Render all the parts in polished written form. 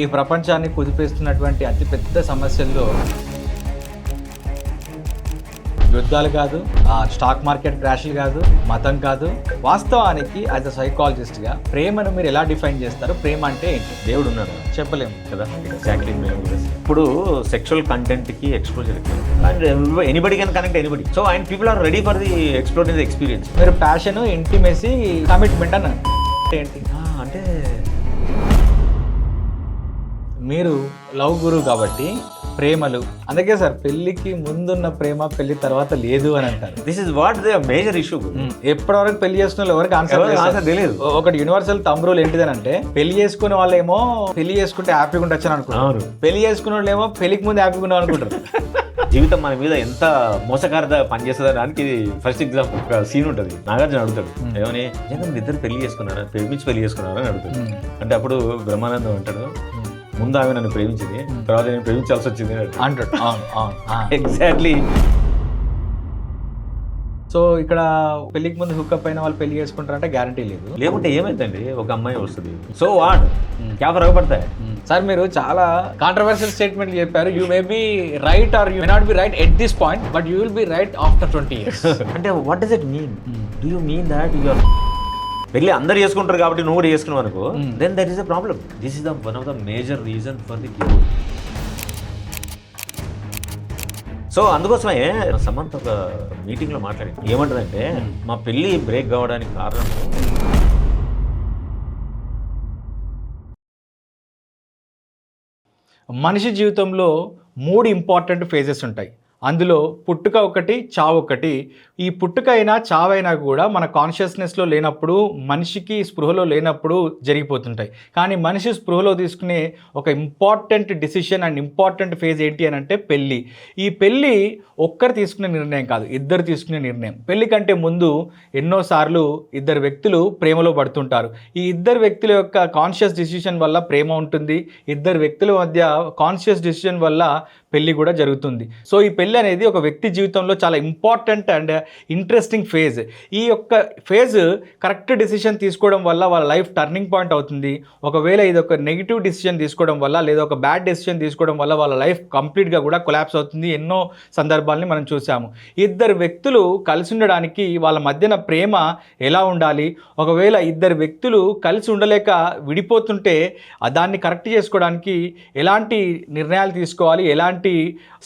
ఈ ప్రపంచాన్ని కుదిపేస్తున్నటువంటి అతిపెద్ద సమస్యల్లో యుద్ధాలు కాదు, స్టాక్ మార్కెట్ క్రాష్లు కాదు, మతం కాదు. వాస్తవానికి యాజ్ అ సైకాలజిస్ట్గా ప్రేమను మీరు ఎలా డిఫైన్ చేస్తారు? ప్రేమ అంటే ఏంటి? దేవుడు ఉన్నాడు చెప్పలేము కదా. ఎగ్జాక్ట్లీ. ఇప్పుడు సెక్షువల్ కంటెంట్కి exposure and anybody can connect anybody. So and people are ready for the explore the experience. మీరు ప్యాషన్, ఇంటిమెసీ, కమిట్మెంట్ అన్న ఏంటి అంటే మీరు లవ్ గురువు కాబట్టి ప్రేమలు, అందుకే సార్ పెళ్లికి ముందున్న ప్రేమ పెళ్లి తర్వాత లేదు అని అంటారు. This is what the major issue. ఎప్పటివరకు పెళ్లి చేసుకున్న ఎవరికి ఆన్సర్ తెలియదు. ఒకటి యూనివర్సల్ థంబ్ రూల్ ఏంటిదని అంటే, పెళ్లి చేసుకునే వాళ్ళేమో పెళ్లి చేసుకుంటే హ్యాపీగా ఉండొచ్చని అనుకుంటారు, పెళ్లి చేసుకునే వాళ్ళు ఏమో పెళ్లికి ముందు హ్యాపీగా ఉన్నాం అనుకుంటారు. జీవితం మన మీద ఎంత మోసకారిగా పనిచేస్తుంది దానికి ఫస్ట్ ఎగ్జాంపుల్ ఒక సీన్ ఉంటుంది. నాగార్జున అడుగుతాడు ఏమని, జగన్ ఇద్దరు పెళ్లి చేసుకున్నారా, ప్రేమించి పెళ్లి చేసుకున్నారా అని అడుగుతాడు. అంటే అప్పుడు బ్రహ్మానందం అంటాడు, ముందు ఆమె నన్ను ప్రేమించింది, తర్వాత నేను ప్రేమించాల్సి వచ్చింది అంటాడు. ఎగ్జాక్ట్లీ. సో ఇక్కడ పెళ్లికి ముందు హుక్అప్ అయిన వాళ్ళు పెళ్లి చేసుకుంటారంటే గ్యారంటీ లేదు. లేకుంటే ఏమైందండి, ఒక అమ్మాయి వస్తుంది, సో వాట్ క్యా ఫరక్ పడతాయి. సార్ మీరు చాలా కాంట్రవర్షియల్ స్టేట్మెంట్ చెప్పారు. You may be right or you may not be right at this point, but you will be right after 20 years. అంటే what does it mean? Do you mean that you are పెళ్ళి అందరు చేసుకుంటారు కాబట్టి నువ్వు కూడా చేసుకున్నావు అనుకో, then that is a problem. This is the one of the major reason for the divorce. So అందుకోసమే సమంత ఒక మీటింగ్లో మాట్లాడింది. ఏమంటుందంటే, మా పెళ్ళి బ్రేక్ కావడానికి కారణం మనిషి జీవితంలో 3 ఇంపార్టెంట్ ఫేజెస్ ఉంటాయి. అందులో పుట్టుక ఒకటి, చావు ఒకటి. ఈ పుట్టుక అయినా చావైనా కూడా మన కాన్షియస్నెస్లో లేనప్పుడు, మనిషికి స్పృహలో లేనప్పుడు జరిగిపోతుంటాయి. కానీ మనిషి స్పృహలో తీసుకునే ఒక important decision and important phase ఏంటి అని అంటే పెళ్ళి. ఈ పెళ్ళి ఒక్కరు తీసుకునే నిర్ణయం కాదు, ఇద్దరు తీసుకునే నిర్ణయం. పెళ్లి కంటే ముందు ఎన్నోసార్లు ఇద్దరు వ్యక్తులు ప్రేమలో పడుతుంటారు. ఈ ఇద్దరు వ్యక్తుల యొక్క కాన్షియస్ డిసిషన్ వల్ల ప్రేమ ఉంటుంది, ఇద్దరు వ్యక్తుల మధ్య కాన్షియస్ డిసిషన్ వల్ల పెళ్ళి కూడా జరుగుతుంది. సో ఈ పెళ్ళి అనేది ఒక వ్యక్తి జీవితంలో చాలా ఇంపార్టెంట్ అండ్ ఇంట్రెస్టింగ్ ఫేజ్. ఈ యొక్క ఫేజ్ కరెక్ట్ డిసిషన్ తీసుకోవడం వల్ల వాళ్ళ లైఫ్ టర్నింగ్ పాయింట్ అవుతుంది. ఒకవేళ ఇది ఒక నెగిటివ్ డిసిషన్ తీసుకోవడం వల్ల, లేదా ఒక బ్యాడ్ డిసిషన్ తీసుకోవడం వల్ల వాళ్ళ లైఫ్ కంప్లీట్గా కూడా కొలాప్స్ అవుతుంది. ఎన్నో సందర్భాల్ని మనం చూసాము. ఇద్దరు వ్యక్తులు కలిసి ఉండడానికి వాళ్ళ మధ్యన ప్రేమ ఎలా ఉండాలి, ఒకవేళ ఇద్దరు వ్యక్తులు కలిసి ఉండలేక విడిపోతుంటే దాన్ని కరెక్ట్ చేసుకోవడానికి ఎలాంటి నిర్ణయాలు తీసుకోవాలి, ఎలాంటి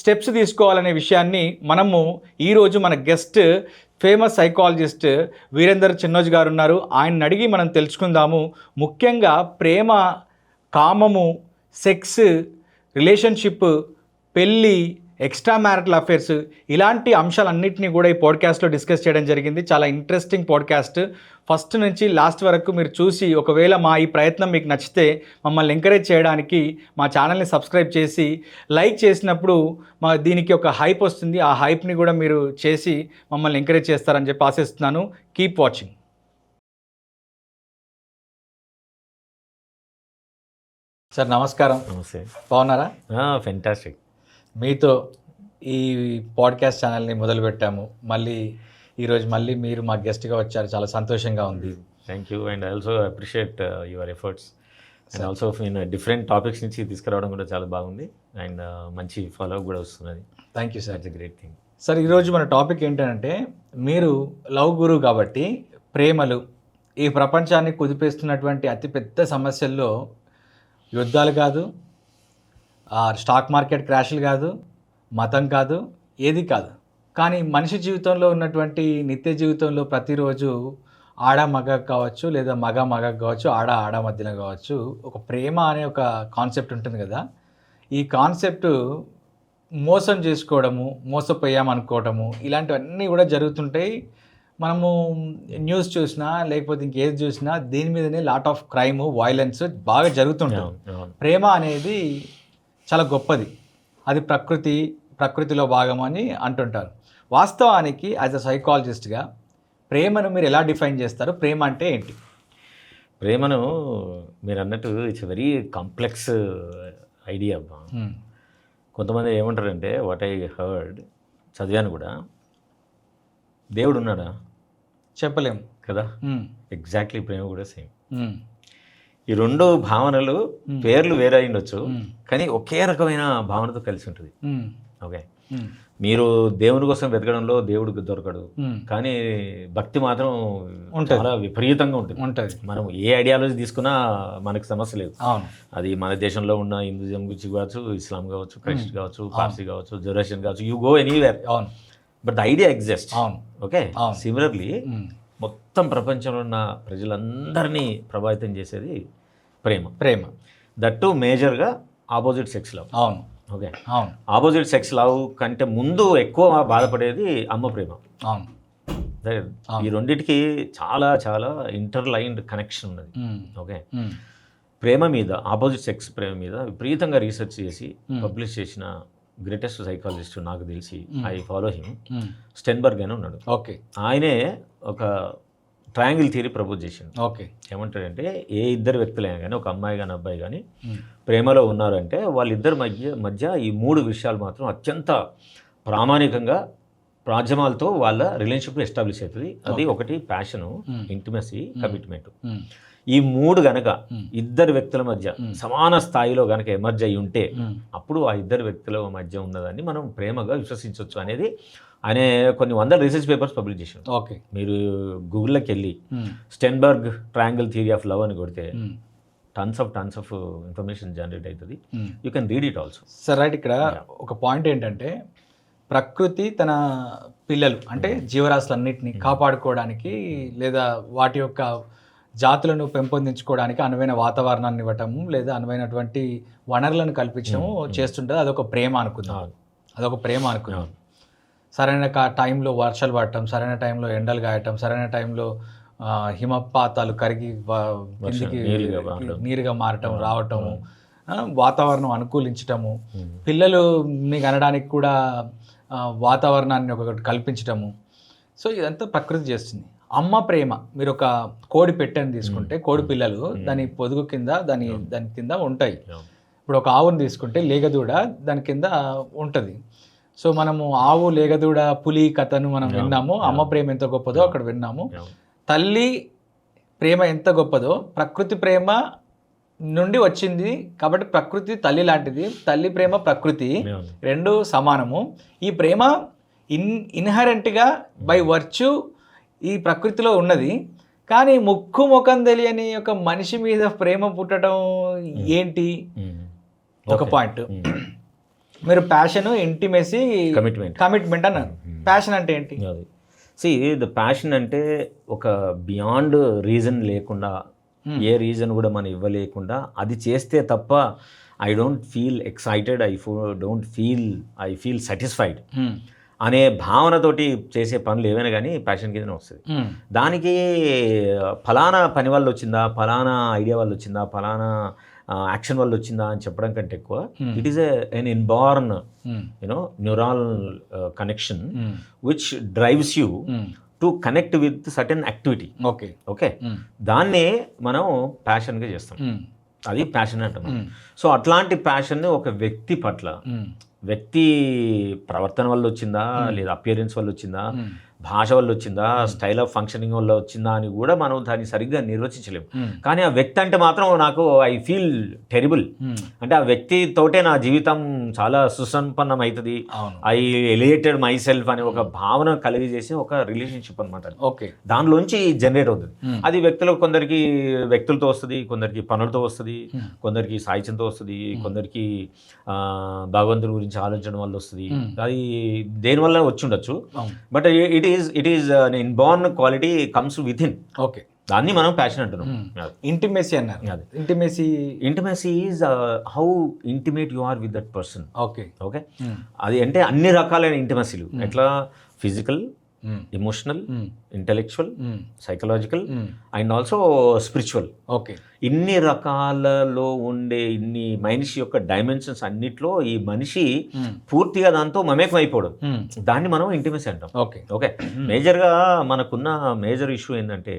స్టెప్స్ తీసుకోవాలనే విషయాన్ని మనము ఈరోజు మన గెస్ట్ ఫేమస్ సైకాలజిస్ట్ వీరేందర్ చిన్నోజ్ గారు ఉన్నారు. ఆయన అడిగి మనం తెలుసుకుందాము. ముఖ్యంగా ప్రేమ, కామము, సెక్స్, రిలేషన్షిప్, పెళ్ళి, ఎక్స్ట్రా మ్యారిటల్ అఫేర్స్, ఇలాంటి అంశాలన్నింటినీ కూడా ఈ పాడ్కాస్ట్లో డిస్కస్ చేయడం జరిగింది. చాలా ఇంట్రెస్టింగ్ పాడ్కాస్ట్. ఫస్ట్ నుంచి లాస్ట్ వరకు మీరు చూసి, ఒకవేళ మా ఈ ప్రయత్నం మీకు నచ్చితే మమ్మల్ని ఎంకరేజ్ చేయడానికి మా ఛానల్ని సబ్స్క్రైబ్ చేసి, లైక్ చేసినప్పుడు దీనికి ఒక హైప్ వస్తుంది. ఆ హైప్ని కూడా మీరు చేసి మమ్మల్ని ఎంకరేజ్ చేస్తారని చెప్పి ఆశిస్తున్నాను. Keep watching. సార్ నమస్కారం. నమస్తే. బాగున్నారా? ఫెంటాస్టిక్. మీతో ఈ పాడ్కాస్ట్ ఛానల్ని మొదలుపెట్టాము. ఈరోజు మళ్ళీ మీరు మా గెస్ట్గా వచ్చారు. చాలా సంతోషంగా ఉంది. Thank you. And I also appreciate your efforts. And also different topics నుంచి తీసుకురావడం కూడా చాలా బాగుంది. అండ్ మంచి ఫాలో అప్ కూడా వస్తున్నది. Thank you sir. It's a great thing. Sir, ఈరోజు మన టాపిక్ ఏంటంటే, మీరు లవ్ గురువు కాబట్టి ప్రేమలు, ఈ ప్రపంచాన్ని కుదిపేస్తున్నటువంటి అతిపెద్ద సమస్యల్లో యుద్ధాలు కాదు, స్టాక్ మార్కెట్ క్రాష్లు కాదు, మతం కాదు, ఏది కాదు. కానీ మనిషి జీవితంలో ఉన్నటువంటి నిత్య జీవితంలో ప్రతిరోజు ఆడ మగ కావచ్చు, లేదా మగ కావచ్చు, ఆడ మధ్యలో కావచ్చు, ఒక ప్రేమ అనే ఒక కాన్సెప్ట్ ఉంటుంది కదా. ఈ కాన్సెప్ట్ మోసం చేసుకోవడము, మోసపోయామనుకోవటము, ఇలాంటివన్నీ కూడా జరుగుతుంటాయి. మనము న్యూస్ చూసినా లేకపోతే ఇంకేది చూసినా దీని మీదనే లాట్ ఆఫ్ క్రైమ్, వైలెన్స్ బాగా జరుగుతుంటాయి. ప్రేమ అనేది చాలా గొప్పది, అది ప్రకృతిలో భాగం అని అంటుంటారు. వాస్తవానికి యాజ్ అ సైకాలజిస్ట్గా ప్రేమను మీరు ఎలా డిఫైన్ చేస్తారు? ప్రేమ అంటే ఏంటి? ప్రేమను మీరు అన్నట్టు ఇట్స్ వెరీ కాంప్లెక్స్ ఐడియా అబ్బా. కొంతమంది ఏమంటారంటే, వాట్ ఐ హర్డ్, చదివాను కూడా, దేవుడు ఉన్నాడా చెప్పలేము కదా. ఎగ్జాక్ట్లీ. ప్రేమ కూడా సేమ్. ఈ రెండు భావనలు పేర్లు వేరే ఉండొచ్చు, కానీ ఒకే రకమైన భావనతో కలిసి ఉంటుంది. ఓకే, మీరు దేవుని కోసం వెతకడంలో దేవుడికి దొరకడు, కానీ భక్తి మాత్రం చాలా విపరీతంగా ఉంటుంది. మనం ఏ ఐడియాలజీ తీసుకున్నా మనకు సమస్య లేదు. అది మన దేశంలో ఉన్న హిందూజం గురించి కావచ్చు, ఇస్లాం కావచ్చు, క్రైస్ట్ కావచ్చు, పార్సీ కావచ్చు, జొరాస్ట్రియన్ కావచ్చు, you go anywhere, but the idea exist. Okay, similarly మొత్తం ప్రపంచంలో ఉన్న ప్రజలందరినీ ప్రభావితం చేసేది ప్రేమ. దట్ టు మేజర్గా ఆపోజిట్ సెక్స్ లవ్. అవును, ఓకే, ఆపోజిట్ సెక్స్ లవ్ కంటే ముందు ఎక్కువ బాధపడేది అమ్మ ప్రేమ. అవును, ఈ రెండింటికి చాలా చాలా ఇంటర్లైన్డ్ కనెక్షన్ ఉన్నది. ఓకే, ప్రేమ మీద, ఆపోజిట్ సెక్స్ ప్రేమ మీద విపరీతంగా రీసెర్చ్ చేసి పబ్లిష్ చేసిన గ్రేటెస్ట్ సైకాలజిస్ట్ నాకు తెలిసి, ఐ ఫాలో హిమ్, స్టెన్బర్గ్ అని ఉన్నాడు. ఓకే, ఆయనే ఒక ట్రయాంగిల్ థియరీ ప్రపోజ్ చేసిండు. ఓకే, ఏమంటాడంటే ఏ ఇద్దరు వ్యక్తులైనా కానీ, ఒక అమ్మాయి కానీ అబ్బాయి కానీ ప్రేమలో ఉన్నారంటే వాళ్ళిద్దరి మధ్య ఈ మూడు విషయాలు మాత్రం అత్యంత ప్రామాణికంగా ప్రాజమాలతో వాళ్ళ రిలేషన్షిప్ ఎస్టాబ్లిష్ అవుతుంది. అది ఒకటి ప్యాషను, ఇంటిమసీ, కమిట్మెంట్. ఈ మూడు గనక ఇద్దరు వ్యక్తుల మధ్య సమాన స్థాయిలో గనక ఎమర్జ్ అయి ఉంటే అప్పుడు ఆ ఇద్దరు వ్యక్తుల మధ్య ఉన్నదాన్ని మనం ప్రేమగా విశ్వసించవచ్చు అనేది ఆయన కొన్ని వందల రీసెర్చ్ పేపర్స్ పబ్లిష్ చేశారు. ఓకే, మీరు గూగుల్లోకి వెళ్ళి స్టెన్బర్గ్ ట్రయాంగిల్ థియరీ ఆఫ్ లవ్ అని కొడితే టన్స్ ఆఫ్ ఇన్ఫర్మేషన్ జనరేట్ అవుతుంది. You can read it also. Sir right, ఇక్కడ ఒక పాయింట్ ఏంటంటే ప్రకృతి తన పిల్లలు అంటే జీవరాశులన్నింటినీ కాపాడుకోవడానికి లేదా వాటి యొక్క జాతులను పెంపొందించుకోవడానికి అనువైన వాతావరణాన్ని ఇవ్వటము లేదా అనువైనటువంటి వనరులను కల్పించడము చేస్తుంటుంది. అదొక ప్రేమ అనుకుందాం. సరైన టైంలో వర్షాలు పడటం, సరైన టైంలో ఎండలు కాయటం, సరైన టైంలో హిమపాతాలు కరిగి కిందికి నీరుగా మారటం, రావటము, వాతావరణం అనుకూలించటము, పిల్లలు మీకు అనడానికి కూడా వాతావరణాన్ని ఒకటి కల్పించటము. సో ఇదంతా ప్రకృతి చేస్తుంది. అమ్మ ప్రేమ, మీరు ఒక కోడి పెట్టని తీసుకుంటే కోడి పిల్లలు దాని పొదుగు కింద దాని కింద ఉంటాయి. ఇప్పుడు ఒక ఆవుని తీసుకుంటే లేగదూడ దాని కింద ఉంటుంది. సో మనము ఆవు, లేగదూడ, పులి కథను మనం విన్నాము. అమ్మ ప్రేమ ఎంత గొప్పదో అక్కడ విన్నాము. తల్లి ప్రేమ ఎంత గొప్పదో ప్రకృతి ప్రేమ నుండి వచ్చింది. కాబట్టి ప్రకృతి తల్లి లాంటిది, తల్లి ప్రేమ ప్రకృతి రెండు సమానము. ఈ ప్రేమ ఇన్హరెంట్గా బై వర్చ్యూ ఈ ప్రకృతిలో ఉన్నది. కానీ ముఖం తెలియని ఒక మనిషి మీద ప్రేమ పుట్టడం ఏంటి? ఒక పాయింట్. మీరు ప్యాషన్, ఇంటిమసీ, కమిట్మెంట్ అన్నారు. ప్యాషన్ అంటే ఏంటి? ద ప్యాషన్ అంటే ఒక బియాండ్ రీజన్ లేకుండా, ఏ రీజన్ కూడా మనం ఇవ్వలేకుండా అది చేస్తే తప్ప I don't feel excited, I feel satisfied అనే భావనతోటి చేసే పనులు ఏవైనా కానీ ప్యాషన్ కింద వస్తుంది. దానికి ఫలానా పని వల్ల వచ్చిందా, ఫలానా ఐడియా వల్ల వచ్చిందా, ఫలానా యాక్షన్ వల్ల వచ్చిందా అని చెప్పడం కంటే ఎక్కువ it is an inborn neural connection which drives you to connect with certain activity. Okay, దాన్నే మనం ప్యాషన్గా చేస్తాం. అది ప్యాషన్ అంటాం. సో అట్లాంటి ప్యాషన్ని ఒక వ్యక్తి పట్ల, వ్యక్తి ప్రవర్తన వల్ల వచ్చిందా, లేదా అపియరెన్స్ వల్ల వచ్చిందా, భాష వల్ల వచ్చిందా, స్టైల్ ఆఫ్ ఫంక్షనింగ్ వల్ల వచ్చిందా అని కూడా మనం దాన్ని సరిగ్గా నిర్వచించలేము. కానీ ఆ వ్యక్తి అంటే మాత్రం నాకు ఐ ఫీల్ టెరిబుల్, అంటే ఆ వ్యక్తితోటే నా జీవితం చాలా సుసంపన్నం అవుతుంది, ఐ ఎలియేటెడ్ మై సెల్ఫ్ అనే ఒక భావన కలిగజేసే ఒక రిలేషన్షిప్ అనమాట. ఓకే, దానిలోంచి జనరేట్ అవుతుంది. అది కొందరికి వ్యక్తులతో వస్తుంది, కొందరికి పనులతో వస్తుంది, కొందరికి సాహిత్యంతో వస్తుంది, కొందరికి భగవంతుని గురించి ఆలోచించడం వల్ల వస్తుంది. అది దేనివల్ల వచ్చి ఉండొచ్చు. But it is inborn quality comes with in. Okay, దాన్ని మనం ప్యాషన్ అంటున్నాం. ఇంటిమసీ అన్నారు. Intimacy is how intimate you are with that person. Okay, అది అంటే అన్ని రకాలైన ఇంటిమసీలు, ఎట్లా physical, emotional, intellectual, psychological and also spiritual. Okay, ఇన్ని రకాలలో ఉండే ఇన్ని మనిషి యొక్క డైమెన్షన్స్ అన్నిట్లో ఈ మనిషి పూర్తిగా దాంతో మమేకం అయిపోవడం, దాన్ని మనం ఇంటిమసీ అంటాం. ఓకే, మేజర్గా మనకున్న మేజర్ ఇష్యూ ఏంటంటే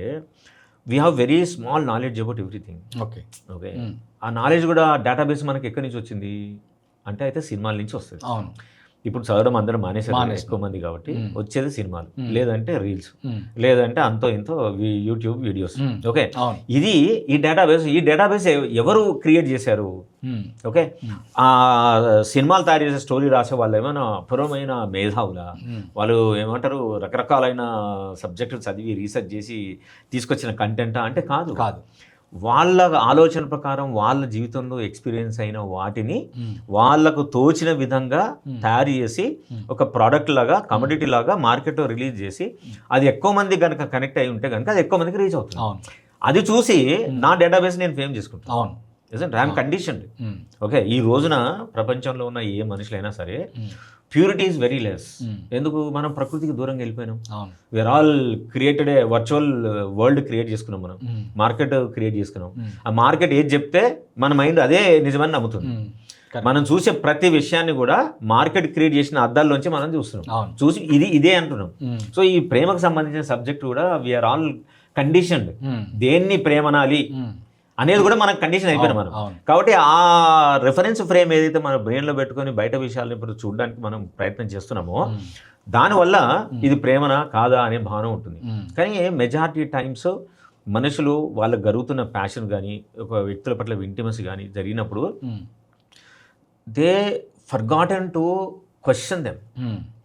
we have very small knowledge about everything. Okay, ఆ నాలెడ్జ్ కూడా డేటాబేస్ మనకి ఎక్కడి నుంచి వచ్చింది అంటే అయితే సినిమాల నుంచి వస్తుంది. అవును, ఇప్పుడు చదవడం అందరూ మానేశారు ఎక్కువ మంది కాబట్టి వచ్చేది సినిమాలు, లేదంటే రీల్స్, లేదంటే అంతో ఇంతో యూట్యూబ్ వీడియోస్. ఓకే, ఇది ఈ డేటాబేస్ ఎవరు క్రియేట్ చేశారు? ఓకే, ఆ సినిమాలు తయారు చేసే స్టోరీ రాసే వాళ్ళు ఏమైనా అపూర్వమైన మేధావుల, వాళ్ళు ఏమంటారు రకరకాలైన సబ్జెక్టులు చదివి రీసెర్చ్ చేసి తీసుకొచ్చిన కంటెంటా అంటే కాదు. వాళ్ళ ఆలోచన ప్రకారం వాళ్ళ జీవితంలో ఎక్స్పీరియన్స్ అయిన వాటిని వాళ్ళకు తోచిన విధంగా తయారు చేసి ఒక ప్రోడక్ట్ లాగా, కమోడిటీ లాగా మార్కెట్లో రిలీజ్ చేసి అది ఎక్కువ మంది కనుక కనెక్ట్ అయి ఉంటే కనుక అది ఎక్కువ మందికి రీచ్ అవుతుంది. అది చూసి నా డేటాబేస్ నేను ఫేమ్ చేసుకుంటాను. I'm conditioned. ఓకే, ఈ రోజున ప్రపంచంలో ఉన్న ఏ మనుషులైనా సరే ప్యూరిటీ ఈజ్ వెరీ లెస్. ఎందుకు? మనం ప్రకృతికి దూరంగా వెళ్ళిపోయినాం. We are all created a virtual world create చేసుకున్నాం, మనం మార్కెట్ క్రియేట్ చేసుకున్నాం. ఆ మార్కెట్ ఏది చెప్తే మన మైండ్ అదే నిజమని నమ్ముతుంది. మనం చూసే ప్రతి విషయాన్ని కూడా మార్కెట్ క్రియేట్ చేసిన అద్దాల్లోంచి మనం చూస్తున్నాం, చూసి ఇదే అంటున్నాం. సో ఈ ప్రేమకు సంబంధించిన సబ్జెక్ట్ కూడా వీఆర్ ఆల్ కండిషన్డ్. దేన్ని ప్రేమనాలి అనేది కూడా మనకు కండిషన్ అయిపోయినాం మనం. కాబట్టి ఆ రెఫరెన్స్ ఫ్రేమ్ ఏదైతే మన బ్రెయిన్లో పెట్టుకొని బయట విషయాలను ఇప్పుడు చూడడానికి మనం ప్రయత్నం చేస్తున్నామో దానివల్ల ఇది ప్రేమనా కాదా అనే భావన ఉంటుంది. కానీ మెజారిటీ టైమ్స్ మనుషులు వాళ్ళకు జరుగుతున్న ప్యాషన్ కానీ, ఒక వ్యక్తుల పట్ల ఇంటిమసీ కానీ జరిగినప్పుడు they forgotten to question them,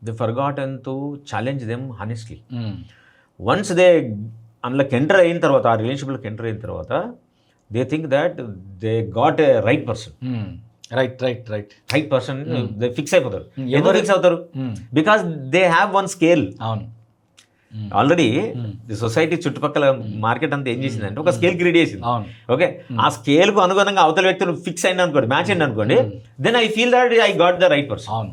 they forgotten to challenge them honestly. Once they అందులోకి ఎంటర్ అయిన తర్వాత, ఆ రిలేషన్షిప్లోకి ఎంటర్ అయిన తర్వాత they think that they got a right person. Right person, they fix అయిపోతారు. ఎందుకు ఫిక్స్ అవుతారు? Because they have one scale. Already the society చుట్టుపక్కల మార్కెట్ అంతా ఏం చేసిందంటే ఒక స్కేల్ క్రియేట్ చేసింది. ఓకే, ఆ స్కేల్ కు అనుగుణంగా అవతల వ్యక్తులు ఫిక్స్ అయిన అనుకోండి, మ్యాచ్ అయింది అనుకోండి, then I feel that I got the right person.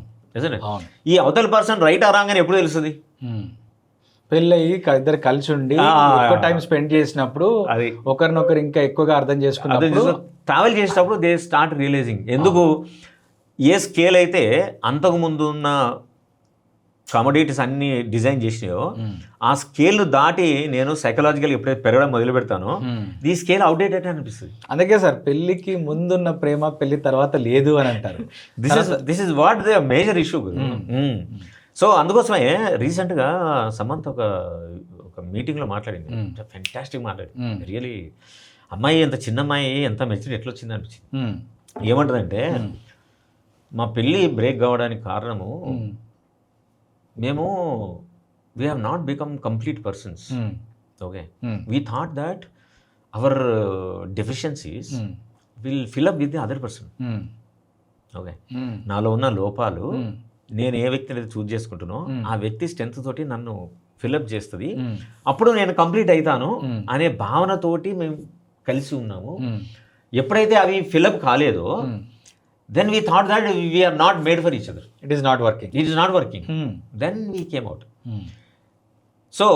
ఈ అవతల పర్సన్ రైట్ రాంగ్ అని ఎప్పుడు తెలుస్తుంది? పెళ్ళయి ఇద్దరు కలిసి ఉండి ఎక్కువ టైం స్పెండ్ చేసినప్పుడు, ఒకరినొకరు ఇంకా ఎక్కువగా అర్థం చేసుకున్నప్పుడు, ట్రావెల్ చేసేటప్పుడు దే స్టార్ట్ రియలైజింగ్. ఎందుకు? ఏ స్కేల్ అయితే అంతకుముందు ఉన్న కమోడిటీస్ అన్ని డిజైన్ చేసినాయో ఆ స్కేల్ దాటి నేను సైకలాజికల్ ఎప్పుడైతే పెరగడం మొదలు పెడతానో ఈ స్కేల్ అవుట్డేటెడ్ అనిపిస్తుంది. అందుకే సార్ పెళ్లికి ముందున్న ప్రేమ పెళ్లి తర్వాత లేదు అని అంటారు. This is what the major issue. So అందుకోసమే రీసెంట్గా సమంత్ ఒక మీటింగ్లో మాట్లాడింది, ఫెంటాస్టిక్ మాట్లాడింది. రియలీ అమ్మాయి ఎంత చిన్న అమ్మాయి ఎంత మెచ్యూరిటీ ఎట్లా వచ్చింది అనిపించింది. ఏమంటుందంటే, మా పెళ్ళి బ్రేక్ కావడానికి కారణము మేము we have not become complete persons. Okay, we thought that hour deficiencies will fill up with the other person. Okay, నాలో ఉన్న లోపాలు నేను ఏ వ్యక్తిని అయితే చూజ్ చేసుకుంటున్నానో ఆ వ్యక్తి స్ట్రెంత్ తోటి నన్ను ఫిల్అప్ చేస్తుంది, అప్పుడు నేను కంప్లీట్ అవుతాను అనే భావనతోటి మేము కలిసి ఉన్నాము. ఎప్పుడైతే అవి ఫిల్అప్ కాలేదో then we thought that we are not made for each other. It is not working. Then we came out. So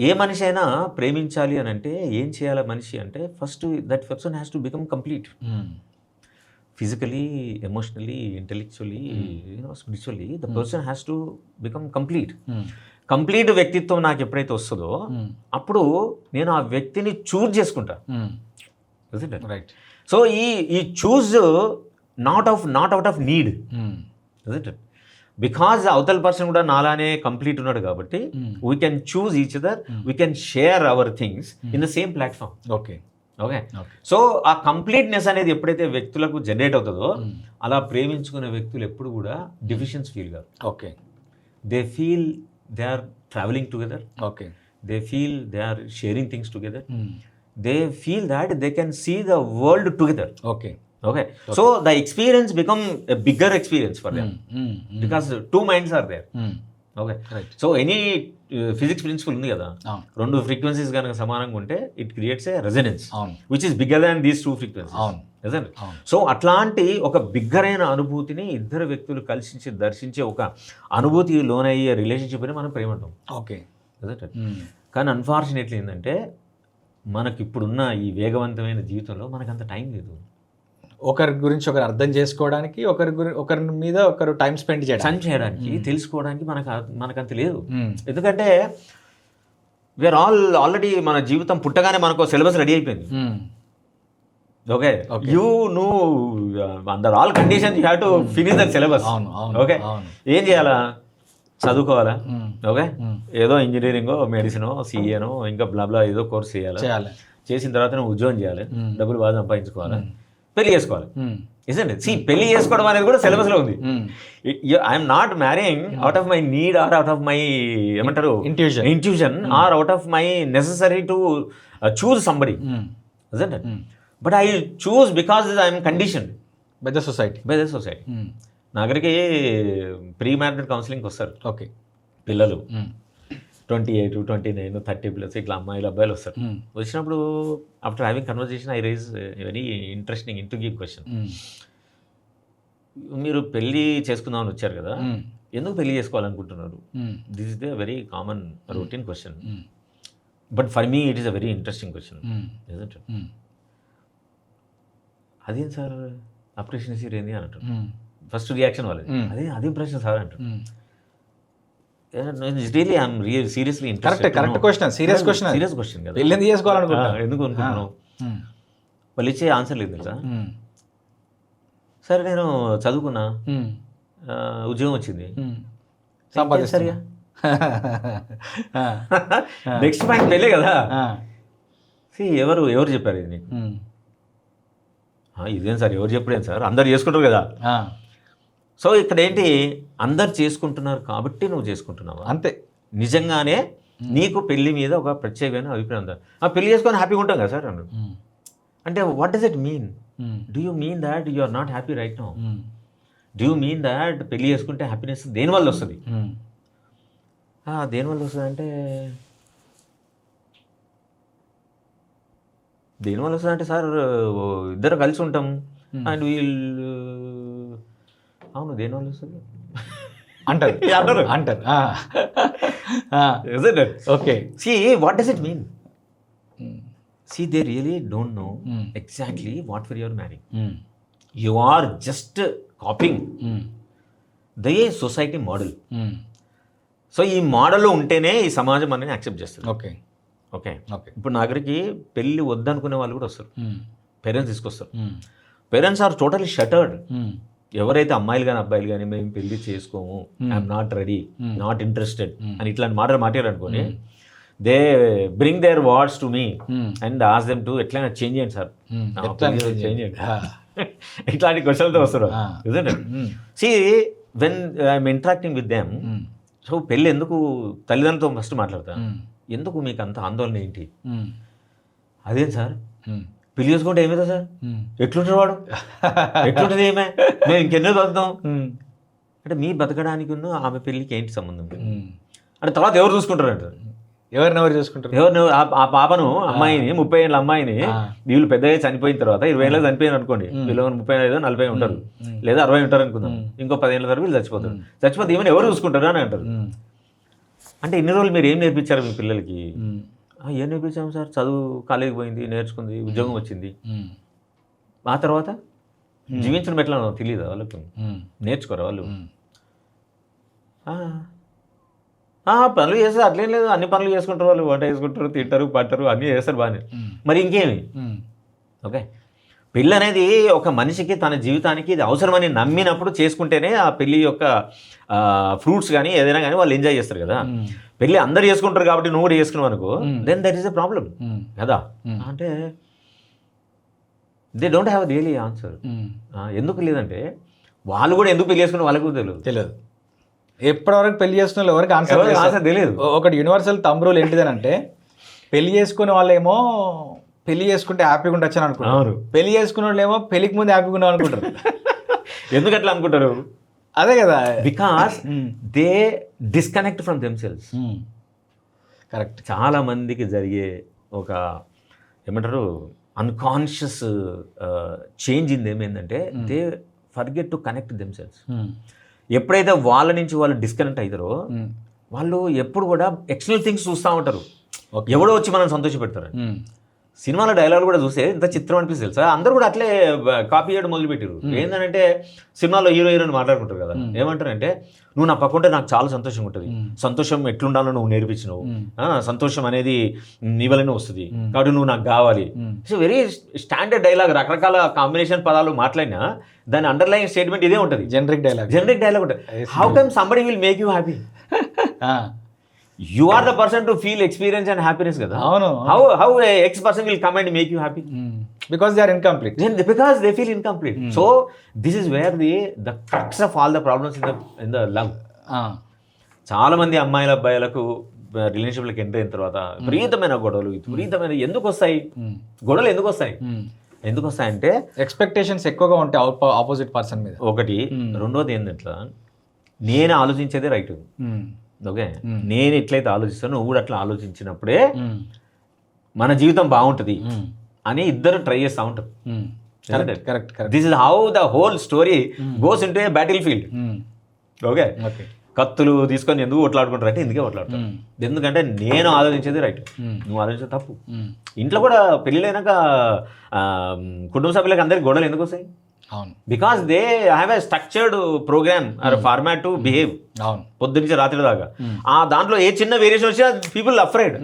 ఏ మనిషి అయినా ప్రేమించాలి అని అంటే ఏం చేయాలి మనిషి అంటే, first that person has to become complete. Physically, emotionally, intellectually, spiritually, the person has to become complete. Complete వ్యక్తిత్వం నాకు ఎప్పుడైతే వస్తుందో అప్పుడు నేను ఆ వ్యక్తిని చూజ్ చేసుకుంటా. రైట్. సో ఈ choose not out of need, because అవతల పర్సన్ కూడా నాలానే కంప్లీట్ ఉన్నాడు కాబట్టి we can choose each other, we can share our things in the same platform. Okay, so ఆ కంప్లీట్నెస్ అనేది ఎప్పుడైతే వ్యక్తులకు జనరేట్ అవుతుందో అలా ప్రేమించుకునే వ్యక్తులు ఎప్పుడు కూడా డిఫిషియన్స్ ఫీల్ కాదు. Okay, they feel they are travelling together. Okay, they feel they are sharing things together. They feel that they can see the world together. Okay, so the experience become a bigger experience for them because two minds are there. Okay, so any physics principle ఉంది కదా, రెండు frequencies కనుక సమానంగా ఉంటే it creates a resonance which is bigger than these two frequencies. So అట్లాంటి ఒక bigger అయిన అనుభూతిని ఇద్దరు వ్యక్తులు కలిసి దర్శించే ఒక అనుభూతి లోనయ్యే రిలేషన్షిప్ అని మనం ప్రేమ అంటాం. ఓకే, కానీ అన్ఫార్చునేట్లీ ఏంటంటే మనకి ఇప్పుడున్న ఈ వేగవంతమైన జీవితంలో మనకు అంత టైం లేదు. ఒకరి గురించి ఒకరు అర్థం చేసుకోవడానికి, ఒకరి మీద ఒకరు టైం స్పెండ్ చేయడానికి తెలుసుకోవడానికి మనకంత లేదు. ఎందుకంటే వీఆర్ ఆల్రెడీ మన జీవితం పుట్టగానే మనకు సిలబస్ రెడీ అయిపోయింది. ఓకే నువ్వు under all conditions you have to finish that syllabus. అవును అవును ఓకే అవును ఏం చేయాలా, చదువుకోవాలా. ఓకే ఏదో ఇంజనీరింగో మెడిసినో సిఏనో ఇంకా బ్లాబ్లా ఏదో కోర్స్ చేయాలి. చేసిన తర్వాత నువ్వు ఉద్యోగం చేయాలి, డబ్బులు బాగా సంపాదించుకోవాలి, పెళ్లి చేసుకోవాలి. ఇజంట్ సి పెళ్లి చేసుకోవడం అనేది కూడా సిలబస్లో ఉంది. I'm not marrying out of my need or out of my ఏమంటారు intuition or out of my necessary to choose somebody. Isn't it? But I choose because I'm conditioned by the society. నా దగ్గరికి pre married కౌన్సిలింగ్కి వస్తారు. Okay పిల్లలు 28, 29, 30+ ఇట్లా అమ్మాయిలు అబ్బాయిలు వస్తారు. వచ్చినప్పుడు after having conversation I raise very interesting intriguing question. మీరు పెళ్ళి చేసుకుందామని వచ్చారు కదా, ఎందుకు పెళ్లి చేసుకోవాలనుకుంటున్నారు? This is the very common routine question, but for me it is a very interesting question. అదేం సార్ అప్రిషియేషన్ సీర్ ఏంది అని అంటారు. ఫస్ట్ రియాక్షన్ వాళ్ళది, అదే ప్రశ్న సార్ అంటారు. Really I'm seriously correct question, serious question కదా. పెళ్లి ఎందుకు చేసుకోవాలనుకుంటున్నావు, ఎందుకు అనుకుంటున్నావు? వాళ్ళు ఇచ్చే ఆన్సర్ లేదు తెలుసా. సరే నేను చదువుకున్నా, ఉద్యోగం వచ్చింది, సంపాదిస్తారియా. నెక్స్ట్ పాయింట్ పెళ్ళే కదా. ఎవరు చెప్పారు ఇది నీకు? ఇదేం సార్ ఎవరు చెప్పలేం సార్, అందరు చేసుకుంటారు కదా. సో ఇక్కడ ఏంటి, అందరు చేసుకుంటున్నారు కాబట్టి నువ్వు చేసుకుంటున్నావా? అంతే. నిజంగానే నీకు పెళ్లి మీద ఒక ప్రత్యేకమైన అభిప్రాయం ఉందా? పెళ్లి చేసుకొని హ్యాపీగా ఉంటాం కదా సార్ అన్నాడు. అంటే what does it mean? Do you mean that you are not happy right now? Do you mean that పెళ్లి చేసుకుంటే హ్యాపీనెస్ దేనివల్ల వస్తుంది? దేనివల్ల వస్తుంది అంటే సార్ ఇద్దరు కలిసి ఉంటాం అండ్ వీళ్ళు అవును దేనివల్ల వస్తుంది అంటారు. Okay see what does it mean? See they really don't know exactly what for your marrying. You are just copying the society model. So ఈ మోడల్లో ఉంటేనే ఈ సమాజం అనేది యాక్సెప్ట్ చేస్తుంది. ఓకే ఇప్పుడు నా దగ్గరికి పెళ్ళి వద్దనుకునే వాళ్ళు కూడా వస్తారు, పేరెంట్స్ తీసుకొస్తారు. Parents are totally shattered. ఎవరైతే అమ్మాయిలు కానీ అబ్బాయిలు కానీ మేము పెళ్లి చేసుకోము, I'm not ready, not interested అని ఇట్లాంటి మాటలు మాట్లాడారనుకోని, they bring their words to me and ask them to ఎట్లయినా చేంజ్ చేయండి సార్, చేంజ్ చేయండి, ఇట్లాంటి క్వశ్చన్లతో వస్తారు. See when I'm interacting with them, so పెళ్ళి ఎందుకు తల్లిదండ్రులతో ఫస్ట్ మాట్లాడతా, ఎందుకు మీకు అంత ఆందోళన ఏంటి? అదేం సార్ పెళ్లి చేసుకుంటే ఏమైందా సార్, ఎట్లుంటాడు వాడు, ఎట్లుంటుంది ఏమే, మేము ఇంకెన్నో బతుకుతాం అంటే మీ బతకడానికి ఆమె పెళ్ళికి ఏంటి సంబంధం అంటే తర్వాత ఎవరు చూసుకుంటారు అంటారు. ఎవరు చూసుకుంటారు? ఆ పాపను అమ్మాయిని 30 ఏళ్ళ అమ్మాయిని వీళ్ళు పెద్దగా చనిపోయిన తర్వాత 20 ఏళ్ళకి చనిపోయిన అనుకోండి, వీళ్ళు 35, 40 ఉంటారు లేదా 60 ఉంటారు అనుకుందాం, ఇంకో 10 ఏళ్ళ వరకు వీళ్ళు చచ్చిపోతారు. చచ్చిపోతే ఏమైనా ఎవరు చూసుకుంటారు అని అంటారు. అంటే ఇన్ని రోజులు మీరు ఏం నేర్పించారు మీ పిల్లలకి? ఏం నేర్పించాము సార్, చదువు కాలేజీకి పోయింది, నేర్చుకుంది, ఉద్యోగం వచ్చింది, ఆ తర్వాత జీవించడం ఎట్లా తెలియదా వాళ్ళకి? నేర్చుకోరా వాళ్ళు? పనులు చేస్తారు, అట్లేం లేదు, అన్ని పనులు చేసుకుంటారు వాళ్ళు, వంట చేసుకుంటారు, తింటారు, పట్టారు, అన్నీ చేస్తారు బాగానే, మరి ఇంకేమి? ఓకే పెళ్ళి అనేది ఒక మనిషికి తన జీవితానికి ఇది అవసరమని నమ్మినప్పుడు చేసుకుంటేనే ఆ పెళ్ళి యొక్క ఫ్రూట్స్ కానీ ఏదైనా కానీ వాళ్ళు ఎంజాయ్ చేస్తారు కదా. పెళ్ళి అందరు చేసుకుంటారు కాబట్టి నువ్వు కూడా చేసుకున్నావు అనుకో, then that is a problem కదా. అంటే they don't have really answer. ఎందుకు లేదంటే వాళ్ళు కూడా ఎందుకు పెళ్లి చేసుకుని వాళ్ళకు తెలియదు. ఎప్పటివరకు పెళ్లి చేసుకున్న ఎవరికి ఆన్సర్ తెలియదు. ఒకటి యూనివర్సల్ థంబ్ రూల్ ఏంటిదనంటే, పెళ్లి చేసుకునే వాళ్ళేమో పెళ్లి చేసుకుంటే హ్యాపీగా ఉండొచ్చు అని అనుకుంటారు, పెళ్లి చేసుకునే వాళ్ళు ఏమో పెళ్లికి ముందు హ్యాపీగా ఉన్నాం అనుకుంటారు. ఎందుకు అట్లా అనుకుంటారు? అదే కదా, because they disconnect from themselves. Correct. చాలా మందికి జరిగే ఒక ఏమంటారు అన్కాన్షియస్ చేంజ్ ఇన్ దెమ్ ఏంటంటే, they forget to connect themselves. ఎప్పుడైతే వాళ్ళ నుంచి వాళ్ళు డిస్కనెక్ట్ అవుతారో వాళ్ళు ఎప్పుడు కూడా ఎక్స్టర్నల్ థింగ్స్ చూస్తూ ఉంటారు. ఎవడో వచ్చి మనం సంతోష పెడతారు. సినిమాలో డైలాగ్ కూడా చూస్తే ఇంత చిత్రం అనిపిస్తుంది తెలుసా, అందరూ కూడా అట్లే కాపీ చేయడం మొదలుపెట్టారు. ఏంటంటే సినిమాలో హీరోయిన్ మాట్లాడుకుంటారు కదా, ఏమంటారంటే నువ్వు నా పక్కుంటే నాకు చాలా సంతోషంగా ఉంటుంది, సంతోషం ఎట్లుండాలో నువ్వు నేర్పించినావు, సంతోషం అనేది నీ వల్లనే వస్తుంది కాబట్టి నువ్వు నాకు కావాలి. సో వెరీ స్టాండర్డ్ డైలాగ్, రకరకాల కాంబినేషన్ పదాలు మాట్లాడినా దాని అండర్లైన్ స్టేట్మెంట్ ఇదే ఉంటుంది, జనరిక్ డైలాగ్ ఉంటుంది. How come somebody will make you happy? You are the person to feel experience and happiness కదా. అవును. How a X person will come and make you happy? Because they are incomplete. Because they feel incomplete. So this is where the crux of all the problems in the love. చాలా మంది అమ్మాయిల అబ్బాయిలకు రిలేషన్షిప్లకు enter అయిన తర్వాత విపరీతమైన గొడవలు, విపరీతమైన ఎందుకు వస్తాయి గొడవలు? ఎందుకు వస్తాయంటే ఎక్స్పెక్టేషన్స్ ఎక్కువగా ఉంటాయి ఆపోజిట్ పర్సన్ మీద, ఒకటి. రెండోది ఏంటంటే నేను ఆలోచించేదే రైట్. ఓకే, నేను ఎట్లయితే ఆలోచిస్తాను నువ్వు కూడా అట్లా ఆలోచించినప్పుడే మన జీవితం బాగుంటుంది అని ఇద్దరు ట్రై చేస్తూ ఉంటారు. This is how the whole story goes into A battle field. Okay, కత్తులు తీసుకొని ఎందుకు కొట్లాడుకుంటారు అంటే ఇందుకే కొట్లాడుతారు. ఎందుకంటే నేను ఆలోచించేది రైట్, నువ్వు ఆలోచించేది తప్పు. ఇంట్లో కూడా పెళ్ళిళ్ళైనాక కుటుంబ సభ్యులకు అందరికి గొడవలు ఎందుకు వస్తాయి? Because they have a structured program or format to behave. పొద్దు నుంచి రాత్రి దాకా ఆ దాంట్లో ఏ చిన్న వేరియేషన్ వచ్చినా పీపుల్ అఫ్రైడ్.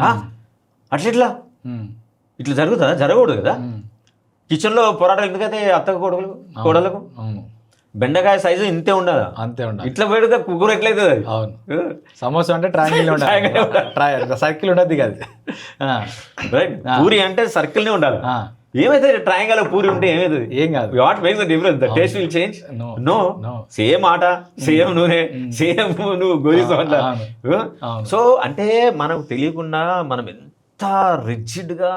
అట్లా ఇట్లా జరగకూడదు కదా. కిచెన్లో పోరాటాలు ఎందుకైతే అత్తకు కోడలకు బెండకాయ సైజు ఇంతే ఉండాలి, అంతే ఉండాలి. ఇట్లా పెడితే కూర ఎట్లయితుంది? అవును, సమోసా అంటే ట్రయాంగిల్ ఉండాలి, సర్కిల్ ఉండద్ది కాదు. రైట్, పూరి అంటే సర్కిల్నే ఉండాలి. ఏమైతే ట్రయాంగిల్ పూరి ఉంటే ఏమైతుంది? ఏం కాదు. What makes the difference? The taste will change? No. Same ఆట, సేమ్ నూనె, సేమ్ నువ్వు గోలిసా. సో అంటే మనకు తెలియకుండా మనం ఎంత రిజిడ్గా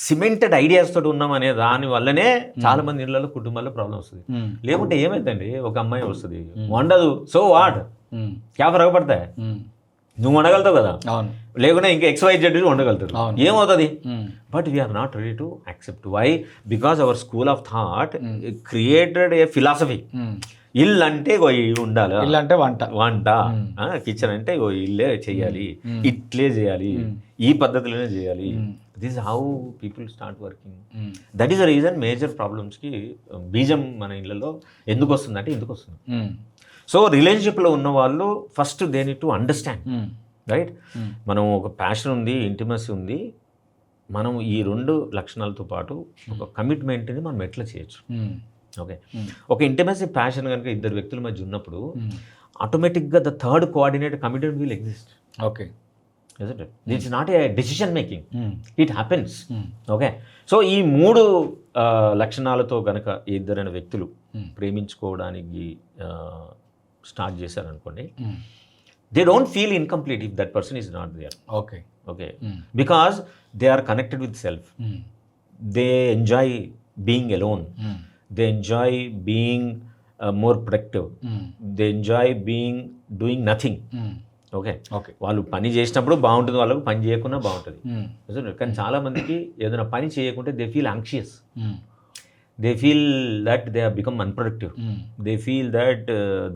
సిమెంటెడ్ ఐడియాస్ తోటి ఉన్నాం అనే దాని వల్లనే చాలా మంది ఇళ్లలో కుటుంబాల్లో ప్రాబ్లం వస్తుంది. లేకుంటే ఏమైందండి, ఒక అమ్మాయి వస్తుంది వండదు, సో వాట్ క్యా ఫరక్ పడతాయి? నువ్వు వండగలుగుతావు కదా, లేకుంటే ఇంకా XYZ వండగలుగుతారు, ఏమవుతుంది? But we are not ready to accept. Why? Because our school of thought created a philosophy. ఇల్లు అంటే ఉండాలి, ఇల్లు అంటే వంట, కిచెన్ అంటే ఇల్లే చేయాలి, ఇట్లే చేయాలి, ఈ పద్ధతిలోనే చేయాలి. This how people start working. That is the reason major ప్రాబ్లమ్స్కి బీజం మన ఇళ్ళలో ఎందుకు వస్తుందంటే ఎందుకు వస్తుంది. సో రిలేషన్షిప్లో ఉన్న వాళ్ళు first they need to understand, right? మనం ఒక ప్యాషన్ ఉంది, ఇంటిమసీ ఉంది, మనం ఈ రెండు లక్షణాలతో పాటు ఒక కమిట్మెంట్ని మనం ఎట్లా చేయొచ్చు. ఓకే, ఒక ఇంటిమసీ ప్యాషన్ కనుక ఇద్దరు వ్యక్తుల మధ్య ఉన్నప్పుడు ఆటోమేటిక్గా the third coordinate committed will exist. Okay, it's not a decision making, it happens. Okay, so ఈ మూడు లక్షణాలతో కనుక ఇద్దరైన వ్యక్తులు ప్రేమించుకోవడానికి స్టార్ట్ చేశారనుకోండి, they don't feel incomplete if that person is not there. Okay, because they are connected with self, they enjoy being alone, they enjoy being more productive, they enjoy being doing nothing. Okay, వాళ్ళు పని చేసినప్పుడు బాగుంటుంది, వాళ్ళకు పని చేయకుండా బాగుంటుంది. కానీ చాలా మందికి ఏదైనా పని చేయకుంటే they feel anxious, they feel that they have become unproductive, they feel that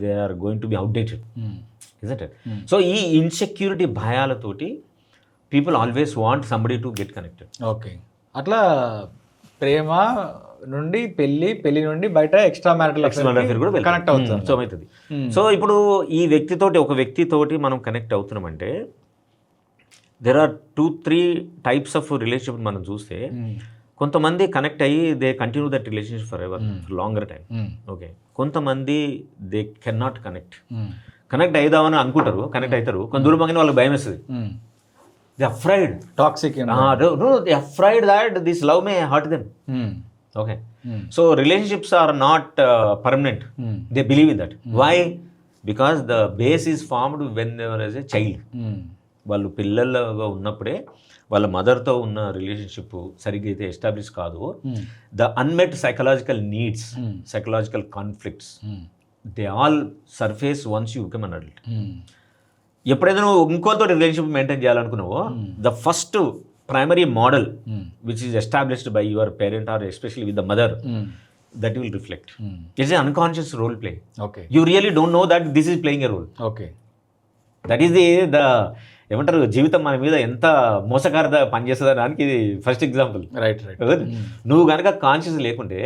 they are going to be outdated, isn't it? So ee insecurity bhayalatoti people always want somebody to get connected. Okay, atla prema నుండి పెళ్లి నుండి బయట extra marital affair కూడా connect అవుతాం. So అవుతుంది. So ఇప్పుడు ఈ వ్యక్తితోటి ఒక వ్యక్తితోటి మనం కనెక్ట్ అవుతున్నామంటే there are 2-3 types of relationship మనం చూస్తే, కొంతమంది కనెక్ట్ అయ్యి they continue that relationship for ever, longer time. Okay, కొంతమంది దే కెన్ నాట్ కనెక్ట్ అయిదామని అనుకుంటారు, కనెక్ట్ అవుతారు, కొంత దూరం పక్కన వాళ్ళకి భయం వేస్తుంది. They afraid, toxic, they afraid that this love may hurt them. Okay, so relationships are not permanent, they believe in that. Why? Because the base is formed when ever as a child. వాళ్ళు పిల్లలుగా ఉన్నప్పుడే వాళ్ళ మదర్తో ఉన్న relationship సరిగ్గా అయితే establish కాదు. The unmet psychological needs, psychological conflicts, they all surface once you become an adult. ఎప్పుడైతే నువ్వు ఇంకోతో రిలేషన్షిప్ మెయింటైన్ చేయాలనుకున్నావో, the first primary model which is established by your parent or especially with the mother, that will reflect. It's an unconscious role play. Okay. You really don't know that this is playing a role. Okay. That is the ఏమంటారు జీవితం మన మీద ఎంత మోసకారత పనిచేస్తుంది దానికి ఇది first example. Right. నువ్వు కనుక కాన్షియస్ లేకుంటే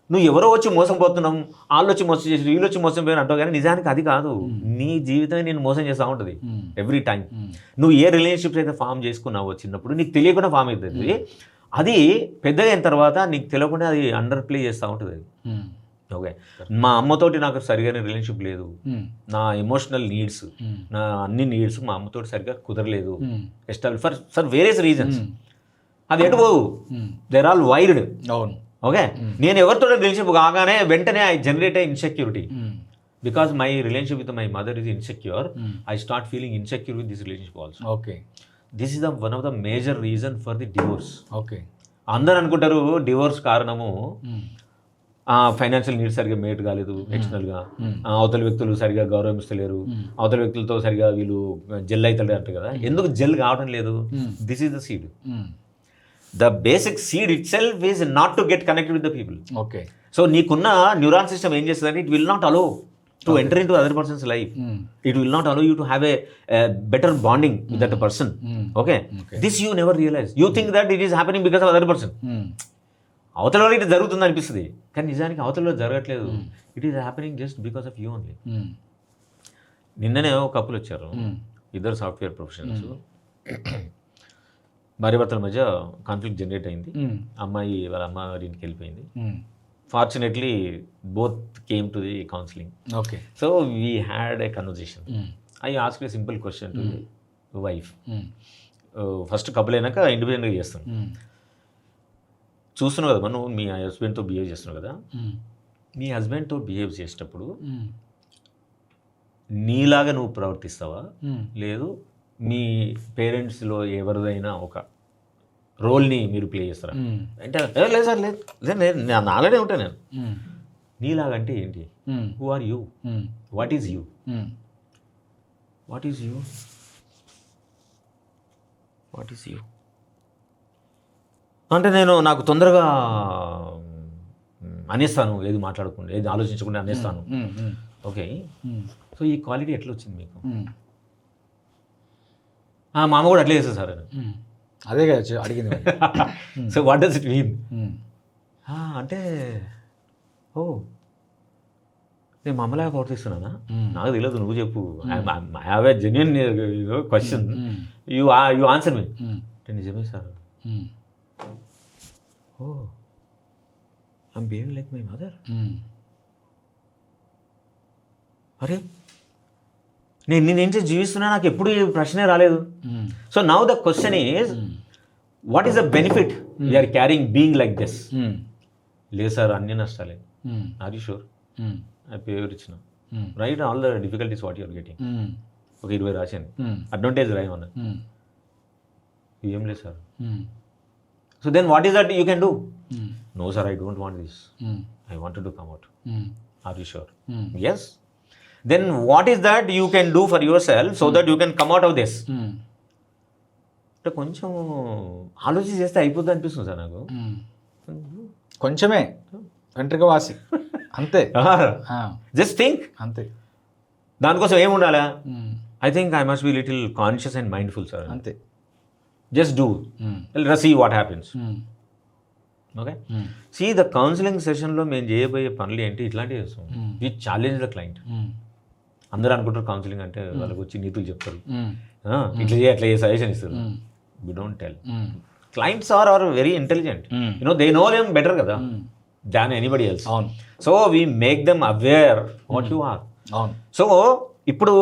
నువ్వు ఎవరో వచ్చి మోసం పోతున్నాం, వాళ్ళు వచ్చి మోసం చేసి వీళ్ళు వచ్చి మోసం పోయిన అంటావు, కానీ నిజానికి అది కాదు. నీ జీవితమే నేను మోసం చేస్తూ ఉంటుంది ఎవ్రీ టైం. నువ్వు ఏ రిలేషన్షిప్స్ అయితే ఫామ్ చేసుకున్నావో చిన్నప్పుడు నీకు తెలియకుండా ఫామ్ అవుతుంది, అది పెద్దగా అయిన తర్వాత నీకు తెలియకుండా అది అండర్ ప్లే చేస్తూ ఉంటుంది అది. ఓకే, మా అమ్మతోటి నాకు సరిగా రిలేషన్షిప్ లేదు, నా ఎమోషనల్ నీడ్స్, నా అన్ని నీడ్స్ మా అమ్మతోటి సరిగా కుదరలేదు, ఫర్ వేరియస్ రీజన్స్. అది ఎటు పోవు, దేర్ ఆల్ వైర్డ్. అవును. ఓకే, నేను ఎవరితో రిలేషన్షిప్ కాగానే వెంటనే I generate insecurity because my relationship with my mother is insecure. I start feeling insecure with this relationship also. Okay, this is the one of the major reason for the divorce. Okay, అందరు అనుకుంటారు divorce కారణము financial needs సరిగా mate కాలేదు, ఎక్స్టర్నల్గా అవతల వ్యక్తులు సరిగా గౌరవిస్తలేరు, అవతల వ్యక్తులతో సరిగా వీళ్ళు జెల్ అవుతాడు అంటారు కదా. ఎందుకు జెల్ కావడం లేదు? This is the seed. The basic seed itself is not to get connected with the people. Okay. So నీకున్న న్యూరాన్ సిస్టమ్ ఏం చేస్తుందంటే it will not allow to enter into other person's life. It will not allow you to have a better bonding with that person. Okay? This you never realize. You think that it is happening because of other person. అవతల వాళ్ళకి ఇది జరుగుతుంది అనిపిస్తుంది, కానీ నిజానికి అవతలలో జరగట్లేదు. It is happening just because of you only. నిన్ననే ఒక కపుల్ వచ్చారు, ఇద్దరు సాఫ్ట్వేర్ ప్రొఫెషనల్స్. భార్య భర్తల మధ్య కాన్ఫ్లిక్ట్ జనరేట్ అయింది. అమ్మాయి వాళ్ళ అమ్మ గారి ఇంటికి వెళ్ళిపోయింది. Fortunately both came to the counselling. Okay, so we had a conversation. I ask a simple question to the wife. First couple అయినాక ఇండిపెండెంట్గా చేస్తాం. చూస్తున్నావు కదా మనం మీ హస్బెండ్తో బిహేవ్ చేస్తున్నావు కదా, మీ హస్బెండ్తో బిహేవ్ చేసేటప్పుడు నీలాగా నువ్వు ప్రవర్తిస్తావా, లేదు మీ పేరెంట్స్లో ఎవరిదైనా ఒక రోల్ని మీరు ప్లే చేస్తారా అంటే? లేదు సార్, లేదు నాలానే ఉంటాను నేను. నీలాగంటే ఏంటి? Who are you? What is you? What is you? What is you అంటే నాకు తొందరగా అనేస్తాను, ఏది మాట్లాడకుండా, ఏది ఆలోచించకుండా అనేస్తాను. ఓకే, సో ఈ క్వాలిటీ ఎట్లా వచ్చింది మీకు? మా అమ్మ కూడా అట్లే చేస్తుంది సార్. అదే కదా అడిగింది. So what does it mean అంటే, ఓ నేను మా అమ్మలాగా ప్రవర్తిస్తున్నానా? నాకు తెలియదు, నువ్వు చెప్పు. I have a genuine question, you answer me. అంటే నిజమే sir. Oh I'm behaving like my mother. అరే నేనేం చేసి జీవిస్తున్నా, నాకు ఎప్పుడు ఈ ప్రశ్నే రాలేదు. So now the question is, what is the benefit we are carrying being like this? లేదు సార్, అన్ని నష్టాలే. Are you sure? పేపర్ ఇచ్చిన, right all the difficulties what you are getting. ఒక 20 రాశాను, అడ్వాంటేజ్ రాయమన్నా. ఏం లేదు sir. So then what is that you can do? No sir, I don't want this, I wanted to come out. Are you sure? Yes. Then what is that you can do for yourself so that you can come out of this? అంటే కొంచెం ఆలోచన చేస్తే అయిపోద్ది అనిపిస్తుంది sir నాకు. కొంచెమే వెంట్రుక వాసి అంతే. జస్ట్ థింక్ అంతే. దానికోసం ఏమి ఉండాలా? I think I must be little conscious and mindful sir. అంతే. Just do, see what happens. Okay, see the counselling సెషన్లో మేము చేయబోయే పనులు ఏంటి? ఇట్లాంటివి చేస్తాం. We challenge the client. అందరూ అనుకుంటారు కౌన్సిలింగ్ అంటే వాళ్ళకి వచ్చి నీతులు చెప్తారు, ఇట్లా చేయ అట్లా సజెషన్ ఇస్తారు. We don't tell. Clients are very intelligent, they know them better కదా దాన్ ఎనీబడి ఎల్స్. అవును. So we make them aware what you are. అవును. సో ఇప్పుడు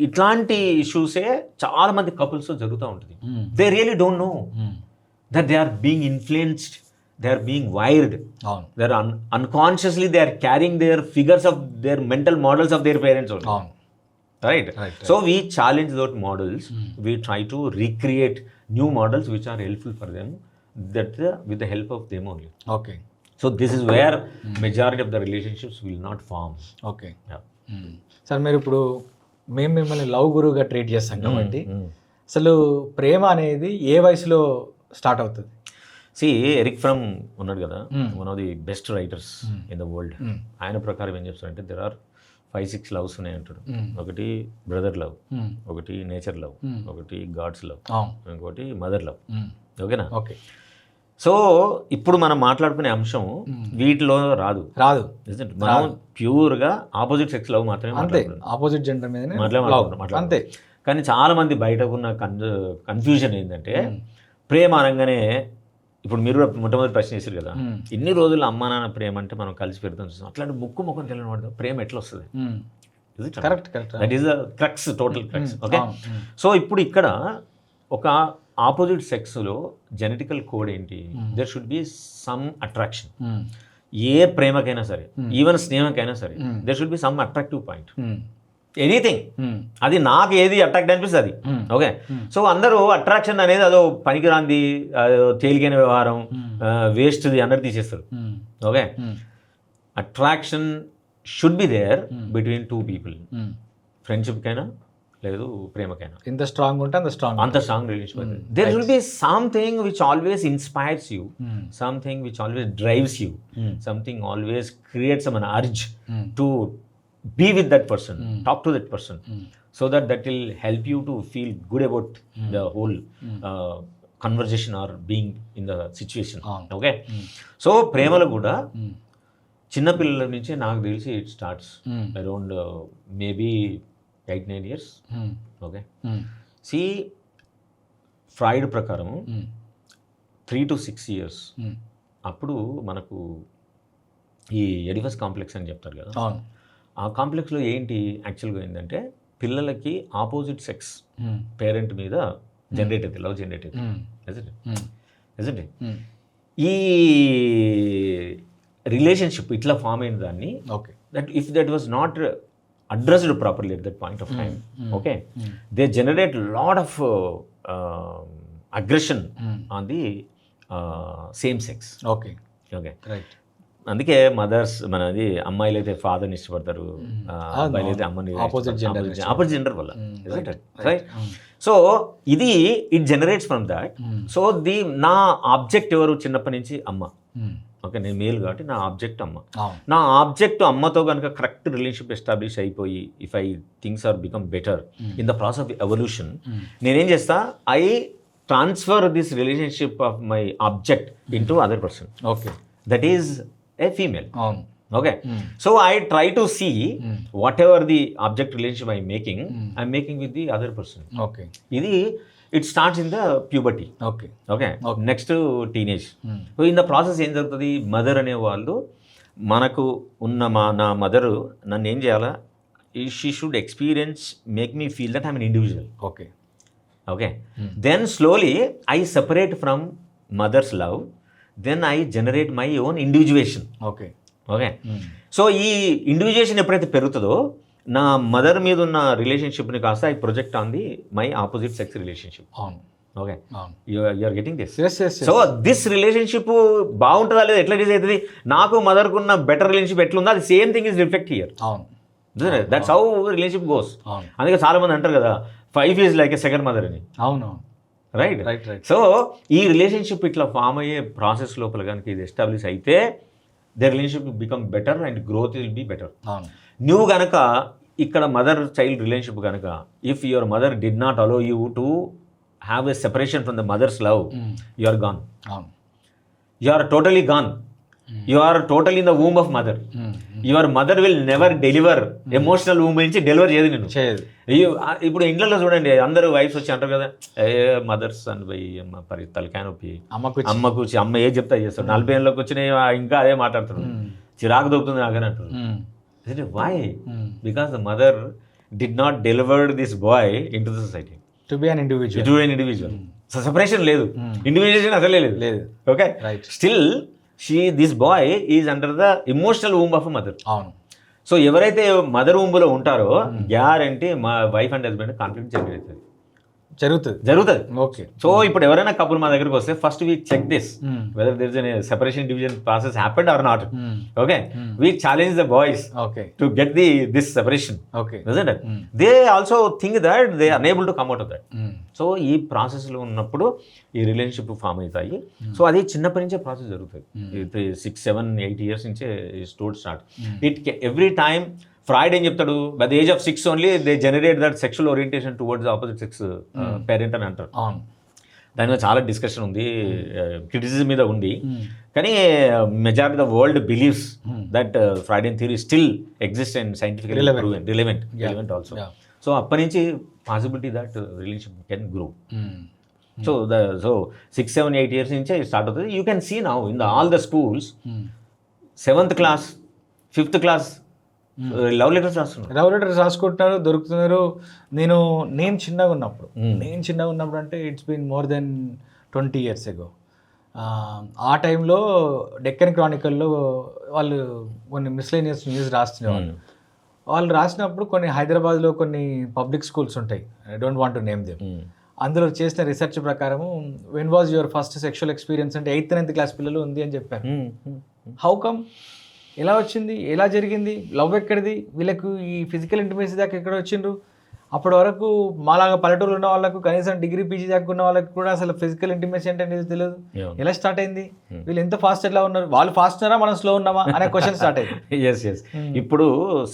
ఇట్లాంటి ఇష్యూసే చాలా మంది కపుల్స్ జరుగుతూ ఉంటుంది. They really don't know that they are being influenced, they are being wired, they are unconsciously they are carrying their figures of their mental models of their parents only. Right? So we challenge those models. We try to recreate new models which are helpful for them, that with the help of them only. Okay. So this is where majority of the relationships will not form. Okay. Sir మీరు ఇప్పుడు మేము మిమ్మల్ని love గురువుగా treat చేస్తాం కాబట్టి అసలు ప్రేమ అనేది ఏ వయసులో స్టార్ట్ అవుతుంది? ఎరిక్ ఫ్రమ్ ఉన్నాడు కదా, one of the best writers in the world. ఆయన ప్రకారం ఏం చెప్తారంటే దెర్ ఆర్ 5-6 లవ్స్ ఉన్నాయి అంటాడు. Hmm. ఒకటి బ్రదర్ లవ్, Hmm. ఒకటి నేచర్ లవ్, Hmm. ఒకటి గాడ్స్ లవ్, అవును. ఇంకోటి మదర్ లవ్. Hmm. ఓకేనా? ఓకే. సో ఇప్పుడు మనం మాట్లాడుకునే అంశం వీటిలో రాదు. మనం ప్యూర్గా ఆపోజిట్ సెక్స్ లవ్ మాత్రమే అంతే, ఆపోజిట్ జెండర్ మీదనే మాట్లాడుకుంటాం. అంతే. కానీ చాలా మంది బయటకు ఉన్న కన్ఫ్యూజన్ ఏంటంటే ప్రేమ అనగానే ఇప్పుడు మీరు కూడా మొట్టమొదటి ప్రశ్న చేశారు కదా, ఇన్ని రోజులు అమ్మా నాన్న ప్రేమ అంటే మనం కలిసి పెడతాం చూస్తాం, అట్లాంటి ముఖం తెలియని వాడు ప్రేమ ఎట్లా వస్తుంది? Correct. That is the crux, total crux. Okay. So ఇప్పుడు ఇక్కడ ఒక ఆపోజిట్ సెక్స్లో జెనెటికల్ కోడ్ ఏంటి? There should be some attraction. ఏ ప్రేమకైనా సరే, ఈవెన్ స్నేహకైనా సరే, there should be some attractive point. Anything, అది నాకు ఏది అట్రాక్ట్ అనిపిస్తుంది అది. ఓకే. సో అందరూ అట్రాక్షన్ అనేది అదో పనికిరాంది, తేలికైన వ్యవహారం, వేస్ట్ది అన్నది తీసేస్తారు. Okay. Attraction should be there between 2 people. ఫ్రెండ్షిప్కైనా లేదు ప్రేమకైనా. ఎంత స్ట్రాంగ్ ఉంటే అంత strong relationship. There will be something which always inspires you, something which always drives you, something always creates some urge to be with that person, talk to that person, so that will help you to feel good about the whole conversation or being in the situation. Okay. So ప్రేమలో కూడా చిన్నపిల్లల నుంచే నాకు తెలిసి it starts around maybe 8-9 years. Okay. See Freud ప్రకారం 3 to 6 years అప్పుడు మనకు ఈ ఎడిపస్ కాంప్లెక్స్ అని చెప్తారు కదా, ఆ కాంప్లెక్స్లో ఏంటి యాక్చువల్గా ఏంటంటే పిల్లలకి ఆపోజిట్ సెక్స్ పేరెంట్ మీద జనరేట్ అవుతుంది, లవ్ జనరేట్ అవుతుంది. ఈ రిలేషన్షిప్ ఇట్లా ఫామ్ అయిన దాన్ని that was not addressed properly at that point of time. Okay. They generate lot of aggression on the same sex. Okay. Okay. Right. అందుకే mothers మనది అమ్మాయిలు అయితే ఫాదర్ని ఇష్టపడతారు, అబ్బాయిలు అయితే అమ్మని, ఆపోజిట్ జెండర్ వల్ల. రైట్. సో ఇది it generates from that. So నా ఆబ్జెక్ట్ ఎవరు? చిన్నప్పటి నుంచి అమ్మ. ఓకే. నేను మేల్ కాబట్టి నా ఆబ్జెక్ట్ అమ్మ. నా ఆబ్జెక్ట్ అమ్మతో కనుక కరెక్ట్ రిలేషన్షిప్ ఎస్టాబ్లిష్ అయిపోయి, if I things are become better in the process of evolution, నేనేం చేస్తా, I transfer this relationship of my object in to other person. Okay. That is a female. Okay. So I try to see whatever the object relationship I'm making with the other person. Okay. It starts in the puberty. Okay. Okay. Next teenage. So in the process ఏం జరుగుతుంది, mother అనే వాళ్ళు మనకు ఉన్న నా mother నన్ను ఏం చేయాలా, she should experience, make me feel that I'm an individual. Okay. Okay. Then slowly I separate from mother's love. Then I generate my own individuation. Okay. Okay. So ఈ ఇండివిజువేషన్ ఎప్పుడైతే పెరుగుతుందో నా మదర్ మీద ఉన్న రిలేషన్షిప్ని కాస్త I project on the my opposite sex relationship. Okay. You are getting this. So this relationship బాగుంటుందా లేదా, ఎట్లా డిసైడ్ అవుతుంది, నాకు మదర్కు ఉన్న బెటర్ రిలేషన్షిప్ ఎట్లుందో అది same thing is reflect here. That's how relationship goes. అందుకే చాలా మంది అంటారు కదా, 5 is like a second mother అని. అవును. రైట్. సో ఈ రిలేషన్షిప్ ఇట్లా ఫామ్ అయ్యే ప్రాసెస్ లోపల కనుక ఇది ఎస్టాబ్లిష్ అయితే the relationship become better and growth will be better. నువ్వు కనుక ఇక్కడ మదర్ చైల్డ్ రిలేషన్షిప్ కనుక, if your mother did not allow you to have a separation from the mother's love, you are gone. You are totally gone. You are total in the womb of mother. Your mother will never deliver, emotional womb నుంచి deliver చేయదు నేను. ఇప్పుడు ఇండ్లలో చూడండి, అందరూ wives వచ్చి అంటారు కదా, మదర్స్ అని పోయి తలకాయ నొప్పి, అమ్మకు అమ్మ ఏది చెప్తా చేస్తాడు, 40 ఏళ్ళకి వచ్చినాయి ఇంకా అదే మాట్లాడుతారు, చిరాకు దొరుకుతుంది నాకని అంటారు. Why? Because the mother did not delivered this boy in to the society to be an individual. Separation లేదు, ఇండివిజువల్ అసలే లేదు. Okay. Still this boy is under the emotional womb of mother. అవును. సో ఎవరైతే mother వూంలో ఉంటారో guarantee మా wife and husband conflict జరుగుతుంది. Okay. So ఇప్పుడు ఎవరైనా కపుల్ మా దగ్గరికి వస్తే first we check this whether there is a separation division process happened are not. Okay. We challenge the boys to get this separation. Okay. They also think that they are unable to come out of that. So ఈ ప్రాసెస్లో ఉన్నప్పుడు ఈ relationship form అవుతాయి. So అది చిన్నప్పటి నుంచే process జరుగుతుంది. 6, 7, 8 years నుంచే store start. It every time Freud ఏం చెప్తాడు, by the age of 6 only they generate that sexual orientation towards opposite sex parent అని అంటారు. అవును, దాని మీద చాలా డిస్కషన్ ఉంది, క్రిటిసిజం మీద ఉంది. కానీ majority the world believes that Freudian theory still exist and scientifically relevant also. So అప్పటి నుంచి possibility that relation can grow. So 6, 7, 8 years నుంచే స్టార్ట్ అవుతుంది. You can see now in all the schools 7th class, 5th class love letters రాస్తున్నారు. Love letters రాసుకుంటున్నారు, దొరుకుతున్నారు. నేను చిన్నగా ఉన్నప్పుడు అంటే it's been more than 20 years ago. ఆ టైంలో డెక్కన్ క్రానికల్లో వాళ్ళు కొన్ని మిస్లేనియస్ న్యూస్ రాస్తున్నారు. వాళ్ళు రాసినప్పుడు కొన్ని హైదరాబాద్లో కొన్ని పబ్లిక్ స్కూల్స్ ఉంటాయి, I don't want to name them. అందులో చేసిన రీసెర్చ్ ప్రకారము when was your first sexual experience అంటే 8th, 9th class పిల్లలు ఉంది అని చెప్పారు. హౌ కమ్, ఎలా వచ్చింది, ఎలా జరిగింది, లవ్ ఎక్కడిది, వీళ్ళకు ఈ ఫిజికల్ ఇంటిమేసీ దాకా ఎక్కడ వచ్చిండ్రు? అప్పటి వరకు మాలాగా పల్లెటూరు ఉన్న వాళ్ళకు కనీసం డిగ్రీ పీజీ దాకా ఉన్న వాళ్ళకి కూడా అసలు ఫిజికల్ ఇంటిమేసీ అంటే అనేది తెలియదు. ఎలా స్టార్ట్ అయింది, వీళ్ళు ఎంత ఫాస్ట్ ఎట్లా ఉన్నారు, వాళ్ళు ఫాస్ట్ ఉన్నారా మనం స్లో ఉన్నామా అనే క్వశ్చన్ స్టార్ట్ అయింది. ఎస్ ఇప్పుడు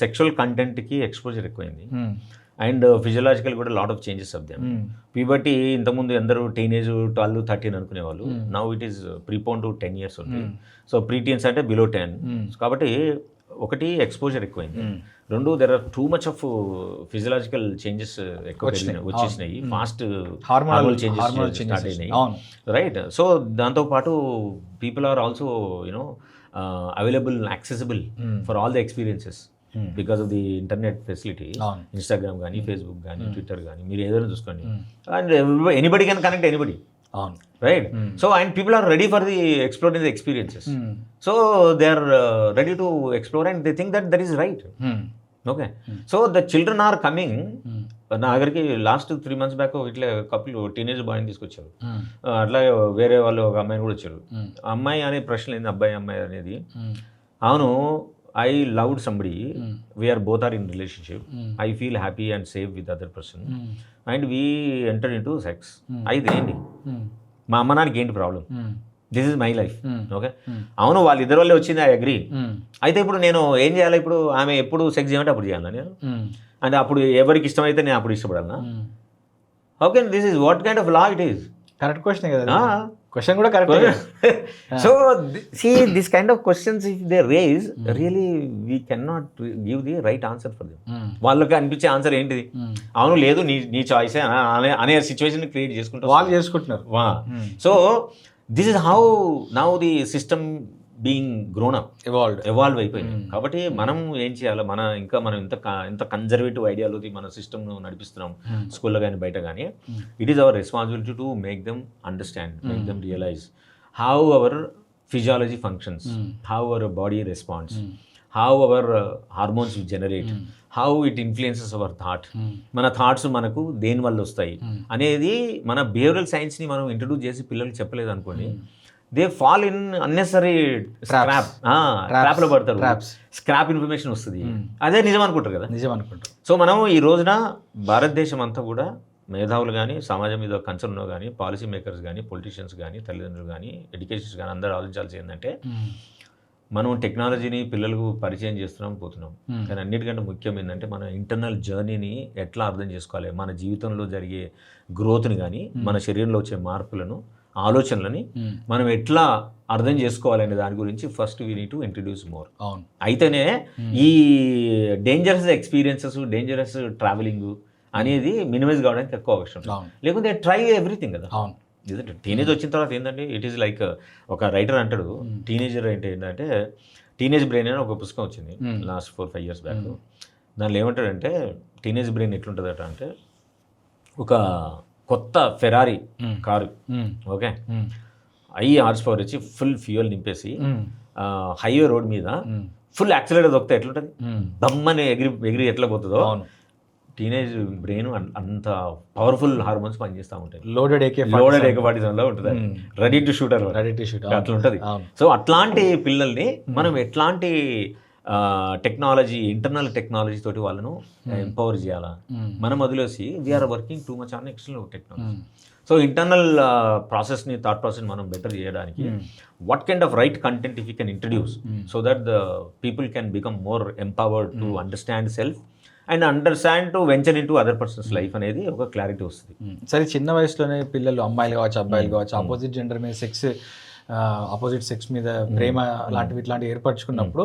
సెక్షువల్ కంటెంట్కి ఎక్స్పోజర్ ఎక్కువైంది అండ్ ఫిజియలాజికల్ కూడా lot of changes of them. Puberty ఇంతకుముందు అందరూ టీనేజ్ 12, 13 అనుకునేవాళ్ళు, now it is prepone to 10 years ఉంది. సో ప్రీ టీన్స్ అంటే బిలో 10. కాబట్టి ఒకటి ఎక్స్పోజర్ ఎక్కువైంది, రెండు there are too much of physiological changes ఎక్కువ వచ్చేసినాయి, ఫాస్ట్ హార్మోనల్ చేంజెస్ స్టార్ట్ అయినాయి, రైట్. సో దాంతోపాటు people are also you know available, accessible for all the experiences because of the internet facility. Instagram కానీ, Facebook కానీ, Twitter కానీ, మీరు ఏదైనా చూసుకోండి, and anybody can connect anybody, right. So and people are ready for the exploring the experiences. So they are ready to explore and they think that is right. Okay, so the children are coming. నా దగ్గరికి last 3 months back ఇట్లా couple teenage బాయ్ని తీసుకొచ్చారు, అట్లాగే వేరే వాళ్ళు ఒక అమ్మాయిని కూడా వచ్చారు. అమ్మాయి అనే ప్రశ్న ఏంది, అబ్బాయి అమ్మాయి అనేది, అవును I loved somebody, we are both are in relationship, I feel happy and safe with other person, and we entered into sex. అయితే ఏంటి మా అమ్మ నాన్నకి ఏంటి problem, this is my life. Okay, అవును వాళ్ళిద్దరి వల్లే వచ్చింది, ఐ అగ్రీ. అయితే ఇప్పుడు నేను ఏం చేయాలి, ఇప్పుడు ఆమె ఎప్పుడు సెక్స్ చేయమంటే అప్పుడు చేయాలా నేను, అంటే అప్పుడు ఎవరికి ఇష్టమైతే నేను అప్పుడు ఇష్టపడాలనా? Okay, this is what kind of law it is. Correct question కదా, క్వశ్చన్ కూడా correct. So see this kind of questions if they raise, really we cannot give the right answer for them. వాళ్ళకి అనిపించే answer ఏంటిది, అవును లేదు నీ చాయిసే అనే situation create చేసుకుంటున్నారు. So this is how now the system being grown up, evolve అయిపోయింది. కాబట్టి మనం ఏం చేయాలి, మనం ఎంత కన్జర్వేటివ్ ఐడియాలజీ మన సిస్టమ్ను నడిపిస్తున్నాం స్కూల్లో కానీ బయట కానీ, it is our responsibility to make them understand, make them realize how our physiology functions, how our body response, how our hormones generate, how it influences our thought, మన థాట్స్ మనకు దేని వల్ల వస్తాయి అనేది మన బిహేవియరల్ సైన్స్ని మనం ఇంట్రడ్యూస్ చేసి పిల్లలకి చెప్పలేదు అనుకోండి, దే ఫాల్ ఇన్ అన్నెసరీ ట్రాప్లో పడతారు, స్క్రాప్ ఇన్ఫర్మేషన్ వస్తుంది, అదే నిజం అనుకుంటారు కదా. సో మనం ఈ రోజున భారతదేశం అంతా కూడా మేధావులు కానీ, సమాజం మీద కన్సర్న్ కానీ, పాలసీ మేకర్స్ కానీ, పొలిటీషియన్స్ కానీ, తల్లిదండ్రులు కానీ, ఎడ్యుకేషన్స్ కానీ అందరూ ఆలోచించాల్సి ఏంటంటే, మనం టెక్నాలజీని పిల్లలకు పరిచయం చేస్తున్నాం పోతున్నాం, కానీ అన్నిటికంటే ముఖ్యం ఏంటంటే మన ఇంటర్నల్ జర్నీని ఎట్లా అర్థం చేసుకోవాలి, మన జీవితంలో జరిగే గ్రోత్ని కానీ, మన శరీరంలో వచ్చే మార్పులను, ఆలోచనలని మనం ఎట్లా అర్థం చేసుకోవాలనే దాని గురించి first we need to introduce more. అయితేనే ఈ డేంజరస్ ఎక్స్పీరియన్సెస్, డేంజరస్ ట్రావెలింగ్ అనేది మినిమైజ్ కావడానికి ఎక్కువ అవకాశం, లేకుంటే ట్రై ఎవ్రీథింగ్ కదా. టీనేజ్ వచ్చిన తర్వాత ఏంటంటే ఇట్ ఈస్ లైక్, ఒక రైటర్ అంటాడు టీనేజర్ ఏంటంటే టీనేజ్ బ్రెయిన్ అని ఒక పుస్తకం వచ్చింది లాస్ట్ 4-5 years బ్యాక్. దానిలో ఏమంటాడంటే టీనేజ్ బ్రెయిన్ ఎట్లుంటుందట అంటే, ఒక కొత్త ఫెరారీ కారు, ఓకే, horsepower వచ్చి ఫుల్ ఫ్యూయల్ నింపేసి హైవే రోడ్ మీద ఫుల్ యాక్సిలేటర్ దొక్కితే ఎట్లుంటుంది, దమ్మని ఎగిరి ఎట్లా పోతుందో టీనేజ్ బ్రెయిన్ అంత పవర్ఫుల్ హార్మోన్స్ పనిచేస్తూ ఉంటాయి. లోడెడ్ ఏకపాటిజంలో ఉంటుంది, రెడీ టు షూట్ అట్లా ఉంటుంది. సో అట్లాంటి పిల్లల్ని మనం ఎట్లాంటి టెక్నాలజీ, ఇంటర్నల్ టెక్నాలజీ తోటి వాళ్ళను ఎంపవర్ చేయాలా, మనం వదిలేసి we are working too much on external technology. So internal ప్రాసెస్ని థాట్ ప్రాసెస్ మనం బెటర్ చేయడానికి what kind of right content if you can introduce so that the people can become more empowered to understand self and understand to venture in to other persons life అనేది ఒక clarity వస్తుంది. సరే, చిన్న వయసులోనే పిల్లలు అమ్మాయిలు కావచ్చు అబ్బాయిలు కావచ్చు ఆపోజిట్ జెండర్ మీద ఆపోజిట్ సెక్స్ మీద ప్రేమ ఇట్లాంటివి ఏర్పరచుకున్నప్పుడు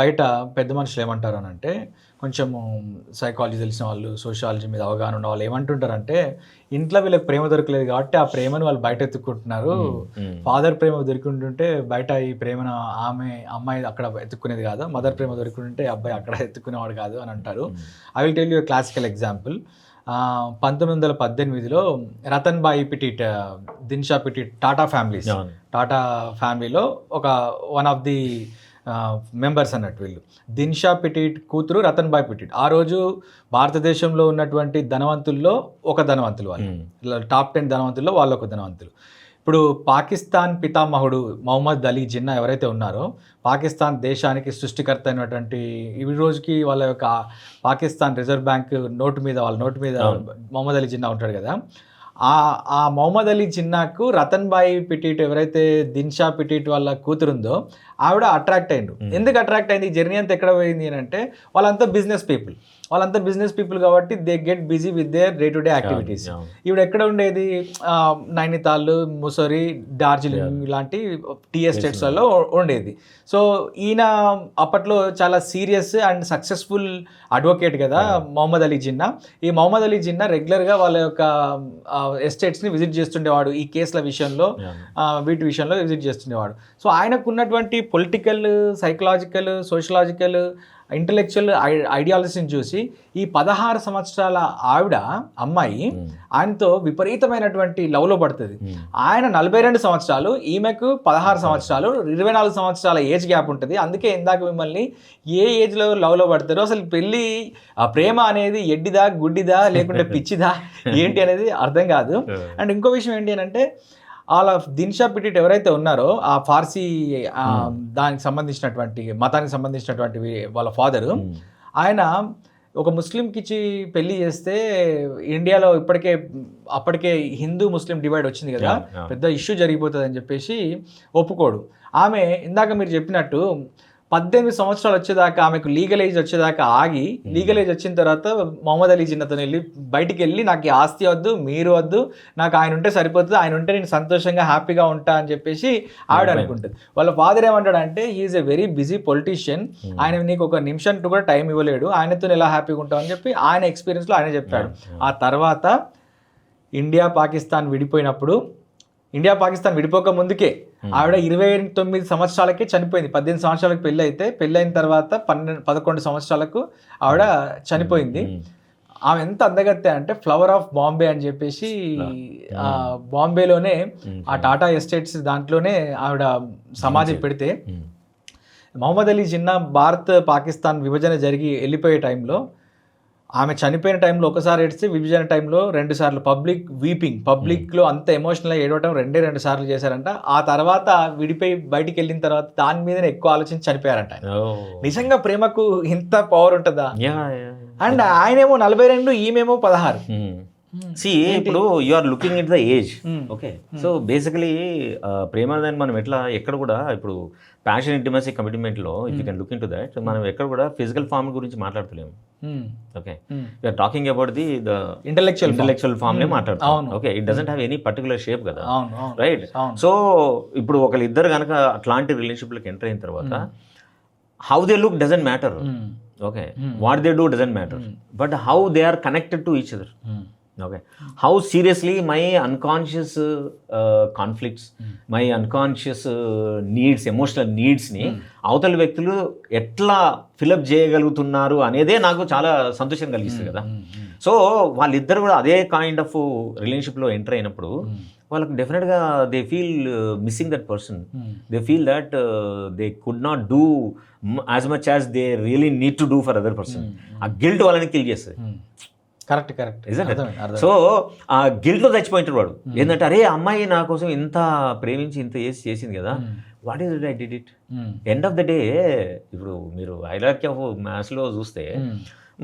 బయట పెద్ద మనుషులు ఏమంటారు అని అంటే, కొంచెము సైకాలజీ తెలిసిన వాళ్ళు, సోషియాలజీ మీద అవగాహన ఉన్న వాళ్ళు ఏమంటుంటారంటే, ఇంట్లో వీళ్ళకి ప్రేమ దొరకలేదు కాబట్టి ఆ ప్రేమను వాళ్ళు బయట ఎత్తుక్కుంటున్నారు, ఫాదర్ ప్రేమ దొరికింటుంటే బయట ఈ ప్రేమను అమ్మాయి అక్కడ ఎత్తుక్కునేది కాదు, మదర్ ప్రేమ దొరికింటుంటే అబ్బాయి అక్కడ ఎత్తుక్కునేవాడు కాదు అని అంటారు. I will tell you classical example. 1918లో రతన్ భాయ్ పిటిట్, దిన్షా పిటిట్, టాటా ఫ్యామిలీలో వన్ ఆఫ్ ది మెంబర్స్ అన్నట్టు వీళ్ళు. దిన్షా పిటిట్ కూతురు రతన్ భాయ్ పిటిట్. ఆ రోజు భారతదేశంలో ఉన్నటువంటి ధనవంతుల్లో ఒక ధనవంతులు వాళ్ళు, టాప్ 10 ధనవంతుల్లో వాళ్ళు ఒక ధనవంతులు. ఇప్పుడు పాకిస్తాన్ పితామహుడు మొహమ్మద్ అలీ జిన్నా ఎవరైతే ఉన్నారో, పాకిస్తాన్ దేశానికి సృష్టికర్త అయినటువంటి, ఈ రోజుకి వాళ్ళ యొక్క పాకిస్తాన్ రిజర్వ్ బ్యాంక్ వాళ్ళ నోటు మీద మొహమ్మద్ అలీ జిన్నా ఉంటాడు కదా, ఆ మొహమ్మద్ అలీ జిన్నాకు రతన్ భాయ్ పిటిట్ ఎవరైతే దిన్షా పిటిట్ వాళ్ళ కూతురుందో ఆవిడ అట్రాక్ట్ అయ్యిండు. ఎందుకు అట్రాక్ట్ అయింది? ఈ జర్నీ అంతా ఎక్కడ పోయింది అని అంటే, వాళ్ళంతా బిజినెస్ పీపుల్ కాబట్టి they get busy with their day to day activities. ఈవిడ ఎక్కడ ఉండేది? నైనితాల్, ముసోరి, డార్జిలింగ్ లాంటి టీ ఎస్టేట్స్లలో ఉండేది. సో ఈయన అప్పట్లో చాలా సీరియస్ అండ్ సక్సెస్ఫుల్ అడ్వకేట్ కదా మొహమ్మద్ అలీ జిన్నా. ఈ మొహమ్మద్ అలీ జిన్నా రెగ్యులర్గా వాళ్ళ యొక్క ఎస్టేట్స్ని విజిట్ చేస్తుండేవాడు, ఈ కేసుల విషయంలో వీటి విషయంలో విజిట్ చేస్తుండేవాడు. సో ఆయనకు ఉన్నటువంటి పొలిటికల్, సైకలాజికల్, సోషలాజికల్, ఇంటలెక్చువల్ ఐడియాలజీని చూసి ఈ 16 సంవత్సరాల అమ్మాయి ఆయనతో విపరీతమైనటువంటి లవ్లో పడుతుంది. ఆయన 42 సంవత్సరాలు, ఈమెకు 16 సంవత్సరాలు, 24 సంవత్సరాల ఏజ్ గ్యాప్ ఉంటుంది. అందుకే ఇందాక మిమ్మల్ని ఏ ఏజ్లో లవ్లో పడతారో, అసలు పెళ్ళి ఆ ప్రేమ అనేది ఎడ్డిదా, గుడ్డిదా, లేకుంటే పిచ్చిదా ఏంటి అనేది అర్థం కాదు. అండ్ ఇంకో విషయం ఏంటి అని అంటే, వాళ్ళ దిన్షా పిటిట్ ఎవరైతే ఉన్నారో, ఆ ఫార్సీ దానికి సంబంధించినటువంటి మతానికి సంబంధించినటువంటి వాళ్ళ ఫాదరు, ఆయన ఒక ముస్లింకి ఇచ్చి పెళ్లి చేస్తే ఇండియాలో అప్పటికే హిందూ ముస్లిం డివైడ్ వచ్చింది కదా, పెద్ద ఇష్యూ జరిగిపోతుంది అని చెప్పేసి ఒప్పుకోడు. ఆమె ఇందాక మీరు చెప్పినట్టు 18 సంవత్సరాలు వచ్చేదాకా, ఆమెకు లీగల్ ఏజ్ వచ్చేదాకా ఆగి, లీగల్ ఏజ్ వచ్చిన తర్వాత మొహమ్మద్ అలీ జిన్నాతో బయటికి వెళ్ళి, నాకు ఆస్తి వద్దు, మీరు వద్దు, నాకు ఆయన ఉంటే సరిపోతుంది, ఆయన ఉంటే నేను సంతోషంగా హ్యాపీగా ఉంటా అని చెప్పేసి ఆవిడ అనుకుంటుంది. వాళ్ళ ఫాదర్ ఏమంటాడంటే, he is a very busy politician, ఆయన నీకు ఒక నిమిషం కూడా టైం ఇవ్వలేడు, ఆయనతో ఎలా హ్యాపీగా ఉంటావు అని చెప్పి ఆయన ఎక్స్పీరియన్స్లో ఆయన చెప్పాడు. ఆ తర్వాత ఇండియా పాకిస్తాన్ విడిపోక ముందుకే ఆవిడ 29 సంవత్సరాలకే చనిపోయింది. 18 సంవత్సరాలకు పెళ్ళైన తర్వాత 11 సంవత్సరాలకు ఆవిడ చనిపోయింది. ఆమె ఎంత అందగత్తే అంటే, ఫ్లవర్ ఆఫ్ బాంబే అని చెప్పేసి బాంబేలోనే ఆ టాటా ఎస్టేట్స్ దాంట్లోనే ఆవిడ సమాధి పెడితే, మొహమ్మద్ అలీ జిన్నా భారత్ పాకిస్తాన్ విభజన జరిగి వెళ్ళిపోయే టైంలో, ఆమె చనిపోయిన టైంలో ఒకసారి ఏడిస్తే, విభజన టైంలో 2 సార్లు పబ్లిక్లో అంత ఎమోషనల్గా ఏడవటం 2 సార్లు చేశారంట. ఆ తర్వాత విడిపోయి బయటికి వెళ్ళిన తర్వాత దాని మీదనే ఎక్కువ ఆలోచించి చనిపోయారంట. నిజంగా ప్రేమకు ఇంత పవర్ ఉంటుందా? అండ్ ఆయనేమో 42, ఈమెమో 16. ఇప్పుడు you are looking it the age. Okay, so basically ప్రేమ అనేది మనం ఎక్కడ కూడా ఇప్పుడు ప్యాషన్, ఇంటిమసీ, కమిట్మెంట్లో if you can look into that, మనం ఎక్కడ కూడా ఫిజికల్ ఫామ్ గురించి మాట్లాడతలేము. Okay, we're talking about the intellectual form నే మాట్లాడుతాం. Okay, it doesn't have any particular shape కదా, రైట్? సో ఇప్పుడు ఒకళ్ళిద్దరు కనుక అట్లాంటి రిలేషన్షిప్లోకి ఎంటర్ అయిన తర్వాత, how they look doesn't matter. Okay, what they do doesn't matter, but how they are connected to each other. Okay, how seriously my unconscious conflicts, my unconscious needs, emotional needs ని అవతల వ్యక్తులు ఎట్లా fill up చేయగలుగుతున్నారు అనేదే నాకు చాలా సంతోషం కలిగిస్తుంది కదా. సో వాళ్ళిద్దరు కూడా అదే కైండ్ ఆఫ్ రిలేషన్షిప్లో ఎంటర్ అయినప్పుడు వాళ్ళకి డెఫినెట్గా they feel missing that person, they feel that they could not do as much as they really need to do for other person. ఆ గిల్ట్ వాళ్ళని కిల్ చేస్తుంది. కరెక్ట్. సో ఆ గిల్ట్లో చచ్చిపోయింటాడు వాడు. ఏంటంటే, అరే అమ్మాయి నా కోసం ఇంత ప్రేమించి ఇంత చేసింది కదా, what is it I did it. End of the day, ఇప్పుడు మీరు హైరార్కీ ఆఫ్ మ్యాథ్స్లో చూస్తే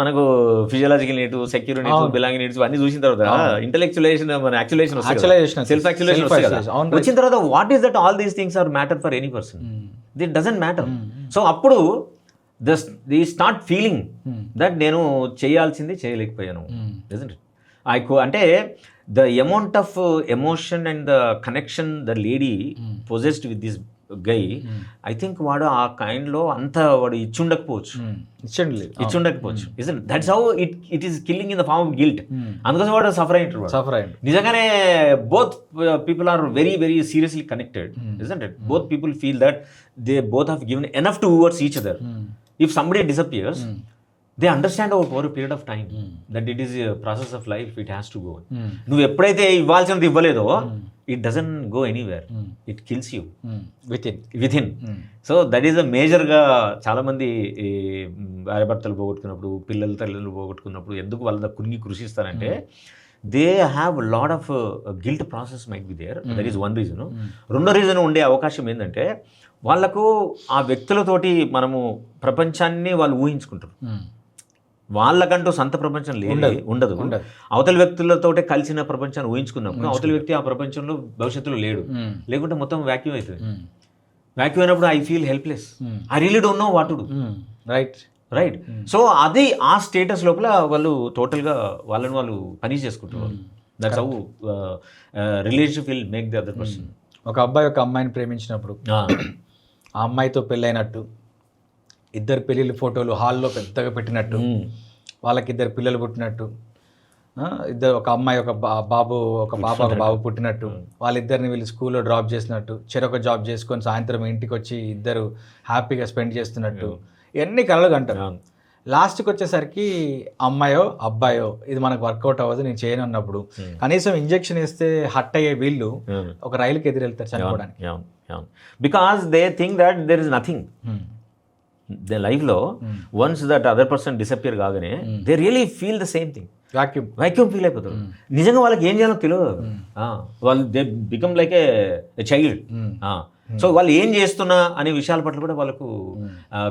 మనకు physiological needs, security needs, belonging needs అన్ని చూసిన తర్వాత ఇంటెలెక్చువలైజేషన్, మన యాక్చువలైజేషన్ వస్తుంది, సెల్ఫ్ యాక్చువలైజేషన్ వస్తుంది కదా. వచ్చిన తర్వాత what is that all these things are matter for any person, it doesn't matter. So అప్పుడు ది స్టార్ట్ ఫీలింగ్ దట్ నేను చేయాల్సింది చేయలేకపోయాను, డజంట్ ఇట్? అంటే the amount of emotion and the connection the lady possessed with this guy, I think వాడు ఆ కైండ్లో అంత వాడు ఇచ్చుండకపోవచ్చు. That's how it is killing in the form of guilt. అందుకోసం వాడు సఫర్ అయ్యాడు. నిజంగానే both people are very very seriously connected, isn't it? Both people feel that they both have given enough towards each other. If somebody disappears, they understand over a period of time that it is a process of life, it has to go. నువ్వు ఎప్పుడైతే ఇవ్వాల్సినది ఇవ్వలేదో, it doesn't go anywhere, it kills you within. So that is a మేజర్గా చాలామంది భార్యాభర్తలు పోగొట్టుకున్నప్పుడు, పిల్లల తల్లిదండ్రులు పోగొట్టుకున్నప్పుడు ఎందుకు వాళ్ళ కురిగి కృషిస్తారంటే they have lot of guilt process might be there. That is one reason. రెండో రీజన్ ఉండే అవకాశం ఏంటంటే వాళ్ళకు ఆ వ్యక్తులతోటి మనము ప్రపంచాన్ని వాళ్ళు ఊహించుకుంటారు. వాళ్ళకంటూ సొంత ప్రపంచం ఉండదు. అవతల వ్యక్తులతోటే కలిసిన ప్రపంచాన్ని ఊహించుకున్నప్పుడు అవతల వ్యక్తి ఆ ప్రపంచంలో భవిష్యత్తులో లేకుంటే మొత్తం వ్యాక్యూమ్ అవుతుంది. వ్యాక్యూమ్ అయినప్పుడు I feel helpless, I really don't know what to do. Right. So అది ఆ స్టేటస్ లోపల వాళ్ళు టోటల్గా వాళ్ళని వాళ్ళు పని చేసుకుంటారు. That's how relationship will make the other person. ఒక అబ్బాయి ఒక అమ్మాయిని ప్రేమించినప్పుడు ఆ అమ్మాయితో పెళ్ళైనట్టు, ఇద్దరు పెళ్ళిళ్ళ ఫోటోలు హాల్లో పెద్దగా పెట్టినట్టు, వాళ్ళకి ఇద్దరు పిల్లలు పుట్టినట్టు, ఇద్దరు ఒక అమ్మాయి ఒక బాబు పుట్టినట్టు, వాళ్ళిద్దరిని వీళ్ళు స్కూల్లో డ్రాప్ చేసినట్టు, చెరొక జాబ్ చేసుకొని సాయంత్రం ఇంటికి వచ్చి ఇద్దరు హ్యాపీగా స్పెండ్ చేస్తున్నట్టు, ఇవన్నీ కలలు అంటారు. లాస్ట్కి వచ్చేసరికి అమ్మాయో అబ్బాయో ఇది మనకు వర్కౌట్ అవ్వదు, నేను చేయను అన్నప్పుడు కనీసం ఇంజెక్షన్ వేస్తే హట్ అయ్యే వీళ్ళు ఒక రైలుకి ఎదురెళ్తారు చనిపోవడానికి. Because they think that there is nothing they లైఫ్లో. Once that other person disappear కాగానే they really feel the same thing, vacuum feel అయిపోతారు. నిజంగా వాళ్ళకి ఏం చేయాలో తెలియదు. వాళ్ళు they become like a child. So వాళ్ళు ఏం చేస్తున్నా అనే విషయాల పట్ల కూడా వాళ్ళకు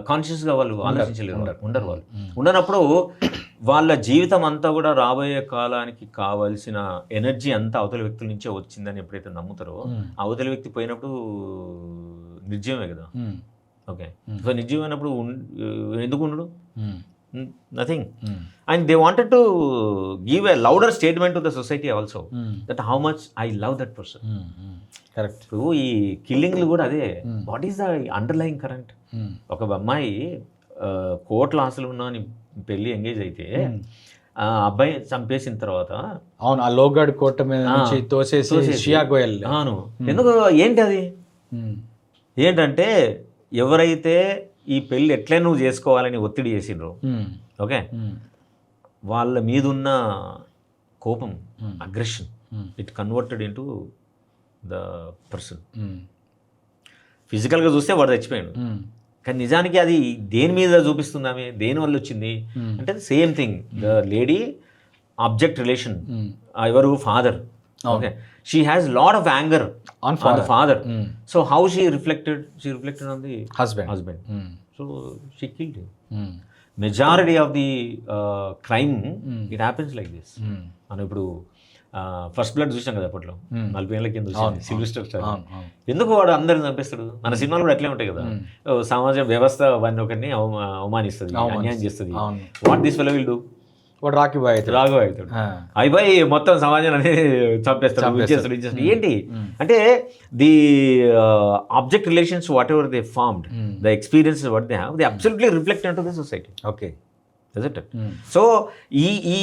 కాన్షియస్గా వాళ్ళు ఆలోచించలేరు, ఉండరు. వాళ్ళు ఉండనప్పుడు వాళ్ళ జీవితం అంతా కూడా రాబోయే కాలానికి కావాల్సిన ఎనర్జీ అంతా అవతల వ్యక్తుల నుంచే వచ్చిందని ఎప్పుడైతే నమ్ముతారో, అవతల వ్యక్తి పోయినప్పుడు నిర్జీవమే కదా. ఓకే, సో నిర్జీవమైనప్పుడు ఎందుకు ఉండడు? Nothing. And they wanted to give a louder statement to the society also that how much I love that person. Correct. ఇప్పుడు ఈ కిల్లింగ్లు కూడా అదే. What is the underlying current? ఒక అమ్మాయి కోట్ల ఆశలు ఉన్నా అని పెళ్ళి ఎంగేజ్ అయితే ఆ అబ్బాయి చంపేసిన తర్వాత, అవును, ఆ లోగాడ్ కోట మీద నుంచి తోసేసి షియా గోయల్. అవును, ఎందుకు? ఏంటి అది? ఏంటంటే ఎవరైతే ఈ పెళ్ళి ఎట్లా నువ్వు చేసుకోవాలని ఒత్తిడి చేసిండ్రో, ఓకే, వాళ్ళ మీదున్న కోపం, aggression, it converted into the person. ఫిజికల్గా చూస్తే వాడు చచ్చిపోయాడు, కానీ నిజానికి అది దేని మీద చూపిస్తుంది, ఆమె దేని వల్ల వచ్చింది అంటే same thing. The lady object relation, ఎవరు? Father. Okay, she has lot of anger on the father. So how she reflected on the husband. So she killed him. Majority of the crime it happens like this. మనం ఇప్పుడు first blood చూసాం కదా అప్పట్లో, 40 ఏళ్ళ కింద చూసాం, Sylvester Stallone. ఎందుకు వాడు అందరిని చంపేస్తాడు? మన సినిమాలు కూడా అట్లే ఉంటాయి కదా. సమాజ వ్యవస్థ వాడిని ఒకరిని అవమానిస్తుంది, అన్యాయం చేస్తుంది. What this fellow will do? వాడు రాఘవ అవుతాడు. అయిపోయి మొత్తం సమాజం అనేది చంపేస్తాడు. ఏంటి అంటే the object relations what ever they formed, the experience what they have, they absolutely reflect into the society. Okay, so ఈ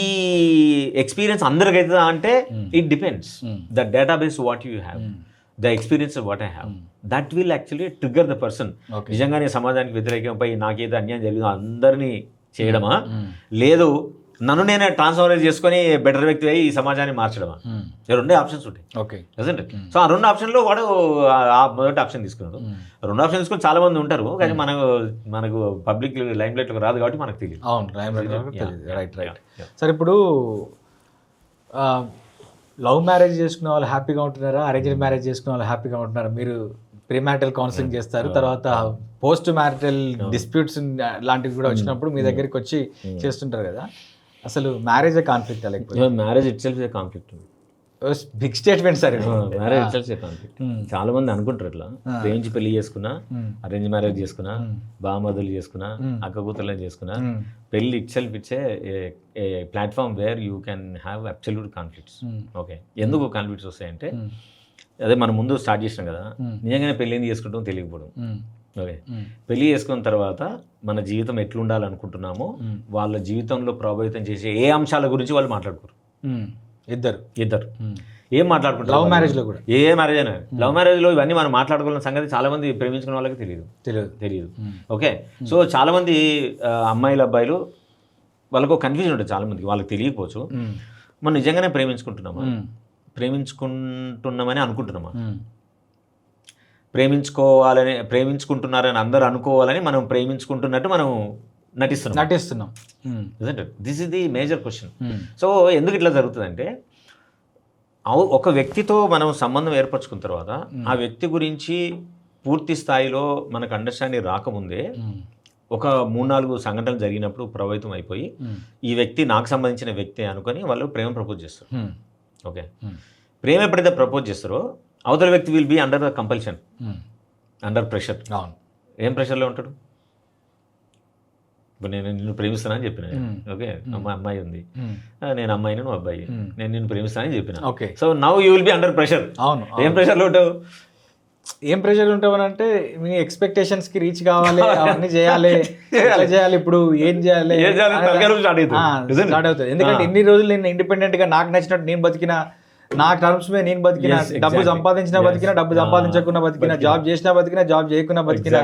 ఎక్స్పీరియన్స్ అందరికి అవుతుందా అంటే it depends. The database what you have, the experience what I have, that will actually trigger the person. నిజంగానే సమాజానికి వ్యతిరేకంపై నాకేదో అన్యాయం జరిగిందో అందరినీ చేయడమా, లేదు నన్ను నేనే ట్రాన్స్ఫర్ చేసుకొని బెటర్ వ్యక్తి అయ్యి ఈ సమాజాన్ని మార్చడమా? రెండే ఆప్షన్స్ ఉంటాయి. ఓకే, సో ఆ రెండు ఆప్షన్లో వాడు ఆ మొదటి ఆప్షన్ తీసుకున్నాడు. రెండు ఆప్షన్ తీసుకొని చాలా మంది ఉంటారు, కానీ మనకు పబ్లిక్ లైమ్ లైట్లోకి రాదు కాబట్టి మనకు తెలియదు. అవును, రైట్. సరే, ఇప్పుడు లవ్ మ్యారేజ్ చేసుకునే వాళ్ళు హ్యాపీగా ఉంటున్నారా, అరేంజ్డ్ మ్యారేజ్ చేసుకునే వాళ్ళు హ్యాపీగా ఉంటున్నారా? మీరు ప్రీమారిటల్ కౌన్సిలింగ్ చేస్తారు, తర్వాత పోస్ట్ మ్యారిటల్ డిస్ప్యూట్స్ లాంటివి కూడా వచ్చినప్పుడు మీ దగ్గరికి వచ్చి చేస్తుంటారు కదా. అసలు మ్యారేజ్ కాన్ఫ్లిక్ట్ లేకపోతే marriage itself conflict, big statement sir. Marriage itself conflict. చాలా మంది అనుకుంటారు ఇట్లా, ప్రేమించి పెళ్లి చేసుకున్నా, అరేంజ్ మ్యారేజ్ చేసుకున్నా, బామదులు చేసుకున్నా, అక్క కూతుర్లను చేసుకున్నా, పెళ్లి it self it's a platform where you can have absolute conflicts. Okay, ఎందుకు కాన్ఫ్లిక్ట్స్ వస్తాయంటే అదే మనం ముందు స్టార్ట్ చేసినాం కదా, నిజంగానే పెళ్ళి ఎందుకు చేసుకుంటాం తెలియకపోవడం. ఓకే, పెళ్లి చేసుకున్న తర్వాత మన జీవితం ఎట్లుండాలనుకుంటున్నామో వాళ్ళ జీవితంలో ప్రభావితం చేసే ఏ అంశాల గురించి వాళ్ళు మాట్లాడుకోరు. ఇద్దరు ఏం మాట్లాడుకుంటారు లవ్ మ్యారేజ్ లో కూడా. ఏ మ్యారేజ్ అయినా లవ్ మ్యారేజ్ లో ఇవన్నీ మనం మాట్లాడుకోవాలని సంగతి చాలా మంది ప్రేమించుకున్న వాళ్ళకి తెలియదు. ఓకే, సో చాలా మంది అమ్మాయిలు అబ్బాయిలు వాళ్ళకు కన్ఫ్యూజన్ ఉంటుంది చాలా మందికి, వాళ్ళకి తెలియకపోవచ్చు మనం నిజంగానే ప్రేమించుకుంటున్నామని అనుకుంటున్నామా, ప్రేమించుకుంటున్నారని అందరూ అనుకోవాలని మనం ప్రేమించుకుంటున్నట్టు మనం నటిస్తున్నాం. This is the major question. So ఎందుకు ఇట్లా జరుగుతుందంటే, ఒక వ్యక్తితో మనం సంబంధం ఏర్పరచుకున్న తర్వాత ఆ వ్యక్తి గురించి పూర్తి స్థాయిలో మనకు అండర్స్టాండింగ్ రాకముందే ఒక 3-4 సంఘటనలు జరిగినప్పుడు ప్రభావితం అయిపోయి ఈ వ్యక్తి నాకు సంబంధించిన వ్యక్తి అనుకొని వాళ్ళు ప్రేమ ప్రపోజ్ చేస్తారు. ఓకే, ప్రేమ ఎప్పుడైతే ప్రపోజ్ చేస్తారో అవతల వ్యక్తి will be under the compulsion, under pressure. ఏం ప్రెషర్లో ఉంటాడు? ఇప్పుడు నేను నిన్ను ప్రేమిస్తానని చెప్పిన, ఓకే, అమ్మాయి ఉంది, నేను అమ్మాయిని నువ్వు అబ్బాయి, నేను నిన్ను ప్రేమిస్తానని చెప్పిన. Okay, so now you will be under pressure. అవును, ఏం ప్రెషర్లో ఉంటావు? ఏం ప్రెషర్ ఉంటావు అంటే మీ ఎక్స్పెక్టేషన్స్ కి రీచ్ కావాలి, అవన్నీ చేయాలి. ఇప్పుడు ఏం చేయాలి స్టార్ట్ అవుతుంది. ఎందుకంటే ఇన్ని రోజులు నేను ఇండిపెండెంట్ గా నాకు నచ్చినట్టు నేను బతికిన, నా టర్మ్స్ మీద నేను బతికిన, డబ్బు సంపాదించినా బతికిన, డబ్బు సంపాదించకుండా బతికిన, జాబ్ చేసినా బతికిన, జాబ్ చేయకుండా బతికిన,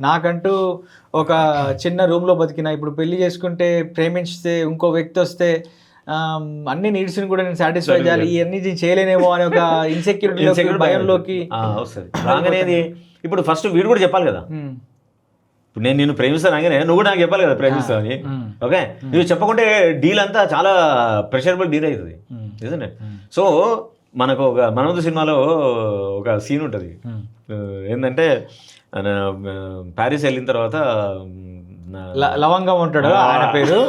నాకంటూ ఒక చిన్న రూమ్ లో బతికిన. ఇప్పుడు పెళ్లి చేసుకుంటే ప్రేమించితే ఇంకో వ్యక్తి వస్తే అన్ని నీడ్స్ ని కూడా నేను సాటిస్ఫై చేయాలి, ఇవన్నీ చేయలేనేమో అనే ఒక ఇన్సెక్యూరిటీ భయంలోకి వస్తుంది. ఇప్పుడు ఫస్ట్ వీడు కూడా చెప్పాలి కదా, ఇప్పుడు నేను నిన్ను ప్రేమిస్తాను అనగానే నువ్వు కూడా నాకు చెప్పాలి కదా ప్రేమిస్తావు అని. ఓకే, నువ్వు చెప్పకుంటే డీల్ అంతా చాలా ప్రెషరబుల్ డీల్ అవుతుంది, నిజంగా. సో మనకు ఒక మనోజ్ సినిమాలో ఒక సీన్ ఉంటుంది, ఏంటంటే ప్యారిస్ వెళ్ళిన తర్వాత లవంగం ఉంటాడు, ఆయన పేరు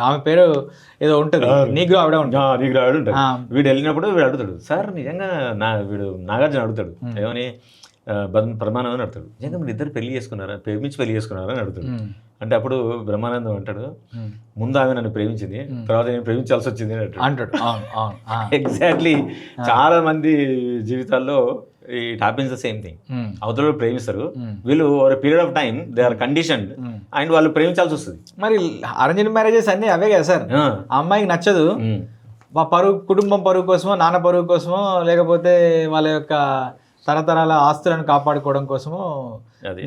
ఆమె పేరు ఏదో ఉంటుంది, నీగ్రో ఆవిడ ఉంటుంది. వీడు వెళ్ళినప్పుడు వీడు అడుగుతాడు, సార్ నిజంగా వీడు నాగార్జున అడుగుతాడు, ఏమని బ్రహ్మానందం అని అడుగుతాడు, నిజంగా మీరు ఇద్దరు ప్రేమించి పెళ్లి చేసుకున్నారా అని అడుగుతాడు. అంటే అప్పుడు బ్రహ్మానందం అంటాడు, ముందు ఆమె నన్ను ప్రేమించింది, తర్వాత నేను ప్రేమించాల్సి వచ్చింది అంటాడు. ఎగ్జాక్ట్లీ, చాలా మంది జీవితాల్లో it happens the same thing. అవతల ప్రేమిస్తారు, వీళ్ళు over period of time they are conditioned and వాళ్ళు ప్రేమించాల్సి వస్తుంది. మరి అరేంజ్డ్ మ్యారేజెస్ అన్ని అవే కదా సార్, అమ్మాయికి నచ్చదు, కుటుంబం పరువు కోసమో, నాన్న పరువు కోసమో, లేకపోతే వాళ్ళ యొక్క తరతరాల ఆస్తులను కాపాడుకోవడం కోసమో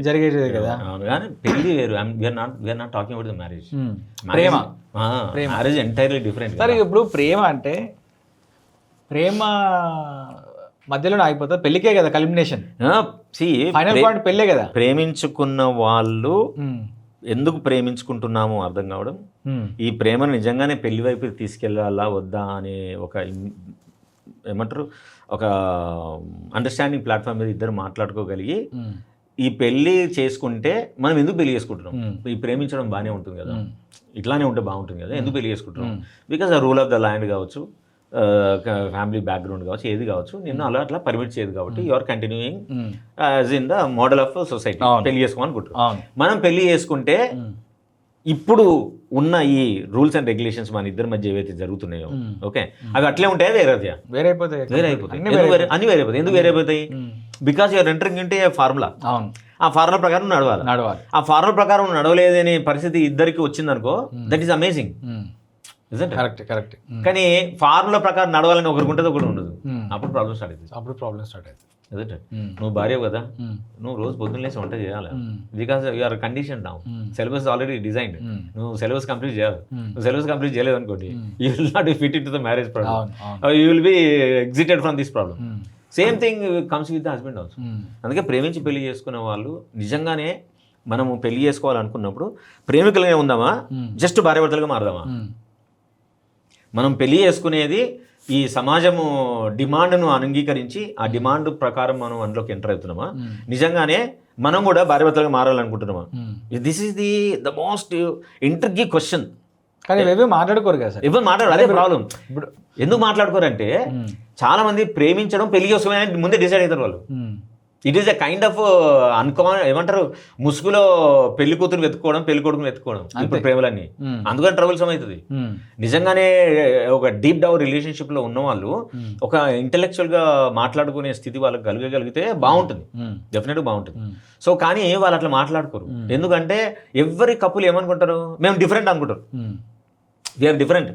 జరిగేది కదా. కానీ పెళ్లి వేరు, we are not talking about the marriage. Marriage entirely different. సరే, ఇప్పుడు ప్రేమ అంటే ప్రేమ మధ్యలో ఆగిపోతుంది, పెళ్లికే కదా కల్మినేషన్, ఫైనల్ పాయింట్ పెళ్ళే కదా. ప్రేమించుకున్న వాళ్ళు ఎందుకు ప్రేమించుకుంటున్నామో అర్థం కావడం, ఈ ప్రేమను నిజంగానే పెళ్లి వైపు తీసుకెళ్ళాలా వద్దా అనే ఒక ఏమంటారు ఒక అండర్స్టాండింగ్ ప్లాట్ఫామ్ మీద ఇద్దరు మాట్లాడుకోగలిగి ఈ పెళ్లి చేసుకుంటే మనం ఎందుకు పెళ్లి చేసుకుంటున్నాం, ఈ ప్రేమించడం బాగానే ఉంటుంది కదా, ఇట్లానే ఉంటే బాగుంటుంది కదా, ఎందుకు పెళ్లి చేసుకుంటున్నాం, బికాజ్ ఆ రూల్ ఆఫ్ ద ల్యాండ్ కావచ్చు, ఫ్యామిలీ బ్యాక్గ్రౌండ్ కావచ్చు, ఏది కావచ్చు, నిన్ను అట్లా పర్మిట్ చేయదు కాబట్టి you are continuing as in the model of society. పెళ్లి చేసుకోవాలనుకుంటున్నాం. మనం పెళ్లి చేసుకుంటే ఇప్పుడు ఉన్న ఈ రూల్స్ అండ్ రెగ్యులేషన్స్ మన ఇద్దరి మధ్య ఏవైతే జరుగుతున్నాయో, ఓకే, అవి అట్లే ఉంటాయా వేరైపోతాయి? అన్ని వేరైపోతాయి. ఎందుకు వేరైపోతాయి? బికాస్ యూఆర్ ఎంటరింగ్ ఇంటే ఫార్ములా. ఆ ఫార్ములా ప్రకారం నడవాలి. ఆ ఫార్ములా ప్రకారం నడవలేదనే పరిస్థితి ఇద్దరికి వచ్చిందనుకో, దట్ ఈస్ అమేజింగ్. కరెక్ట్. కానీ ఫార్ములా ప్రకారం నడవాలని ఒకరికి ఉంటుంది, ఒకటి ఉండదు. అప్పుడు ప్రాబ్లమ్ స్టార్ట్ అవుతుంది. నువ్వు భార్య కదా, నువ్వు రోజు పొద్దున్న లేసి వంట చేయాలి, because you are condition down. Syllabus already designed, నువ్వు సిలబస్ కంప్లీట్ చేయాలి. నువ్వు సిలబస్ కంప్లీట్ చేయలేదు అనుకోండి, you will not be fit in to the marriage problem, you will be exited from this problem. Same thing comes with the husband also. అందుకే ప్రేమించి పెళ్లి చేసుకునే వాళ్ళు నిజంగానే మనము పెళ్లి చేసుకోవాలనుకున్నప్పుడు ప్రేమికులుగా ఉందామా, జస్ట్ భార్యాభర్తలుగా మారదామా? మనం పెళ్లి చేసుకునేది ఈ సమాజము డిమాండ్ను అంగీకరించి ఆ డిమాండ్ ప్రకారం మనం అందులోకి ఎంటర్ అవుతున్నామా, నిజంగానే మనం కూడా భార్యాభర్తలుగా మారాలనుకుంటున్నామా? This is the most intriguing question. కానీ ఇవేవి మాట్లాడుకోరు కదా సార్. ఎవరు మాట్లాడు, అదే ప్రాబ్లం. ఇప్పుడు ఎందుకు మాట్లాడుకోరంటే చాలా మంది ప్రేమించడం పెళ్లి చేసుకోమని ముందే డిసైడ్ అవుతారు వాళ్ళు. It is a kind of ఏమంటారు, ముసుగులో పెళ్లి కూతురు వెతుక్కోవడం, పెళ్లి కొడుకుని వెతుక్కోవడం ఇప్పుడు ప్రేమలన్నీ. అందుకని ట్రబుల్స్ అవుతుంది. నిజంగానే ఒక డీప్ డౌన్ రిలేషన్షిప్ లో ఉన్న వాళ్ళు ఒక ఇంటెలెక్చువల్ గా మాట్లాడుకునే స్థితి వాళ్ళకి కలిగితే బాగుంటుంది, డెఫినెట్గా బాగుంటుంది. సో కానీ వాళ్ళు అట్లా మాట్లాడుకోరు. ఎందుకంటే ఎవరి కపుల్ ఏమనుకుంటారు, మేము డిఫరెంట్ అనుకుంటారు. వీఆర్ డిఫరెంట్,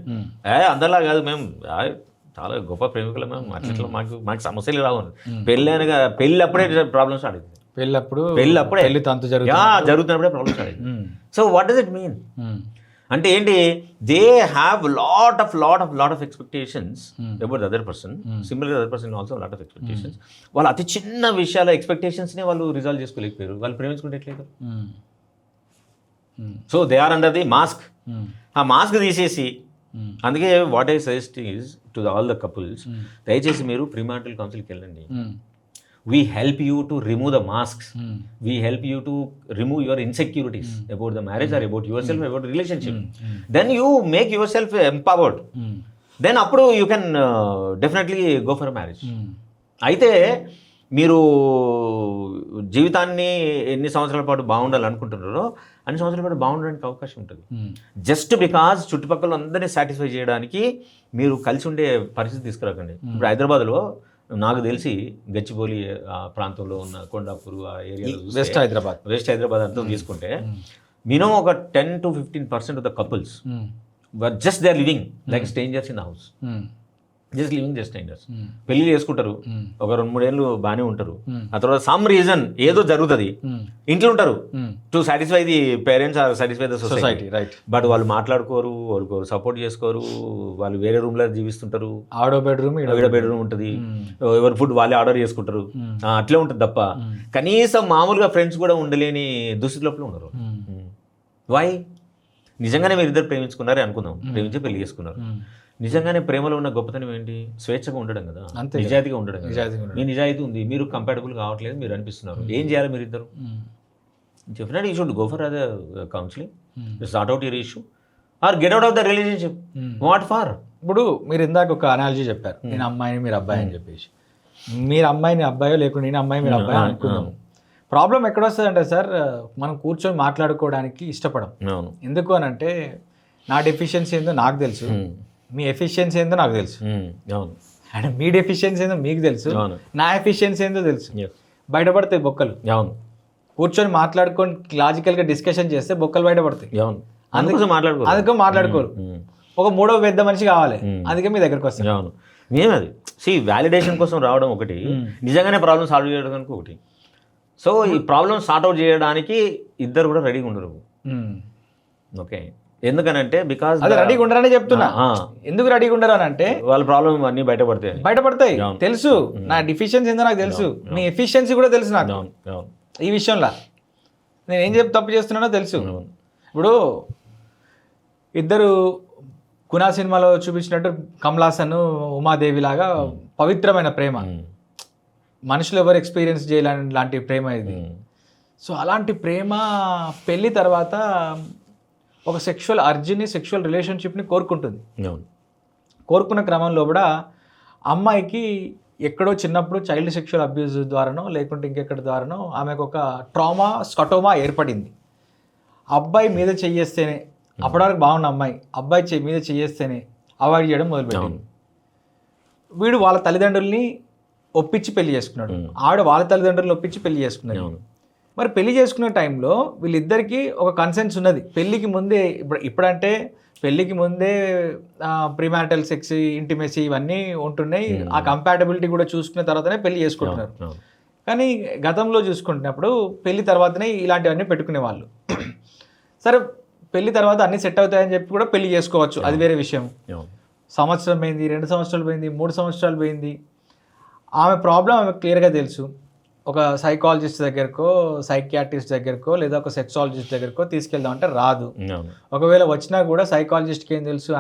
అందరిలా కాదు, మేము చాలా గొప్ప ప్రేమికులు, మేము అట్లా మాకు సమస్యలు రావు. పెళ్ళి అప్పుడే ప్రాబ్లమ్స్ స్టార్ట్ అవుతుంది. పెళ్ళి అప్పుడే జరుగుతున్నప్పుడే ప్రాబ్లమ్స్ స్టార్ట్ అవుతుంది. So what does it mean అంటే ఏంటి, they have lot of expectations about the other person. Similar other person also lot of expectations. వాళ్ళు అతి చిన్న విషయాల ఎక్స్పెక్టేషన్స్నే వాళ్ళు రిజాల్వ్ చేసుకోలేకపోయారు. వాళ్ళు ప్రేమించుకుంటే ఎట్లేదు. So they are under the mask. ఆ మాస్క్ తీసేసి, అందుకే what I suggest is to all the couples, దయచేసి మీరు ప్రీమారిటల్ కౌన్సిల్కి వెళ్ళండి. We help you to remove the masks. We help you to remove your insecurities about the marriage or about yourself, about relationship. Then you make yourself empowered. Then అప్పుడు you can definitely go for marriage. అయితే మీరు జీవితాన్ని ఎన్ని సంవత్సరాల పాటు బాగుండాలనుకుంటున్నారో అన్ని సంవత్సరాల పాటు బాగుండడానికి అవకాశం ఉంటుంది. జస్ట్ బికాజ్ చుట్టుపక్కల అందరినీ సాటిస్ఫై చేయడానికి మీరు కలిసి ఉండే పరిస్థితి తీసుకురాకండి. ఇప్పుడు హైదరాబాద్లో నాకు తెలిసి గచ్చిబౌలి ఆ ప్రాంతంలో ఉన్న కొండాపూర్ ఆ ఏరియాలో వెస్ట్ హైదరాబాద్ అంతా తీసుకుంటే మినిమం ఒక 10 to 15% of the couples just they are living like strangers in the house. Just living just strangers. పెళ్లి చేసుకుంటారు, ఒక 2-3 ఏళ్ళు బాగానే ఉంటారు. ఆ తర్వాత సమ్ రీజన్ ఏదో జరుగుతుంది, ఇంట్లో ఉంటారు to satisfy the parents or satisfy the society. But వాళ్ళు మాట్లాడుకోరు, వాళ్ళకు సపోర్ట్ చేసుకోరు, వాళ్ళు వేరే రూమ్ లో జీవిస్తుంటారు. ఆడో బెడ్రూమ్ ఉంటుంది, ఎవరి ఫుడ్ వాళ్ళే ఆర్డర్ చేసుకుంటారు, అట్లే ఉంటుంది తప్ప కనీసం మామూలుగా ఫ్రెండ్స్ కూడా ఉండలేని దుస్థితిలోపల ఉండరు. వై? నిజంగానే మీరు ఇద్దరు ప్రేమించుకున్నారే అనుకుందాం, ప్రేమించి పెళ్లి చేసుకున్నారు. నిజంగానే ప్రేమలో ఉన్న గొప్పతనం ఏంటి? స్వేచ్ఛగా ఉండడం కదా, నిజాయితీగా ఉండడం కదా. మీ నిజాయితీ ఉంది, మీరు కంపాటబుల్ కావట్లేదు, మీరు అనిపిస్తున్నారు. ఏం చేయాలి మీరు ఇద్దరు? Definitely you should go for other counselling, sort out your issue or get out of the relationship. What for? ఇప్పుడు మీరు ఇందాక ఒక అనాలజీ చెప్పారు, నేను అమ్మాయిని మీరు అబ్బాయి అని చెప్పేసి. మీరు అమ్మాయిని అబ్బాయో లేకుండా నేను అమ్మాయి మీరు అబ్బాయి అనుకున్నాము. ప్రాబ్లం ఎక్కడ వస్తుందంటే సార్, మనం కూర్చొని మాట్లాడుకోవడానికి ఇష్టపడం. ఎందుకు అని అంటే, నా డెఫిషియన్సీ ఏందో నాకు తెలుసు, మీ ఎఫిషియన్సీ ఏందో నాకు తెలుసు, అండ్ మీ డెఫిషియన్సీ ఏందో మీకు తెలుసు, నా ఎఫిషియన్సీ ఏందో తెలుసు. బయటపడతాయి బొక్కలు. కూర్చొని మాట్లాడుకొని లాజికల్గా డిస్కషన్ చేస్తే బొక్కలు బయటపడతాయి. అందుకే మాట్లాడుకోరు. ఒక మూడో పెద్ద మనిషి కావాలి, అందుకే మీ దగ్గరకు వస్తాను. మేమది వ్యాలిడేషన్ కోసం రావడం ఒకటి, నిజంగానే ప్రాబ్లమ్ సాల్వ్ చేయడానికి ఒకటి. సో ఈ ప్రాబ్లమ్ సార్ట్అవుట్ చేయడానికి ఇద్దరు కూడా రెడీగా ఉండరు. ఓకే, ఎందుకనంటే బికాస్ రెడీగా ఉండరని చెప్తున్నా. ఎందుకు రెడీగా ఉండరు అని అంటే, వాళ్ళ ప్రాబ్లమ్ అన్ని బయటపడతాయి. తెలుసు నా డిఫిషియన్సీ ఏందో నాకు తెలుసు, మీ ఎఫిషియన్సీ కూడా తెలుసు నాకు. ఈ విషయంలో నేను ఏం తప్పు చేస్తున్నానో తెలుసు. ఇప్పుడు ఇద్దరు కునా సినిమాలో చూపించినట్టు కమలాసన్ ఉమాదేవి లాగా పవిత్రమైన ప్రేమ, మనుషులు ఎవరు ఎక్స్పీరియన్స్ చేయాలని లాంటి ప్రేమ ఇది. సో అలాంటి ప్రేమ పెళ్ళి తర్వాత ఒక సెక్షువల్ అర్జీని, సెక్షువల్ రిలేషన్షిప్ని కోరుకుంటుంది. కోరుకున్న క్రమంలో కూడా అమ్మాయికి ఎక్కడో చిన్నప్పుడు చైల్డ్ సెక్షువల్ అబ్యూస్ ద్వారానో లేకుంటే ఇంకెక్కడి ద్వారానో ఆమెకు ఒక స్కటోమా ఏర్పడింది. అబ్బాయి మీద చెయ్యేస్తేనే, అప్పటివరకు బాగున్న అమ్మాయి అబ్బాయి మీద చెయ్యేస్తేనే అవాయిడ్ చేయడం మొదలుపెట్టింది. వీడు వాళ్ళ తల్లిదండ్రుల్ని ఒప్పించి పెళ్లి చేసుకున్నాడు, ఆవిడ వాళ్ళ తల్లిదండ్రులను ఒప్పించి పెళ్లి చేసుకున్నాడు. మరి పెళ్లి చేసుకునే టైంలో వీళ్ళిద్దరికీ ఒక కన్సెన్స్ ఉన్నది. పెళ్ళికి ముందే, ఇప్పుడంటే పెళ్ళికి ముందే ప్రీమారిటల్ సెక్స్, ఇంటిమెసీ ఇవన్నీ ఉంటున్నాయి. ఆ కంపాటబిలిటీ కూడా చూసుకున్న తర్వాతనే పెళ్లి చేసుకుంటున్నారు. కానీ గతంలో చూసుకుంటున్నప్పుడు పెళ్లి తర్వాతనే ఇలాంటివన్నీ పెట్టుకునే వాళ్ళు. సరే, పెళ్లి తర్వాత అన్నీ సెట్ అవుతాయని చెప్పి కూడా పెళ్లి చేసుకోవచ్చు, అది వేరే విషయం. సంవత్సరం పోయింది, 2 సంవత్సరాలు పోయింది, 3 సంవత్సరాలు పోయింది. ఆమె ప్రాబ్లం ఆమె క్లియర్గా తెలుసు. ఒక సైకాలజిస్ట్ దగ్గరకో సైకియాట్రిస్ట్ దగ్గరకో లేదా ఒక సెక్సాలజిస్ట్ దగ్గరకో తీసుకెళ్దాం అంటే రాదు. ఒకవేళ వచ్చినా కూడా సైకాలజిస్ట్కి ఏం తెలుసు,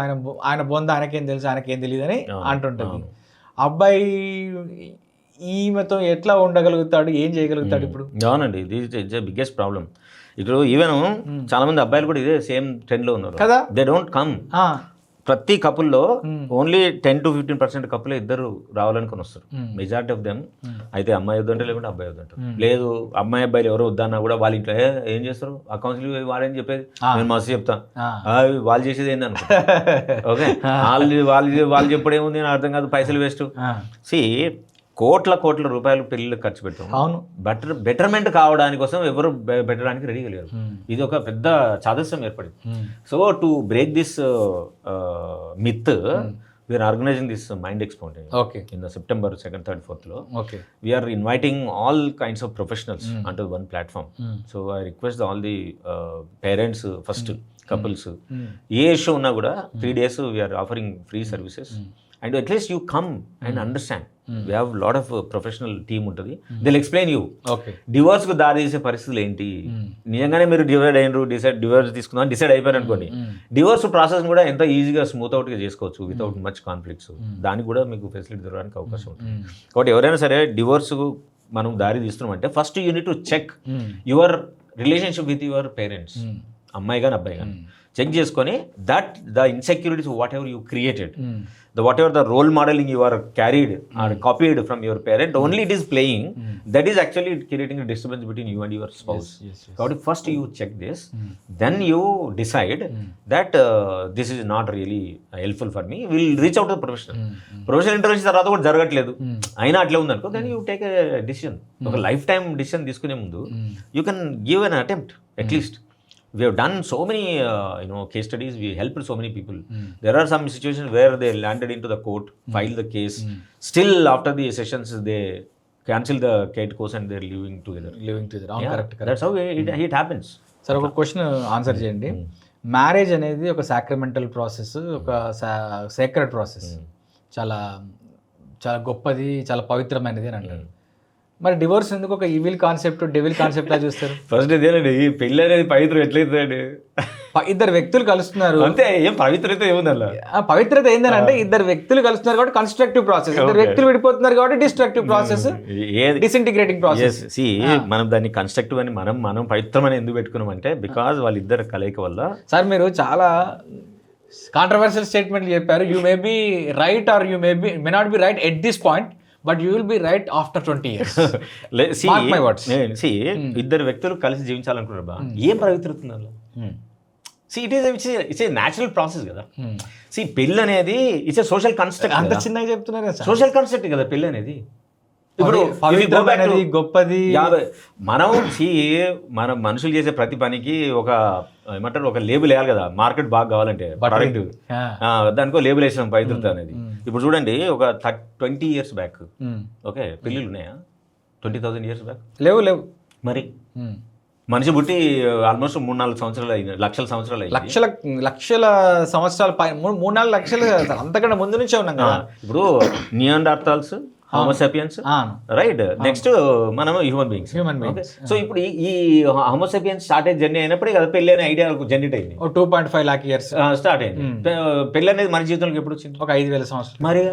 ఆయన బొంద ఆయనకేం తెలుసు, ఆయనకేం తెలియదు అని అంటుంటుంది. అబ్బాయి ఈమెతో ఎట్లా ఉండగలుగుతాడు, ఏం చేయగలుగుతాడు ఇప్పుడు? అవునండి, ఇది బిగ్గెస్ట్ ప్రాబ్లం. ఇప్పుడు ఈవెన్ చాలా మంది అబ్బాయిలు కూడా ఇదే సేమ్ ట్రెండ్ లో ఉన్నారు కదా. They don't come. ప్రతి కపుల్లో ఓన్లీ 10 to 15% కప్పులు ఇద్దరు రావాలనుకుని వస్తారు. మెజారిటీ ఆఫ్ దెమ్ అయితే అమ్మాయి వద్దంటే లేకుంటే అబ్బాయి వద్దంటారు. లేదు అమ్మాయి అబ్బాయిలు ఎవరో వద్దన్నా కూడా వాళ్ళ ఇంట్లో ఏం చేస్తారు, ఆ కౌన్సిలింగ్ వాడని చెప్పేది నేను మస్తు చెప్తాను, వాళ్ళు చేసేది ఏంది అనుకో. ఓకే, వాళ్ళు చెప్పడం ఏముంది అని అర్థం కాదు, పైసలు వేస్ట్. సి కోట్ల రూపాయలు పెళ్ళిళ్ళకి ఖర్చు పెడతాం. అవును, బెటర్మెంట్ కావడానికి కోసం ఎవరు పెట్టడానికి రెడీగా లేరు. ఇది ఒక పెద్ద చాదస్యం ఏర్పడింది. So to break this myth we're organizing this mind expo in the September 2nd, 3rd, 4th లో. We're inviting all kinds of professionals onto one platform. So I request all the parents first, couples, ఏ issue ఉన్నా కూడా 3 days we're offering free services. And at least you come and understand. We have lot of professional team ఉంటుంది, they'll explain you. డివోర్స్కు దారి తీసే పరిస్థితులు ఏంటి, నిజంగానే మీరు డివోర్స్ తీసుకుందాం డిసైడ్ అయిపోయారు అనుకోండి, డివోర్స్ ప్రాసెస్ కూడా ఎంత ఈజీగా స్మూత్ అవుట్గా చేసుకోవచ్చు వితౌట్ మచ్ కాన్ఫ్లిక్ట్స్. దానికి కూడా మీకు ఫెసిలిటీ దొరకడానికి అవకాశం ఉంటుంది. కాబట్టి ఎవరైనా సరే డివోర్స్కు మనం దారి తీస్తున్నామంటే first you need to check your relationship with your parents, అమ్మాయి కానీ అబ్బాయి కానీ చెక్ చేసుకొని that the insecurities whatever you created, whatever the role modeling you are carried or copied from your parent, only it is playing, that is actually creating a disturbance between you and your spouse. So first you check this, then you decide that this is not really helpful for me, we'll reach out to the professional. Professional intervention తర్వాత కూడా జరగట్లేదు అయినా అట్లే ఉందనుకో, then you take a decision. ఒక life time decision తీసుకునే ముందు you can give an attempt at least. We have done so many case studies, we helped so many people. There are some situations where they landed into the court, filed the case, still after the sessions they cancel the CAT course and they're living together. Correct. That's how it happens. సరే, ఒక question answer చేయండి. Marriage అనేది ఒక సాక్రమెంటల్ process, ఒక sacred process, చాలా చాలా గొప్పది, చాలా పవిత్రమైనది అని అంటారు. మరి డివోర్స్ ఎందుకు ఒక ఈవిల్ కాన్సెప్ట్, డెవిల్ కాన్సెప్ట్ లా చూస్తారు? ఫస్ట్ ఇదేనండి, ఈ పెళ్ళి అనేది పవిత్రం ఎట్లయితుందండి? ఇద్దరు వ్యక్తులు కలుస్తున్నారు అంతే, ఏం పవిత్రత ఏముంది అలా? పవిత్రత ఏంటంటే ఇద్దరు వ్యక్తులు కలుస్తున్నారు కాబట్టి కన్స్ట్రక్టివ్ ప్రాసెస్, ఇద్దరు వ్యక్తులు విడిపోతున్నారు కాబట్టి డిస్ట్రక్టివ్ ప్రాసెస్, డిసింటిగ్రేటింగ్ ప్రాసెస్. మనం దాన్ని కన్స్ట్రక్టివ్ అని మనం పవిత్రమని ఎందుకు పెట్టుకున్నాం అంటే బికాజ్ వాళ్ళిద్దరు కలయిక వల్ల. సార్ మీరు చాలా కాంట్రవర్షియల్ స్టేట్మెంట్లు చెప్పారు. You may be right or you may not be right at this point, but you will be right after 20 years. Mark my words. ఇద్దరు వ్యక్తులు కలిసి జీవించాలనుకున్నారు బా, ఏం పవిత్రత ఉంది అందులో? ఇట్స్ ఏ న్యాచురల్ ప్రాసెస్ కదా. పెళ్ళి అనేది ఇట్స్ ఏ సోషల్ కన్స్ట్రక్ట్. అంత చిన్నగా చెప్తున్నారు, సోషల్ కన్స్ట్రక్ట్ కదా పెళ్ళి అనేది. ఇప్పుడు గొప్పది మనం మనుషులు చేసే ప్రతి పనికి ఒక ఏమంటారు, ఒక లేబుల్ వేయాలి కదా. మార్కెట్ బాగా కావాలంటే ప్రొడక్ట్ దానికో లేబుల్ వేసాం పవిత్రత అనేది. ఇప్పుడు చూడండి, ఒక 20 years బ్యాక్ ఓకే పెళ్ళిళ్ళు ఉన్నాయా? 20,000 years బ్యాక్ లేవు. మరి మనిషి పుట్టి ఆల్మోస్ట్ 3-4 సంవత్సరాలు అయింది, లక్షల సంవత్సరాలు అయింది. లక్షల సంవత్సరాలు 3-4 లక్షలు అంతకంటే ముందు నుంచే ఉన్నాం కదా. ఇప్పుడు నియాండర్తాల్స్, హోమోసేపియన్స్, రైట్. నెక్స్ట్ మనం హ్యూమన్ బీయింగ్స్. సో ఇప్పుడు ఈ హోమోసేపియన్స్ స్టార్ట్ అయ్యే జర్నీ అయినప్పుడు కదా పెళ్లి అనే ఐడియా జనరేట్ అయింది. 2.5 lakh years స్టార్ట్ అయింది. పెళ్లి అనేది మన జీవితంలోకి ఎప్పుడు వచ్చింది? ఒక 5,000 సంవత్సరాలు. మరి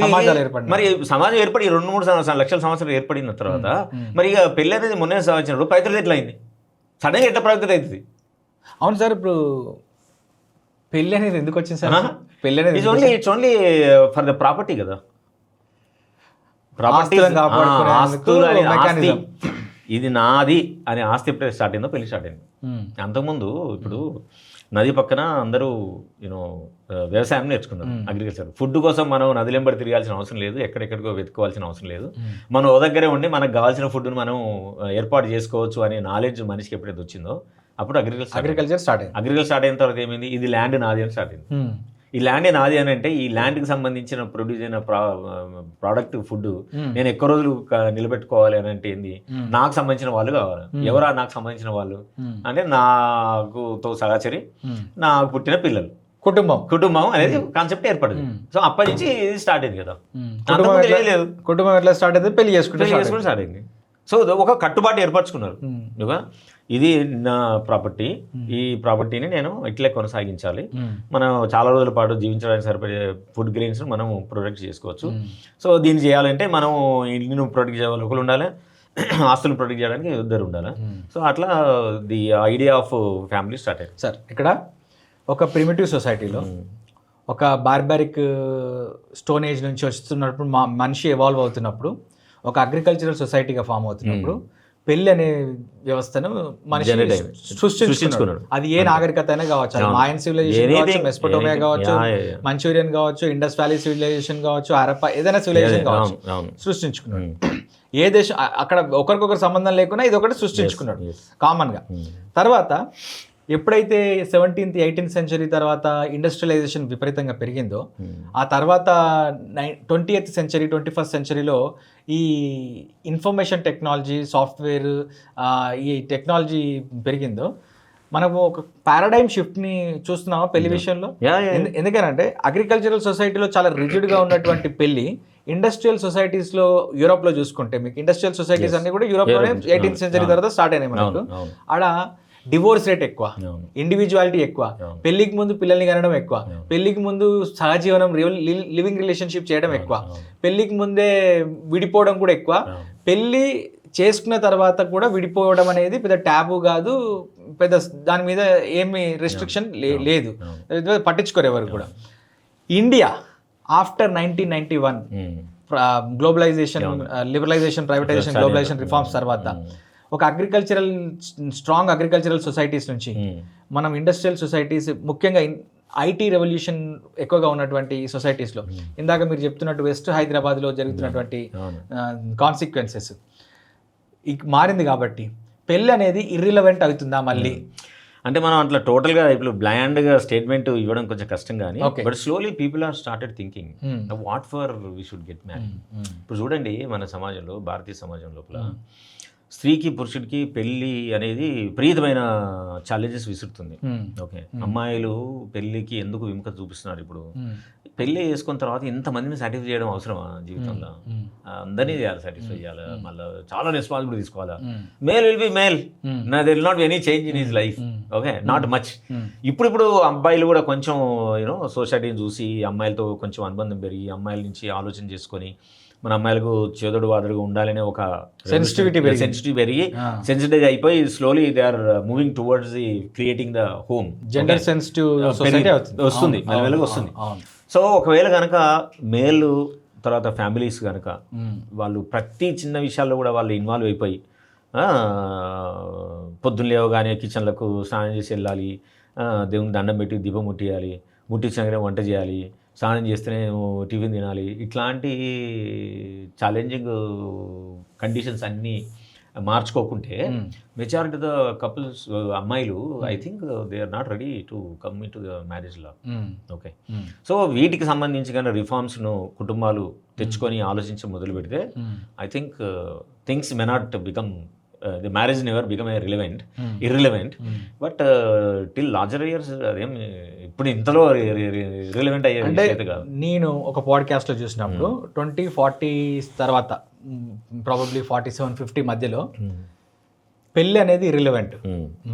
సమాజాలు ఏర్పడి, మరి సమాజం ఏర్పడి 2-3 లక్షల సంవత్సరాలు ఏర్పడిన తర్వాత మరి ఇక పెళ్లి అనేది మొన్నే సంవత్సరం పవిత్రత ఎట్లా అయింది? సడన్గా ఎట్లా పవిత్రత అవుతుంది? అవును సార్, ఇప్పుడు పెళ్లి అనేది ఎందుకు వచ్చింది సార్? పెళ్లి అనేది it's only for the property కదా. ఇది నాది అనే ఆస్తి ఎప్పుడైతే స్టార్ట్ అయిందో పెళ్లి స్టార్ట్ అయింది. అంతకుముందు ఇప్పుడు నది పక్కన అందరూ వ్యవసాయం నేర్చుకున్నారు, అగ్రికల్చర్. ఫుడ్ కోసం మనం నదిలెంబడి తిరగాల్సిన అవసరం లేదు, ఎక్కడెక్కడికో వెతుక్కోవాల్సిన అవసరం లేదు. మనం ఓ దగ్గరే ఉండి మనకు కావాల్సిన ఫుడ్ని మనం ఏర్పాటు చేసుకోవచ్చు అనే నాలెడ్జ్ మనిషికి ఎప్పుడైతే వచ్చిందో అప్పుడు అగ్రికల్చర్ స్టార్ట్ అయింది. అగ్రికల్చర్ స్టార్ట్ అయిన తర్వాత ఏమైంది? ఇది ల్యాండ్ నాది అని స్టార్ట్ అయింది. ఈ ల్యాండ్ నాది అని అంటే ఈ ల్యాండ్కి సంబంధించిన ప్రొడ్యూస్ అయిన ప్రోడక్ట్ ఫుడ్ నేను ఎక్కువ రోజులు నిలబెట్టుకోవాలి అని అంటే ఏంది? నాకు సంబంధించిన వాళ్ళు కావాలి. ఎవరా నాకు సంబంధించిన వాళ్ళు అంటే నాకు సహచరి, నాకు పుట్టిన పిల్లలు. కుటుంబం అనేది కాన్సెప్ట్ ఏర్పడింది. సో అప్పటి నుంచి ఇది స్టార్ట్ అయింది కదా. కుటుంబం ఎట్లా స్టార్ట్ అయితే పెళ్లి చేసుకుంటే స్టార్ట్ అయింది. సో ఒక కట్టుబాటు ఏర్పరచుకున్నారు. ఇది నా ప్రాపర్టీ, ఈ ప్రాపర్టీని నేను ఇట్లే కొనసాగించాలి, మనం చాలా రోజుల పాటు జీవించడానికి సరిపడే ఫుడ్ గ్రెయిన్స్ మనం ప్రొటెక్ట్ చేసుకోవచ్చు. సో దీన్ని చేయాలంటే మనం ఇల్లును ప్రొటెక్ట్ చేయాలి, ఒకరు ఉండాలి, ఆస్తులను ప్రొటెక్ట్ చేయడానికి ఇద్దరు ఉండాలి. సో అట్లా the idea of family start అయ్యింది. సార్ ఇక్కడ ఒక ప్రిమిటివ్ సొసైటీలో ఒక బార్బారిక్ స్టోన్ ఏజ్ నుంచి వస్తున్నప్పుడు మనిషి ఎవాల్వ్ అవుతున్నప్పుడు, ఒక అగ్రికల్చరల్ సొసైటీగా ఫామ్ అవుతున్నప్పుడు పెళ్లి అనే వ్యవస్థను మనిషి సృష్టించుకున్నాడు. అది ఏ నాగరికత అయినా కావచ్చు, మాయన్ సివిలైజేషన్ కావచ్చు, మెస్పటోమియా కావచ్చు, మంచూరియన్ కావచ్చు, ఇండస్ వ్యాలీ సివిలైజేషన్ కావచ్చు, హరప్పా, ఏదైనా సివిలైజేషన్ కావచ్చు, సృష్టించుకున్నాడు. ఏ దేశం అక్కడ ఒకరికొకరు సంబంధం లేకుండా ఇది ఒకటి సృష్టించుకున్నాడు కామన్గా. తర్వాత ఎప్పుడైతే 17th 18th సెంచరీ తర్వాత ఇండస్ట్రియలైజేషన్ విపరీతంగా పెరిగిందో, ఆ తర్వాత 20th సెంచరీ 21st సెంచరీలో ఈ ఇన్ఫర్మేషన్ టెక్నాలజీ, సాఫ్ట్వేర్, ఈ టెక్నాలజీ పెరిగిందో, మనము ఒక పారాడైమ్ షిఫ్ట్ని చూస్తున్నామా పెళ్లి విషయంలో. ఎందుకనంటే అగ్రికల్చరల్ సొసైటీలో చాలా రిజిడ్గా ఉన్నటువంటి పెళ్లి ఇండస్ట్రియల్ సొసైటీస్లో, యూరోప్లో చూసుకుంటే మీకు ఇండస్ట్రియల్ సొసైటీస్ అన్ని కూడా యూరోప్లోనే 18th సెంచరీ తర్వాత స్టార్ట్ అయినాయి మనకు. ఆడ డివోర్స్ రేట్ ఎక్కువ, ఇండివిజువాలిటీ ఎక్కువ, పెళ్లికి ముందు పిల్లల్ని కనడం ఎక్కువ, పెళ్లికి ముందు సహజీవనం లివింగ్ రిలేషన్షిప్ చేయడం ఎక్కువ, పెళ్లికి ముందే విడిపోవడం కూడా ఎక్కువ, పెళ్లి చేసుకున్న తర్వాత కూడా విడిపోవడం అనేది పెద్ద ట్యాబు కాదు, పెద్ద దాని మీద ఏమి రెస్ట్రిక్షన్ లేదు, పట్టించుకోరు ఎవరు కూడా. India after 1991 globalization, liberalization, privatization, globalization reforms తర్వాత ఒక స్ట్రాంగ్ అగ్రికల్చరల్ సొసైటీస్ నుంచి మనం ఇండస్ట్రియల్ సొసైటీస్, ముఖ్యంగా ఐటీ రెవల్యూషన్ ఎక్కువగా ఉన్నటువంటి సొసైటీస్లో, ఇందాక మీరు చెప్తున్నట్టు వెస్ట్ హైదరాబాద్లో జరుగుతున్నటువంటి కాన్సిక్వెన్సెస్ మారింది. కాబట్టి పెళ్ళి అనేది ఇర్రిలవెంట్ అవుతుందా మళ్ళీ అంటే మనం అట్లా టోటల్గా ఇప్పుడు బ్లాండ్గా స్టేట్మెంట్ ఇవ్వడం కొంచెం కష్టం, కానీ but slowly people are started thinking what for we should get married. ఇప్పుడు చూడండి మన సమాజంలో, భారతీయ సమాజం లోపల స్త్రీకి పురుషుడికి పెళ్ళి అనేది విపరీతమైన ఛాలెంజెస్ విసురుతుంది. ఓకే, అమ్మాయిలు పెళ్ళికి ఎందుకు విముఖత చూపిస్తున్నారు? ఇప్పుడు పెళ్ళి చేసుకున్న తర్వాత ఇంతమందిని సాటిస్ఫై చేయడం అవసరమా జీవితంలో? అందరినీ చేయాలి, సాటిస్ఫై చేయాలి, మళ్ళీ చాలా రెస్పాన్సిబిలిటీ తీసుకోవాలా. Male will be male, there will not be any change in his life. Okay, not much. ఇప్పుడు అబ్బాయిలు కూడా కొంచెం సొసైటీని చూసి అమ్మాయిలతో కొంచెం అనుబంధం పెరిగి, అమ్మాయిల నుంచి ఆలోచన చేసుకొని మన అమ్మాయిలకు చేదుడు వాదుడుగా ఉండాలనే ఒక సెన్సిటివిటీ పెరిగి సెన్సిటివ్ అయిపోయి slowly they are moving towards the creating the home. Gender sensitive వస్తుంది, మెల్లమెల్లగా వస్తుంది. సో ఒకవేళ కనుక మేల్ తర్వాత ఫ్యామిలీస్ కనుక వాళ్ళు ప్రతి చిన్న విషయాల్లో కూడా వాళ్ళు ఇన్వాల్వ్ అయిపోయి, పొద్దున్న లేవగానే కిచెన్లకు స్నానం చేసి వెళ్ళాలి, దేవుని దండం పెట్టి దీపం ముట్టియాలి, ముట్టించిన వంట చేయాలి, స్నానం చేస్తేనే టిఫిన్ తినాలి, ఇట్లాంటి ఛాలెంజింగ్ కండిషన్స్ అన్నీ మార్చుకోకుంటే మెజారిటీ ద కపుల్స్, అమ్మాయిలు I think they are not ready to come in to the marriage law. Okay, so వీటికి సంబంధించి కానీ రిఫార్మ్స్ను కుటుంబాలు తెచ్చుకొని ఆలోచించి మొదలు పెడితే I think things may not become the marriage never become irrelevant, but till larger years అదేం ఇప్పుడు ఇంతలో రిలవెంట్ అయ్యే విషయం కాదు. నేను ఒక పాడ్కాస్ట్లో చూసినప్పుడు 2040s తర్వాత ప్రాబబ్లీ 47-50 మధ్యలో పెళ్ళి అనేది ఇర్రిలవెంట్,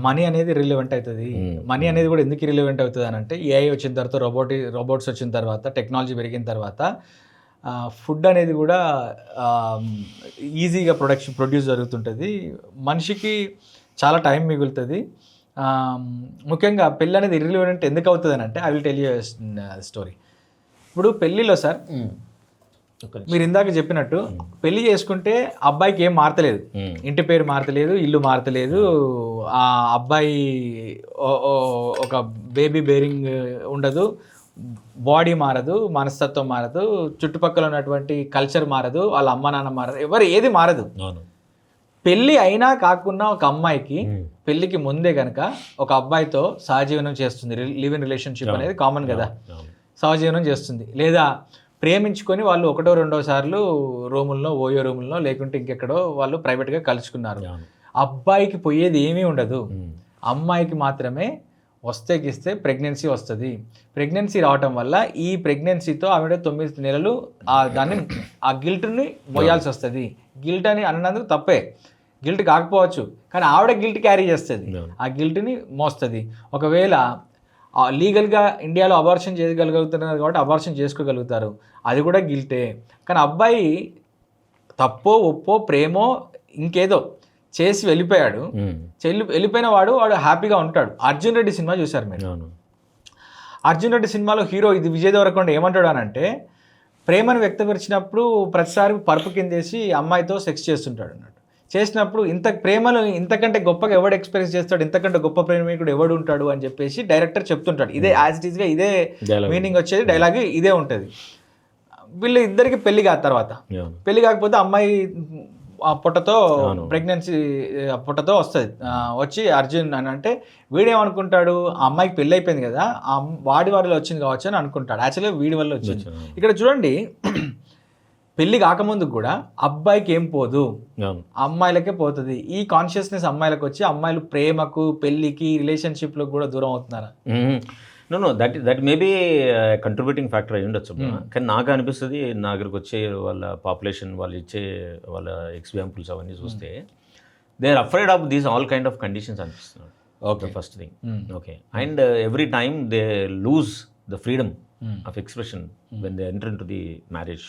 మనీ అనేది రిలవెంట్ అవుతుంది. మనీ అనేది కూడా ఎందుకు ఇర్రిలవెంట్ అవుతుంది అని అంటే, ఏఐ వచ్చిన తర్వాత, రోబోట్స్ వచ్చిన తర్వాత, టెక్నాలజీ పెరిగిన తర్వాత ఫుడ్ అనేది కూడా ఈజీగా ప్రొడ్యూస్ జరుగుతుంటుంది, మనిషికి చాలా టైం మిగులుతుంది. ముఖ్యంగా పెళ్ళి అనేది ఇర్రిలవెంట్ ఎందుకు అవుతుంది అని అంటే, I will tell you story. ఇప్పుడు పెళ్ళిలో సార్ మీరు ఇందాక చెప్పినట్టు పెళ్లి చేసుకుంటే అబ్బాయికి ఏం మారతలేదు, ఇంటి పేరు మారతలేదు, ఇల్లు మారతలేదు, ఆ అబ్బాయి ఒక బేబీ బేరింగ్ ఉండదు, బాడీ మారదు, మనస్తత్వం మారదు, చుట్టుపక్కల ఉన్నటువంటి కల్చర్ మారదు, వాళ్ళ అమ్మ నాన్న మారదు, ఎవరు ఏది మారదు. పెళ్ళి అయినా కాకుండా ఒక అమ్మాయికి పెళ్ళికి ముందే కనుక ఒక అబ్బాయితో సహజీవనం చేస్తుంది, లివ్ ఇన్ రిలేషన్షిప్ అనేది కామన్ కదా, సహజీవనం చేస్తుంది. లేదా ప్రేమించుకొని వాళ్ళు ఒకటో రెండో సార్లు రూముల్లో, ఓయో రూముల్లో లేకుంటే ఇంకెక్కడో వాళ్ళు ప్రైవేట్గా కలుసుకున్నారు. అబ్బాయికి పోయేది ఏమీ ఉండదు, అమ్మాయికి మాత్రమే వస్తే గిస్తే ప్రెగ్నెన్సీ వస్తుంది. ప్రెగ్నెన్సీ రావటం వల్ల ఈ ప్రెగ్నెన్సీతో ఆవిడ 9 నెలలు దాన్ని ఆ గిల్ట్ని మోయాల్సి వస్తుంది. గిల్ట్ అని అన్నందుకు తప్పే, గిల్ట్ కాకపోవచ్చు, కానీ ఆవిడ గిల్ట్ క్యారీ చేస్తుంది, ఆ గిల్ట్ని మోస్తుంది. ఒకవేళ లీగల్గా ఇండియాలో అబార్షన్ చేయగలుగుతున్నారు కాబట్టి అబార్షన్ చేసుకోగలుగుతారు, అది కూడా గిల్టే. కానీ అబ్బాయి తప్పో ఒప్పో ప్రేమో ఇంకేదో చేసి వెళ్ళిపోయాడు, వెళ్ళిపోయిన వాడు హ్యాపీగా ఉంటాడు. అర్జున్ రెడ్డి సినిమా చూశారు మీరు? అర్జున్ రెడ్డి సినిమాలో హీరో ఇది విజయ్ దేవరకొండ ఏమంటాడు అని అంటే, ప్రేమను వ్యక్తపరిచినప్పుడు ప్రతిసారి పరుపు కిందేసి అమ్మాయితో సెక్స్ చేస్తుంటాడు అన్నట్టు. చేసినప్పుడు ఇంత ప్రేమను ఇంతకంటే గొప్పగా ఎవడు ఎక్స్పీరియన్స్ చేస్తాడు, ఇంతకంటే గొప్ప ప్రేమికుడు ఎవడు ఉంటాడు అని చెప్పేసి డైరెక్టర్ చెప్తుంటాడు. ఇదే యాజ్ ఇట్ ఈస్గా ఇదే మీనింగ్ వచ్చేది, డైలాగ్ ఇదే ఉంటుంది. వీళ్ళు ఇద్దరికి పెళ్లి కాదు, తర్వాత పెళ్లి కాకపోతే అమ్మాయి ఆ పుట్టతో ప్రెగ్నెన్సీ పుట్టతో వస్తుంది. వచ్చి అర్జున్ అని అంటే వీడేమనుకుంటాడు, ఆ అమ్మాయికి పెళ్ళి అయిపోయింది కదా, వాడి వల్ల వచ్చింది కావచ్చు అని అనుకుంటాడు. యాక్చువల్గా వీడి వల్ల వచ్చింది. ఇక్కడ చూడండి, పెళ్లి కాకముందు కూడా అబ్బాయికి ఏం పోదు, అమ్మాయిలకే పోతుంది. ఈ కాన్షియస్నెస్ అమ్మాయిలకు వచ్చి అమ్మాయిలు ప్రేమకు, పెళ్లికి, రిలేషన్షిప్లకు కూడా దూరం అవుతున్నారా? Know that maybe contributing factor అయి ఉండొచ్చు. కానీ నాకు అనిపిస్తుంది, నా దగ్గరకు వచ్చే వాళ్ళ పాపులేషన్, వాళ్ళు ఇచ్చే వాళ్ళ ఎగ్జాంపుల్స్ అవన్నీ చూస్తే they are afraid of these all kind of conditions అనిపిస్తున్నాడు. Okay, first thing. Okay, and every time they lose the freedom of expression when they enter into the marriage.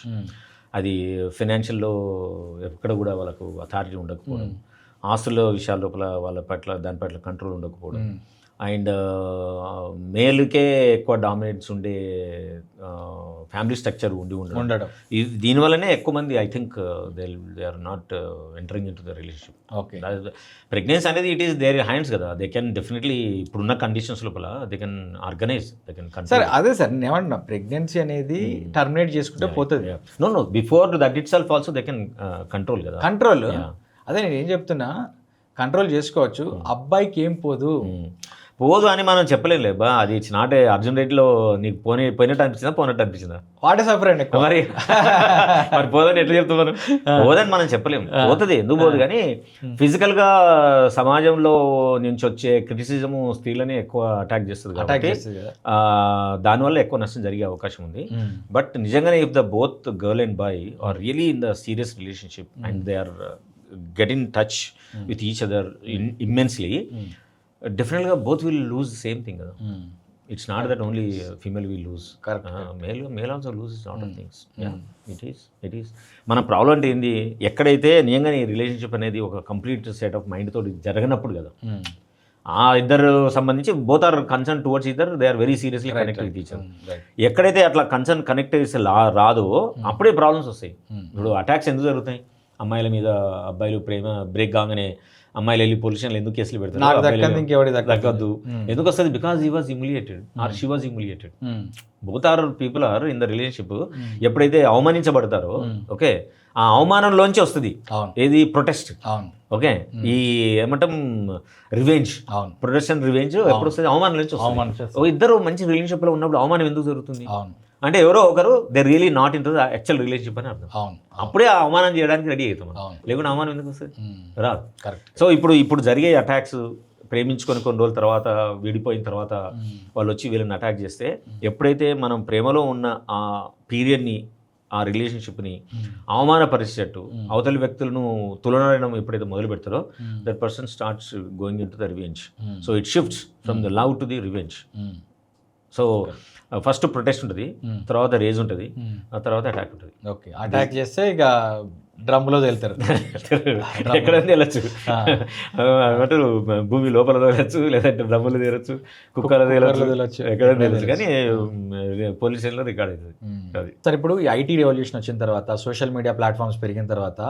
అది ఫైనాన్షియల్లో ఎక్కడ కూడా వాళ్ళకు అథారిటీ ఉండకపోవడం, ఆస్తుల విషయాల లోపల వాళ్ళ పట్ల దాని పట్ల కంట్రోల్ ఉండకపోవడం, అండ్ మేల్కే ఎక్కువ డామినేట్స్ ఉండే ఫ్యామిలీ స్ట్రక్చర్ ఉండడం. దీనివల్లనే ఎక్కువ మంది I think they are not entering in to the relationship. Okay, pregnancy అనేది ఇట్ ఈస్ దేర్ హ్యాండ్స్ కదా, దే కెన్ డెఫినెట్లీ ఇప్పుడున్న కండిషన్స్ లోపల they can organize, they can control. Sir అదే సార్ నేను ఏమంటున్నా, ప్రెగ్నెన్సీ అనేది టర్మినేట్ చేసుకుంటే పోతుంది. No before that itself also they can control కదా, కంట్రోల్. అదే నేను ఏం చెప్తున్నా, కంట్రోల్ చేసుకోవచ్చు. అబ్బాయికి ఏం పోదు అని మనం చెప్పలేము లేబా. అది ఇట్స్ నాట్ అర్జున్ రెడ్డిలో నీకు పోయినట్టు అనిపించిందా, పోనట్టు అనిపించిందా? వాటే సఫరెండ్ మరి పోదని ఎట్లా చెప్తున్నాను? పోదని మనం చెప్పలేము, పోతుంది, ఎందుకు పోదు. కానీ ఫిజికల్గా సమాజంలో నుంచి వచ్చే క్రిటిసిజము స్త్రీలని ఎక్కువ అటాక్ చేస్తుంది కాబట్టి దానివల్ల ఎక్కువ నష్టం జరిగే అవకాశం ఉంది. బట్ నిజంగానే if the both girl and boy are really in the serious relationship and they are get in touch with each other immensely, డెఫినెట్గా both will lose same thing కదా. It's not that only female will lose, male also lose is not of things. It is మన problem అంటే ఏంది, ఎక్కడైతే నిజంగానే ఈ relationship అనేది ఒక కంప్లీట్ సెట్ ఆఫ్ మైండ్ తోటి జరగనప్పుడు కదా, ఆ ఇద్దరు సంబంధించి బోత్ ఆర్ కన్సర్న్ టువర్డ్స్ ఇద్దరు, they are very seriously connected with each other. ఎక్కడైతే అట్లా కన్సర్న్ కనెక్ట్ రాదో అప్పుడే ప్రాబ్లమ్స్ వస్తాయి. ఇప్పుడు అటాక్స్ ఎందుకు జరుగుతాయి, అమ్మాయిల మీద అబ్బాయిలు ప్రేమ బ్రేక్ కాగానే అమ్మాయిలు వెళ్ళి పోలీస్ స్టేషన్లో ఎందుకు కేసులు పెడతారు, దక్కద్దు ఎందుకు వస్తుంది? Because he was humiliated or she was humiliated. Both are people are in the relationship. ఎప్పుడైతే అవమానించబడతారో, ఓకే, ఆ అవమానంలోంచి వస్తుంది ఏది, ప్రొటెస్ట్. ఓకే, ఈ ఏమంటాం రివెంజ్, ప్రొటెస్ట్ అండ్ రివెంజ్ ఎప్పుడు వస్తుంది? అవమానం నుంచి వస్తుంది. ఇద్దరు మంచి రిలేషన్షిప్లో ఉన్నప్పుడు అవమానం ఎందుకు జరుగుతుంది అంటే ఎవరో ఒకరు they really not in to the actual relationship అని అర్థం. అప్పుడే ఆ అవమానం చేయడానికి రెడీ అవుతాం, లేకుంటే అవమానం ఎందుకు వస్తుంది? రాదు. సో ఇప్పుడు జరిగే అటాక్స్, ప్రేమించుకొని కొన్ని రోజుల తర్వాత విడిపోయిన తర్వాత వాళ్ళు వచ్చి వీళ్ళని అటాక్ చేస్తే, ఎప్పుడైతే మనం ప్రేమలో ఉన్న ఆ పీరియడ్ని, ఆ రిలేషన్షిప్ని అవమానపరిచేటట్టు అవతలి వ్యక్తులను తులనడం ఎప్పుడైతే మొదలు పెడతారో, that person starts going in to the revenge. So it shifts from the love to the revenge. So first protest ఉంటుంది, తర్వాత రేజ్ ఉంటుంది, ఆ తర్వాత అటాక్ ఉంటుంది. ఓకే, అటాక్ చేస్తే ఇక డ్రమ్లో వెళ్తారు, ఎక్కడైనా వెళ్ళచ్చు, అంటారు భూమి లోపల తేలచ్చు, లేదంటే డ్రమ్ములు తేలచ్చు, కుక్కలు తేలచ్చు, ఎక్కడైనా తేలచ్చు, కానీ పోలీస్ స్టేషన్లో రికార్డ్ అవుతుంది. అది సార్, ఇప్పుడు ఈ ఐటీ రెవల్యూషన్ వచ్చిన తర్వాత, సోషల్ మీడియా ప్లాట్ఫామ్స్ పెరిగిన తర్వాత,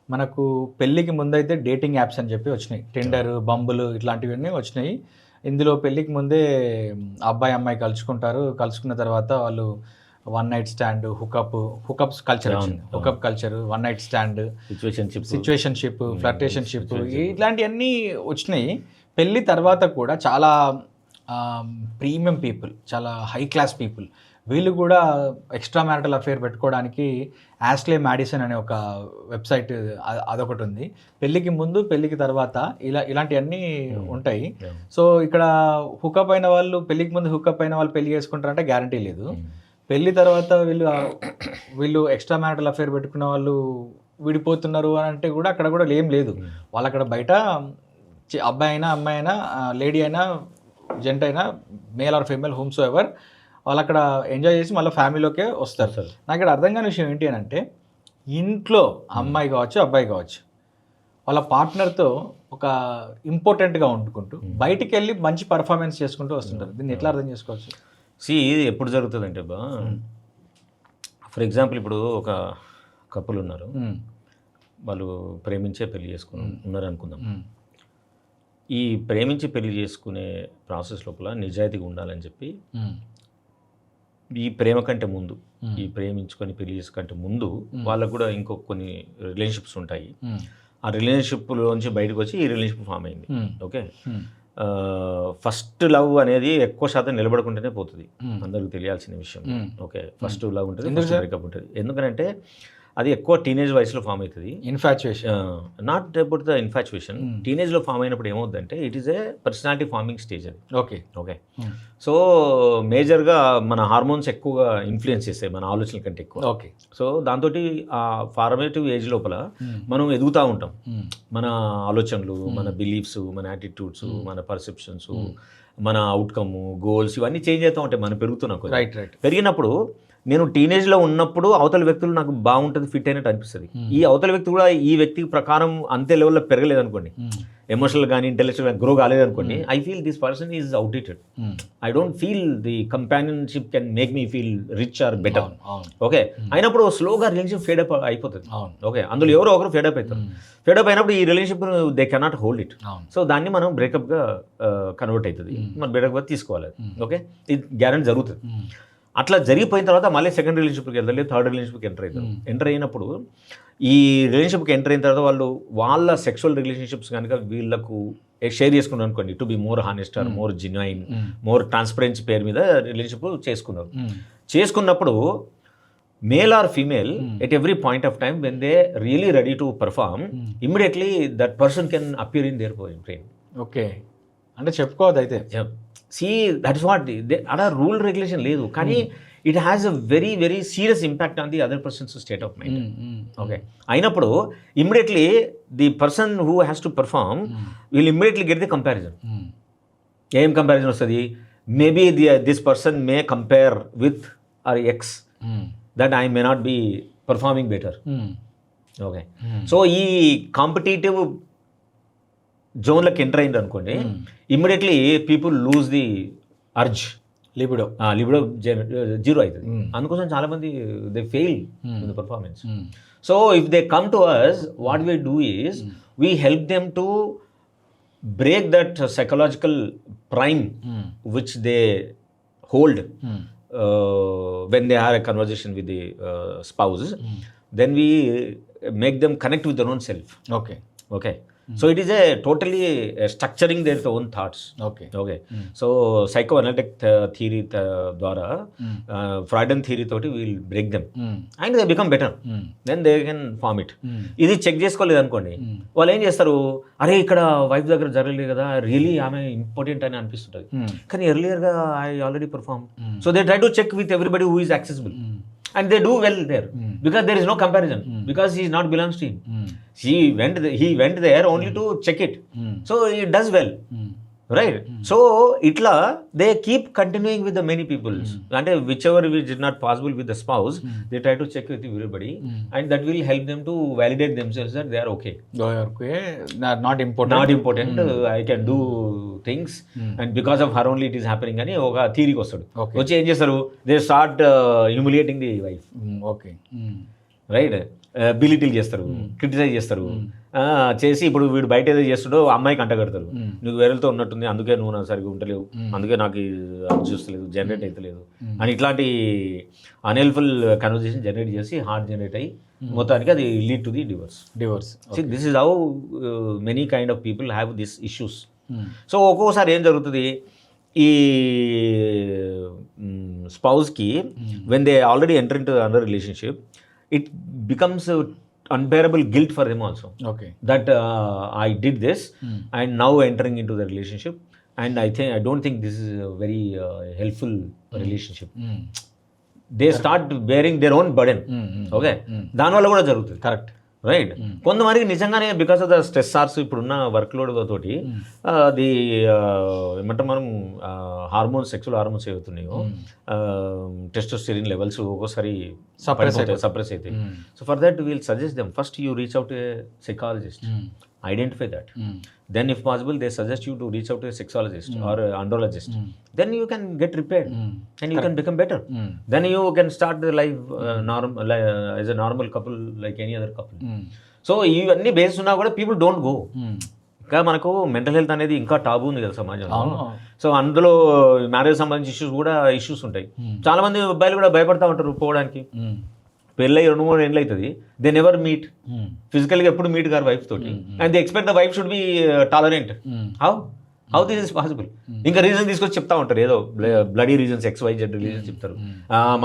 మనకు పెళ్ళికి ముందైతే డేటింగ్ యాప్స్ అని చెప్పి వచ్చినాయి, టిండర్, బంబులు ఇట్లాంటివన్నీ వచ్చినాయి. ఇందులో పెళ్ళికి ముందే అబ్బాయి అమ్మాయి కలుసుకుంటారు, కలుసుకున్న తర్వాత వాళ్ళు one night stand, hookups culture వచ్చింది, hookup culture, one night stand, situationship, flirtationship, ఇట్లాంటివన్నీ వచ్చినాయి. పెళ్ళి తర్వాత కూడా చాలా ప్రీమియం పీపుల్, చాలా హై క్లాస్ పీపుల్ వీళ్ళు కూడా ఎక్స్ట్రా మ్యారిటల్ అఫేర్ పెట్టుకోవడానికి యాస్లే మ్యాడిసన్ అనే ఒక వెబ్సైట్ అదొకటి ఉంది. పెళ్ళికి ముందు పెళ్ళికి తర్వాత ఇలాంటివన్నీ ఉంటాయి. సో ఇక్కడ హుకప్ అయిన వాళ్ళు పెళ్ళికి ముందు హుకప్ అయిన వాళ్ళు పెళ్లి చేసుకుంటారంటే గ్యారంటీ లేదు. పెళ్లి తర్వాత వీళ్ళు ఎక్స్ట్రా మ్యారిటల్ అఫేర్ పెట్టుకున్న వాళ్ళు విడిపోతున్నారు అని అంటే కూడా అక్కడ కూడా ఏం లేదు. వాళ్ళు అక్కడ బయట అబ్బాయి అయినా అమ్మాయి అయినా లేడీ అయినా జెంట్ అయినా male or female homes ever వాళ్ళు అక్కడ ఎంజాయ్ చేసి మళ్ళీ ఫ్యామిలీలోకే వస్తారు. నాకు ఇక్కడ అర్థం కాని విషయం ఏంటి అని అంటే ఇంట్లో అమ్మాయి కావచ్చు అబ్బాయి కావచ్చు వాళ్ళ పార్ట్నర్తో ఒక ఇంపార్టెంట్గా వండుకుంటూ బయటికి వెళ్ళి మంచి పర్ఫార్మెన్స్ చేసుకుంటూ వస్తుంటారు. దీన్ని ఎట్లా అర్థం చేసుకోవచ్చు? ఇది ఎప్పుడు జరుగుతుంది అంటే ఫర్ ఎగ్జాంపుల్ ఇప్పుడు ఒక కపుల్ ఉన్నారు, వాళ్ళు ప్రేమించే పెళ్లి ఉన్నారు అనుకుందాం. ఈ ప్రేమించి పెళ్లి చేసుకునే ప్రాసెస్ లోపల నిజాయితీగా ఉండాలని చెప్పి ఈ ప్రేమ కంటే ముందు ఈ ప్రేమించుకొని పెళ్లి చేసుకుంటే ముందు వాళ్ళకు కూడా ఇంకొక కొన్ని రిలేషన్షిప్స్ ఉంటాయి. ఆ రిలేషన్షిప్లోంచి బయటకు వచ్చి ఈ రిలేషన్షిప్ ఫామ్ అయింది. ఓకే, ఫస్ట్ లవ్ అనేది ఎక్కువ శాతం నిలబడుకుంటేనే పోతుంది, అందరికి తెలియాల్సిన విషయం. ఓకే, ఫస్ట్ లవ్ ఉంటుంది, బ్రేకప్ ఉంటుంది. ఎందుకంటే అది ఎక్కువ టీనేజ్ వయసులో ఫామ్ అవుతుంది. Infatuation, not about the infatuation. టీనేజ్లో ఫామ్ అయినప్పుడు ఏమవుతుందంటే it is a personality forming stage అది. ఓకే ఓకే, సో మేజర్గా మన హార్మోన్స్ ఎక్కువగా ఇన్ఫ్లుయెన్స్ చేస్తాయి మన ఆలోచనల కంటే ఎక్కువ. ఓకే, సో దాంతో ఆ ఫార్మేటివ్ ఏజ్ లోపల మనం ఎదుగుతూ ఉంటాం. మన ఆలోచనలు, మన బిలీఫ్స్, మన యాటిట్యూడ్స్, మన పర్సెప్షన్స్, మన అవుట్కమ్, గోల్స్ ఇవన్నీ చేంజ్ అవుతూ ఉంటాయి మనం పెరుగుతున్నా. Right right. పెరిగినప్పుడు నేను టీనేజ్లో ఉన్నప్పుడు అవతల వ్యక్తులు నాకు బాగుంటుంది, ఫిట్ అయినట్టు అనిపిస్తుంది. ఈ అవతల వ్యక్తి కూడా ఈ వ్యక్తి ప్రకారం అంతే లెవెల్లో పెరగలేదు అనుకోండి, ఎమోషనల్ కానీ ఇంటెలెక్చువల్ కానీ గ్రో కాలేదు అనుకోండి, I feel this person is outdated. I don't feel the companionship can make me feel rich or better. Okay, అయినప్పుడు స్లోగా రిలేషన్షిప్ ఫేడప్ అయిపోతుంది. ఓకే, అందులో ఎవరో ఒకరు ఫేడప్ అవుతారు. ఫేడప్ అయినప్పుడు ఈ relationship they cannot hold it. So దాన్ని మనం బ్రేకప్గా కన్వర్ట్ అవుతుంది, మనం బ్రేకప్గా తీసుకోవాలి. ఓకే, ఇది గ్యారెంటీ జరుగుతుంది. అట్లా జరిగిపోయిన తర్వాత మళ్ళీ సెకండ్ రిలేషన్షిప్కి వెళ్తారు, లేదు థర్డ్ రిలేషన్షిప్కి ఎంటర్ అవుతారు. ఎంటర్ అయినప్పుడు ఈ రిలేషన్షిప్కి ఎంటర్ అయిన తర్వాత వాళ్ళు వాళ్ళ సెక్షువల్ రిలేషన్షిప్స్ కనుక వీళ్ళకు షేర్ చేసుకున్నారు అనుకోండి, to be more honest or more genuine, more transparency పేరు మీద రిలేషన్షిప్ చేసుకున్నారు. చేసుకున్నప్పుడు male or female at every point of time when they really ready to perform, immediately that person can appear in their brain. Okay, అంటే చెప్పుకోవద్దు అయితే. That is what అలా rule regulation లేదు, కానీ it has a very very serious impact on the other persons state of mind. Okay, అయినప్పుడు immediately the person who has to perform will immediately get the comparison. ఏం comparison వస్తుంది? Maybe this person may compare with or ex that I may not be performing better. Okay, so ఈ competitive జోన్లోకి enter అయింది అనుకోండి, immediately people lose the urge, libido zero అవుతుంది. అందుకోసం చాలామంది they fail in the performance. So if they come to us, what we do is we help them to break that psychological prime which they hold when they are a conversation with the spouse, then we make them connect with their own self. Okay. So it is a totally structuring their own thoughts. Okay. So psychoanalytic theory ద్వారా Freudian theory తోటి will break them and they become better. Then they can form it. ఇది check చేసుకోలేదు అనుకోండి, వాళ్ళు ఏం చేస్తారు, అరే ఇక్కడ వైఫ్ దగ్గర జరగలేదు కదా, రియలీ ఆమె ఇంపార్టెంట్ అని అనిపిస్తుంటుంది, కానీ ఎర్లియర్గా I already perform. So they try to check with everybody who is accessible. And they do well there because there is no comparison, because he is not belongs to him. He went there only to check it. So he does well, right? So itla they keep continuing with the many people, and whichever which is not possible with the spouse, they try to check with everybody, and that will help them to validate themselves that they are okay. Not important. I can do things, and because of her only it is happening ani oka theory kostadu. Vachi em chesaru, they start humiliating the wife. Right? బిలిటీలు చేస్తారు, criticise చేస్తారు, చేసి ఇప్పుడు వీడు బయట ఏదో చేస్తుండో అమ్మాయికి అంటగడతారు, నువ్వు వేరేతో ఉన్నట్టుంది, అందుకే నువ్వు నాకు సరిగ్గా ఉంటలేవు, అందుకే నాకు అది చూస్తలేదు, జనరేట్ అవుతలేదు అని ఇట్లాంటి అన్హెల్ప్ఫుల్ కన్వర్జేషన్ జనరేట్ చేసి హార్ట్ జనరేట్ అయ్యి మొత్తానికి అది lead to the divorce. This is how many kind of people have this issues. So ఒక్కోసారి ఏం జరుగుతుంది, ఈ స్పౌస్కి when they already enter into another relationship, it becomes unbearable guilt for them also, okay that I did this and now entering into the relationship, and I don't think this is a very helpful relationship. They start bearing their own burden. Okay, దానివల్ల కూడా జరుగుతుంది. Correct, right. కొంతమందికి నిజంగానే because of the stress ఆర్స్ ఇప్పుడున్న work load తోటి అది ఏమంటాం మనం hormones, sexual hormones ఏవవుతున్నాయో testosterone levels ఒక్కోసారి సప్రెస్ అవుతాయి. So for that we'll suggest them first you reach out A psychologist, identify that. Then if possible they suggest you to reach out to a sexologist or a andrologist. Then you can get repaired and you can become better. Then you can start the life normal as a normal couple like any other couple. So ఇవన్నీ base ఉన్నా కూడా people don't go. ఇంకా మనకు mental health అనేది ఇంకా టాబు ఉంది కదా సమాజంలో. సో అందులో మ్యారేజ్ సంబంధించి ఇష్యూస్ ఉంటాయి. చాలా మంది అబ్బాయిలు కూడా భయపడతా ఉంటారు పోవడానికి. పెళ్ళై 2-3 ఏళ్ళు అవుతుంది, దే నెవర్ మీట్ ఫిజికల్గా, ఎప్పుడు మీట్ గారు వైఫ్ తోటి, and they expect the wife should be tolerant. How this is possible? ఇంకా రీజన్ తీసుకొచ్చి చెప్తా ఉంటారు, ఏదో బ్లడీ రీజన్స్, XYZ రీజన్స్ చెప్తారు.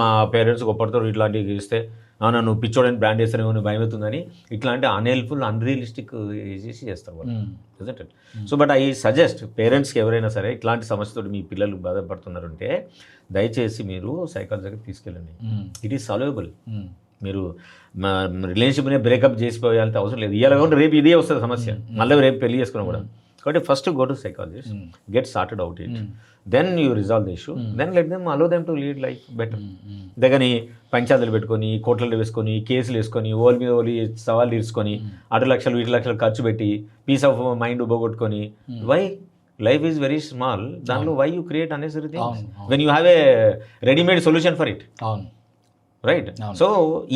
మా పేరెంట్స్ గొప్పడతారు ఇట్లాంటివి ఇస్తే, నువ్వు పిచ్చోడని బ్రాండ్ చేస్తారేమో నువ్వు భయం అవుతుందని, ఇట్లాంటి అన్హెల్ప్ఫుల్ అన్రియలిస్టిక్ చేసి చేస్తారు వాళ్ళు. సో బట్ ఐ సజెస్ట్ పేరెంట్స్కి ఎవరైనా సరే ఇట్లాంటి సమస్యతో మీ పిల్లలు బాధపడుతున్నారంటే దయచేసి మీరు సైకాలజీ దగ్గర తీసుకెళ్ళండి. It is solvable. మీరు రిలేషన్షిప్ని బ్రేకప్ చేసిపోయాలంటే అవసరం లేదు. ఇవాళ కాకుండా రేపు ఇదే వస్తుంది సమస్య, మళ్ళీ రేపు పెళ్లి చేసుకున్నా కూడా. కాబట్టి first go to psychologist, get sorted out it, then you resolve the issue, then let them allow them to lead life better. దగ్గరని పంచాయతీలు పెట్టుకొని, కోట్లలో వేసుకొని, కేసులు వేసుకొని, ఓలి మీద ఓలి సవాళ్ళు తీర్చుకొని, 6 లక్షలు 7 లక్షలు ఖర్చు పెట్టి పీస్ ఆఫ్ మైండ్ పోగొట్టుకొని, why? Life is very small. దానిలో why you create unnecessary things when you have a readymade solution for it. Right. So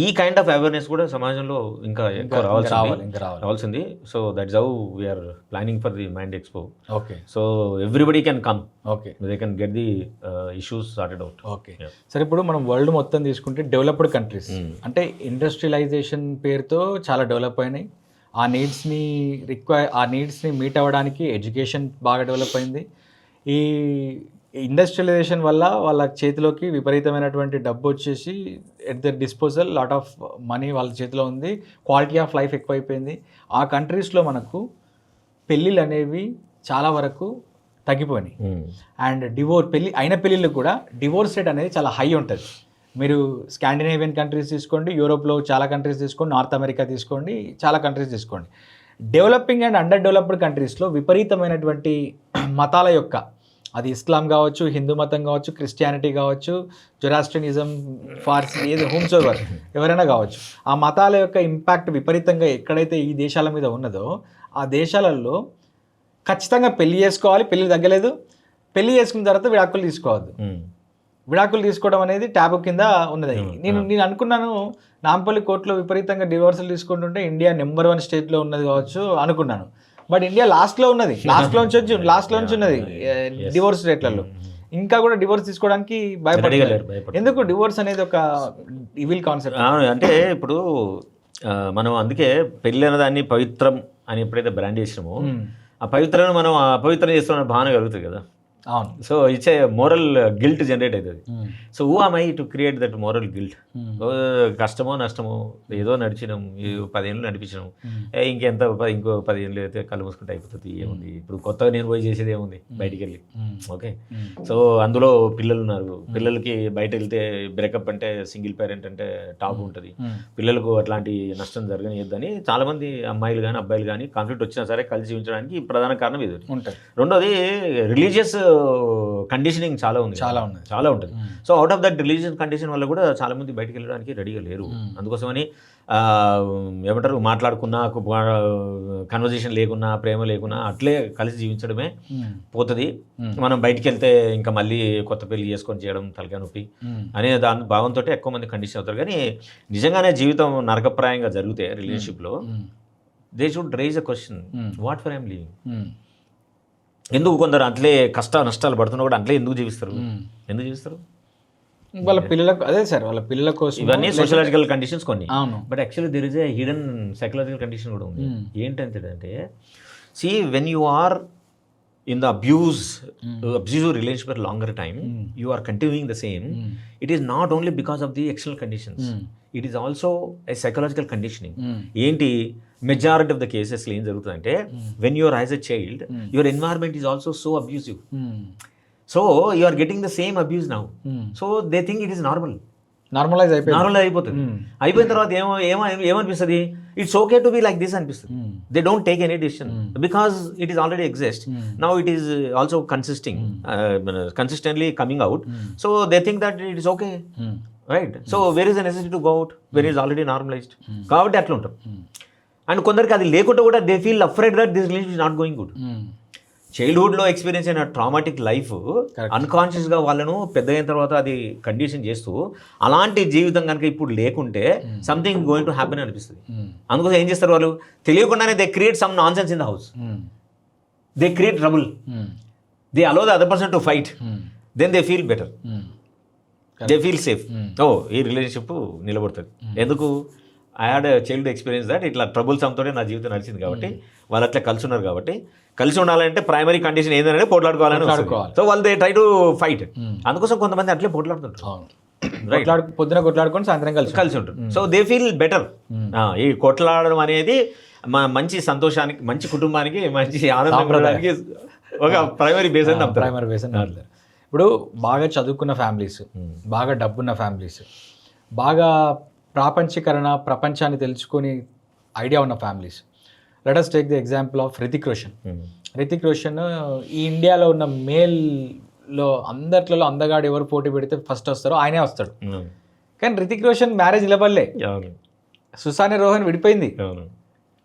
ఈ కైండ్ ఆఫ్ అవేర్నెస్ కూడా సమాజంలో ఇంకా ఎక్కువ రావాల్సింది. So that's how we're planning for the mind expo. Okay, so everybody can come, okay, they can get the issues sorted out. Okay. సరే, ఇప్పుడు మనం world మొత్తం తీసుకుంటే డెవలప్డ్ కంట్రీస్ అంటే ఇండస్ట్రియలైజేషన్ పేరుతో చాలా డెవలప్ అయినాయి. ఆ నీడ్స్ని మీట్ అవ్వడానికి ఎడ్యుకేషన్ బాగా డెవలప్ అయింది. ఈ ఇండస్ట్రియలైజేషన్ వల్ల వాళ్ళ చేతిలోకి విపరీతమైనటువంటి డబ్బు వచ్చేసి at the disposal lot of money వాళ్ళ చేతిలో ఉంది. క్వాలిటీ ఆఫ్ లైఫ్ ఎక్కువైపోయింది. ఆ కంట్రీస్లో మనకు పెళ్ళిళ్ళు అనేవి చాలా వరకు తగ్గిపోయినాయి. అండ్ అయిన పెళ్ళిళ్ళకి కూడా డివోర్స్ రేట్ అనేది చాలా హై ఉంటుంది. మీరు స్కాండినేవియన్ కంట్రీస్ తీసుకోండి, యూరోప్లో చాలా కంట్రీస్ తీసుకోండి, నార్త్ అమెరికా తీసుకోండి, చాలా కంట్రీస్ తీసుకోండి. డెవలపింగ్ అండ్ అండర్ డెవలప్డ్ కంట్రీస్లో విపరీతమైనటువంటి మతాల యొక్క, అది ఇస్లాం కావచ్చు, హిందూ మతం కావచ్చు, క్రిస్టియానిటీ కావచ్చు, జొరాస్ట్రియనిజం, ఫార్సీ, ఏది హోమ్సోవర్ ఎవరైనా కావచ్చు, ఆ మతాల యొక్క ఇంపాక్ట్ విపరీతంగా ఎక్కడైతే ఈ దేశాల మీద ఉన్నదో ఆ దేశాలలో ఖచ్చితంగా పెళ్లి చేసుకోవాలి. పెళ్లి తగ్గలేదు, పెళ్లి చేసుకున్న తర్వాత విడాకులు తీసుకోవద్దు. విడాకులు తీసుకోవడం అనేది ట్యాబు కింద ఉన్నది. నేను అనుకున్నాను నాంపల్లి కోర్టులో విపరీతంగా డివోర్సులు తీసుకుంటుంటే ఇండియా నెంబర్ 1 స్టేట్లో ఉన్నది కావచ్చు అనుకున్నాను. బట్ ఇండియా లాస్ట్లో ఉన్నది, లాస్ట్లో నుంచి ఉన్నది డివోర్స్ రేట్లలో. ఇంకా కూడా డివోర్స్ తీసుకోవడానికి భయపడలేదు. ఎందుకు? డివోర్స్ అనేది ఒక ఈవిల్ కాన్సెప్ట్. అంటే ఇప్పుడు మనం అందుకే పెళ్ళి అనే దాన్ని పవిత్రం అని ఎప్పుడైతే బ్రాండ్ చేసినామో, ఆ పవిత్రను మనం అపవిత్రం చేస్తున్న భావన కలుగుతుంది కదా. అవును. So it's a moral guilt generate అవుతుంది. So who am I to create that moral guilt? కష్టమో నష్టమో ఏదో నడిచినాం, 10 ఏళ్ళు నడిపించినాం, ఇంకో 10 ఏళ్ళు అయితే కళ్ళు మూసుకుంటే అయిపోతుంది, ఏముంది ఇప్పుడు కొత్తగా నేను పోయి చేసేది ఏముంది బయటికి వెళ్ళి. ఓకే, సో అందులో పిల్లలు ఉన్నారు, పిల్లలకి బయట వెళ్తే బ్రేకప్ అంటే సింగిల్ పేరెంట్ అంటే టాప్ ఉంటుంది, పిల్లలకు అట్లాంటి నష్టం జరగనియద్దని చాలామంది అమ్మాయిలు కానీ అబ్బాయిలు కానీ కాన్ఫ్లిక్ట్ వచ్చినా సరే కలిసి జీవించడానికి ప్రధాన కారణం ఇది ఉంటుంది. రెండోది రిలీజియస్ కండిషనింగ్ చాలా ఉంటుంది. So out of that religious condition వల్ల కూడా చాలా మంది బయటకు వెళ్ళడానికి రెడీగా లేరు. అందుకోసమని ఏమంటారు, మాట్లాడుకున్నా కన్వర్జేషన్ లేకున్నా ప్రేమ లేకున్నా అట్లే కలిసి జీవించడమే పోతుంది. మనం బయటికి వెళ్తే ఇంకా మళ్ళీ కొత్త పెళ్లి చేసుకొని చేయడం తలకాయ నొప్పి అనే దాని భావంతో ఎక్కువ మంది కండిషన్ అవుతారు. కానీ నిజంగానే జీవితం నరకప్రాయంగా జరిగితే రిలేషన్షిప్లో they should raise a question, what for I'm living? ఎందుకు కొందరు అట్లే కష్ట నష్టాలు పడుతున్నా కూడా అట్లే ఎందుకు జీవిస్తారు? వాళ్ళ పిల్లలకు, అదే సార్, వాళ్ళ పిల్లల కోసం. ఇవన్నీ సోషలాజికల్ కండిషన్స్ కొన్ని. But actually there is a hidden psychological condition కూడా ఉంది. ఏంటంటే see when you are in the abusive relationship for longer time, you are continuing the same. It is not only because of the external conditions. It is also a psychological conditioning. ఏంటి majority of the కేసెస్లో ఏం జరుగుతుందంటే when you're as a child your environment is also so abusive. So you are getting the same abuse now. So they think it is normalize అయిపోతుంది. అయిపోయిన తర్వాత ఏమనిపిస్తుంది, it's okay to be like this అనిపిస్తుంది. They don't take any decision because it is already exist. Now it is also consistently coming out. So they think that it is okay, right? So where is the necessity to go out where is already normalized. కాబట్టి అట్లా ఉంటాం. And కొందరికి అది లేకుండా కూడా they feel afraid that this relation is not going good. చైల్డ్హుడ్లో experience అయిన traumatic life అన్కాన్షియస్గా వాళ్ళను పెద్ద అయిన తర్వాత అది కండిషన్ చేస్తూ అలాంటి జీవితం కనుక ఇప్పుడు లేకుంటే సంథింగ్ గోయింగ్ టు హ్యాపెన్ అనిపిస్తుంది. అందుకోసం ఏం చేస్తారు వాళ్ళు, తెలియకుండానే they create some nonsense in the house. They create trouble. They allow the other person to fight. Then they feel better, they feel safe. ఓ ఈ రిలేషన్షిప్ నిలబడుతుంది. ఎందుకు? I had child experience that ఇట్లా trouble సమ్తోనే నా జీవితం నడిచింది కాబట్టి, వాళ్ళు అట్లా కలిసి ఉన్నారు కాబట్టి. కలిసి ఉండాలంటే ప్రైమరీ కండిషన్ ఏంటంటే పోట్లాడుకోవాలని. సో వాళ్ళు దే ట్రై టు ఫైట్. అందుకోసం కొంతమంది అట్లే పోట్లాడుతుంటారు. పొద్దున కొట్లాడుకొని సాయంత్రం కలిసి ఉంటారు. So they feel better. ఈ కొట్లాడడం అనేది మంచి సంతోషానికి, మంచి కుటుంబానికి, మంచి ఆనందానికి ఒక ప్రైమరీ బేస్ అని నమ్ముతారు. ప్రైమరీ బేస్ అని. ఇప్పుడు బాగా చదువుకున్న ఫ్యామిలీస్, బాగా డబ్బున్న ఫ్యామిలీస్, బాగా ప్రాపంచీకరణ, ప్రపంచాన్ని తెలుసుకొని ఐడియా ఉన్న families. Let us take the example of Hrithik Roshan. Hrithik Roshan ఈ ఇండియాలో ఉన్న మేల్లో అందరిలో అందగాడు ఎవరు పోటీ పెడితే ఫస్ట్ వస్తారో ఆయనే వస్తాడు. కానీ రితిక్ రోషన్ మ్యారేజ్ నిలబడలే. సుసానే రోహన్ విడిపోయింది.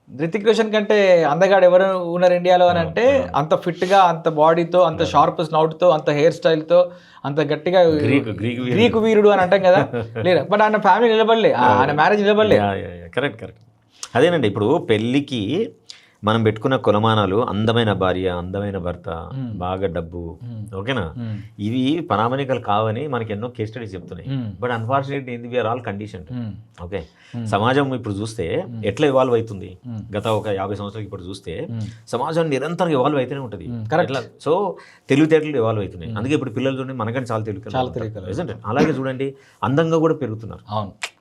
రితిక్ రోషన్ కంటే అందగాడు ఎవరు ఉన్నారు ఇండియాలో అని అంటే, అంత ఫిట్గా, అంత బాడీతో, అంత షార్ప్ స్నౌట్తో, అంత హెయిర్ స్టైల్తో, అంత గట్టిగా గ్రీకు వీరుడు అని అంటాం కదా. లేదా బట్ ఆయన ఫ్యామిలీ నిలబడలే, ఆయన మ్యారేజ్ నిలబడలే. కరెక్ట్. అదేనండి, ఇప్పుడు పెళ్ళికి మనం పెట్టుకున్న కొలమానాలు అందమైన భార్య, అందమైన భర్త, బాగా డబ్బు, ఓకేనా, ఇవి పరామణికలు కావని మనకి ఎన్నో కేస్ స్టడీస్ చెప్తున్నాయి. బట్ అన్ఫార్చునేట్లీ ఏంది, వీఆర్ ఆల్ కండిషన్. ఓకే, సమాజం ఇప్పుడు చూస్తే ఎట్లా ఇవాల్వ్ అవుతుంది, గత ఒక 50 సంవత్సరాలకి ఇప్పుడు చూస్తే సమాజం నిరంతరం ఇవాల్వ్ అయితేనే ఉంటుంది. సో తెలివితేటలు ఇవాల్వ్ అవుతున్నాయి. అందుకే ఇప్పుడు పిల్లలు చూడండి మనకంటే చాలా తెలివి. అలాగే చూడండి అందంగా కూడా పెరుగుతున్నారు.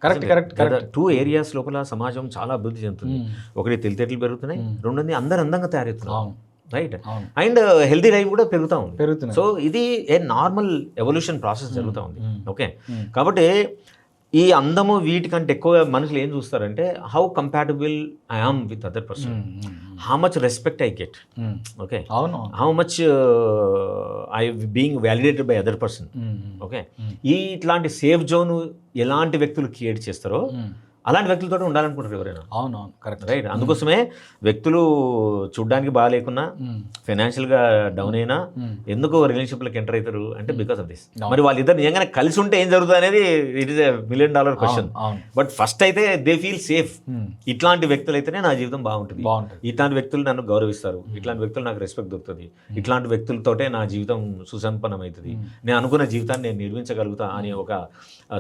కరెక్ట్. 2 ఏరియాస్ లోపల సమాజం చాలా అభివృద్ధి చెందుతుంది. ఒకటి తెలివితేటలు పెరుగుతున్నాయి, రెండోది అందరు అందంగా తయారవుతున్నారు, రైట్? అండ్ హెల్తీ లైఫ్ కూడా పెరుగుతూ ఉంది. సో ఇది ఏ నార్మల్ ఎవల్యూషన్ ప్రాసెస్ జరుగుతూ ఉంది. ఓకే, కాబట్టి ఈ అందము వీటికంటే ఎక్కువ మనుషులు ఏం చూస్తారంటే how compatible I am with other person, how much respect I get, okay, how much I being validated by other person. Okay, ఇట్లాంటి సేఫ్ జోన్ ఎలాంటి వ్యక్తులు క్రియేట్ చేస్తారో అలాంటి వ్యక్తులతో ఉండాలనుకుంటారు ఎవరైనా. అవునవును, కరెక్ట్, రైట్. అందుకోసమే వ్యక్తులు చూడ్డానికి బాగా లేకున్నా, ఫైనాన్షియల్గా డౌన్ అయినా ఎందుకు రిలేషన్షిప్లోకి ఎంటర్ అవుతారు అంటే బికాస్ ఆఫ్ దిస్. మరి వాళ్ళిద్దరు నిజంగానే కలిసి ఉంటే ఏం జరుగుతుంది అనేది it is $1 million question. But first అయితే దే ఫీల్ సేఫ్. ఇట్లాంటి వ్యక్తులు అయితేనే నా జీవితం బాగుంటుంది, ఇట్లాంటి వ్యక్తులు నన్ను గౌరవిస్తారు, ఇట్లాంటి వ్యక్తులు నాకు రెస్పెక్ట్ దొరుకుతుంది, ఇట్లాంటి వ్యక్తులతోటే నా జీవితం సుసంపన్నం అవుతుంది, నేను అనుకున్న జీవితాన్ని నేను నిర్మించగలుగుతా అని ఒక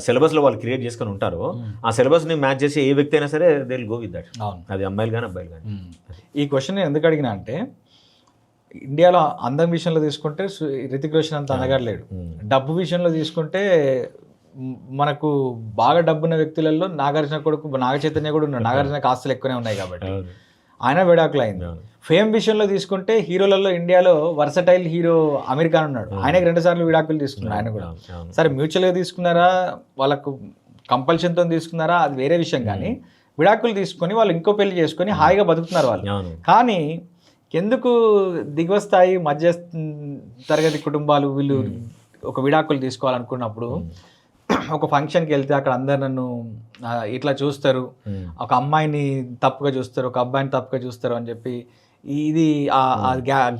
సిలబస్లో వాళ్ళు క్రియేట్ చేసుకొని ఉంటారో, ఆ సిలబస్ని మ్యాచ్ చేసి ఏ వ్యక్తి అయినా సరే they will go with that. అది అమ్మాయిలు కానీ అబ్బాయిలు కానీ. ఈ క్వశ్చన్ నేను ఎందుకు అడిగినా అంటే, ఇండియాలో అందం విషయంలో తీసుకుంటే రితిక్ రోషన్ అంత అందగాడు లేడు. డబ్బు విషయంలో తీసుకుంటే మనకు బాగా డబ్బున్న వ్యక్తులలో నాగార్జున కొడుకు నాగ చైతన్య కూడా ఉన్నాడు. నాగార్జునకు ఆస్తులు ఎక్కువనే ఉన్నాయి కాబట్టి ఆయన విడాకులు అయింది. ఫేమ్ విషయంలో తీసుకుంటే హీరోలలో ఇండియాలో వర్సటైల్ హీరో అమీర్ ఖాన్ ఉన్నాడు. ఆయనకి 2 సార్లు విడాకులు తీసుకున్నాడు. ఆయన కూడా సరే మ్యూచువల్గా తీసుకున్నారా, వాళ్ళకు కంపల్షన్తో తీసుకున్నారా, అది వేరే విషయం. కానీ విడాకులు తీసుకొని వాళ్ళు ఇంకో పెళ్లి చేసుకొని హాయిగా బతుకుతున్నారు వాళ్ళు. కానీ ఎందుకు దిగువ స్థాయి మధ్య తరగతి కుటుంబాలు వీళ్ళు ఒక విడాకులు తీసుకోవాలనుకున్నప్పుడు ఒక ఫంక్షన్కి వెళ్తే అక్కడ అందరు నన్ను ఇట్లా చూస్తారు, ఒక అమ్మాయిని తప్పుగా చూస్తారు, ఒక అబ్బాయిని తప్పుగా చూస్తారు అని చెప్పి ఇది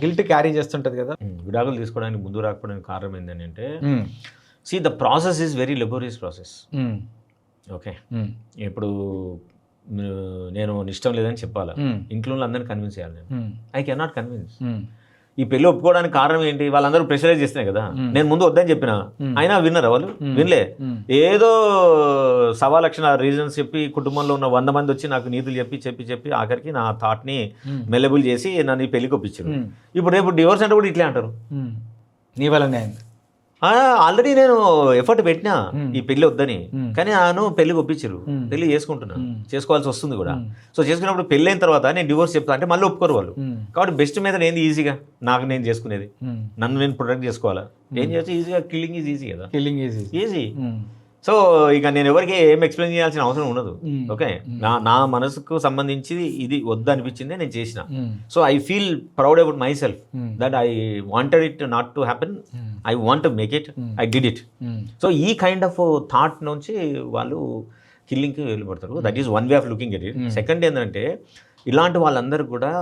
గిల్ట్ క్యారీ చేస్తుంటది కదా. విడాకులు తీసుకోవడానికి ముందు రాకపోవడానికి కారణం ఏంటని అంటే, see the process is very laborious process. Okay, ఇప్పుడు నేను ఇష్టం లేదని చెప్పాలా, ఇంట్లో అందరిని కన్విన్స్ చేయాలి నేను. I cannot convince. ఈ పెళ్లి ఒప్పుకోవడానికి కారణం ఏంటి, వాళ్ళందరూ ప్రెషరైజ్ చేస్తున్నాయి కదా. నేను ముందు వద్దని చెప్పిన అయినా విన్నారా వాళ్ళు? వినలే. ఏదో 1,15,00,000 రీజన్స్ చెప్పి కుటుంబంలో ఉన్న 100 మంది వచ్చి నాకు నీతులు చెప్పి ఆఖరికి నా థాట్ని మెల్లబుల్ చేసి నన్ను ఈ పెళ్లికి ఒప్పించారు. ఇప్పుడు రేపు డివోర్స్ అంటే కూడా ఇట్లే అంటారు, నీ వల్లనే అయింది. ఆల్రెడీ నేను ఎఫర్ట్ పెట్టినా ఈ పెళ్లి వద్దని, కానీ నన్ను పెళ్లికి ఒప్పించారు, పెళ్లి చేసుకుంటున్నాను, చేసుకోవాల్సి వస్తుంది కూడా. సో చేసుకున్నప్పుడు పెళ్ళి అయిన తర్వాత నేను డివోర్స్ చెప్తా అంటే మళ్ళీ ఒప్పుకోరు వాళ్ళు. కాబట్టి బెస్ట్ మీద నేను ఈజీగా నాకు నేను చేసుకునేది, నన్ను నేను ప్రొటెక్ట్ చేసుకోవాలా, ఏం చేయొచ్చు ఈజీగా. కిల్లింగ్ ఈజ్ ఈజీ కదా, కిల్లింగ్ ఈజీ. సో ఇక నేను ఎవరికి ఏం ఎక్స్ప్లెయిన్ చేయాల్సిన అవసరం ఉండదు. ఓకే, నా మనసుకు సంబంధించి ఇది వద్దు అనిపించింది నేను చేసిన. So I feel proud about my self that I wanted it not to happen, I want to make it, I did it. So ఈ కైండ్ ఆఫ్ థాట్ నుంచి వాళ్ళు కిల్లింగ్కి వెళ్ళిపోతారు. That is one way of looking at it. Second ఏంటంటే ఇలాంటి వాళ్ళందరూ కూడా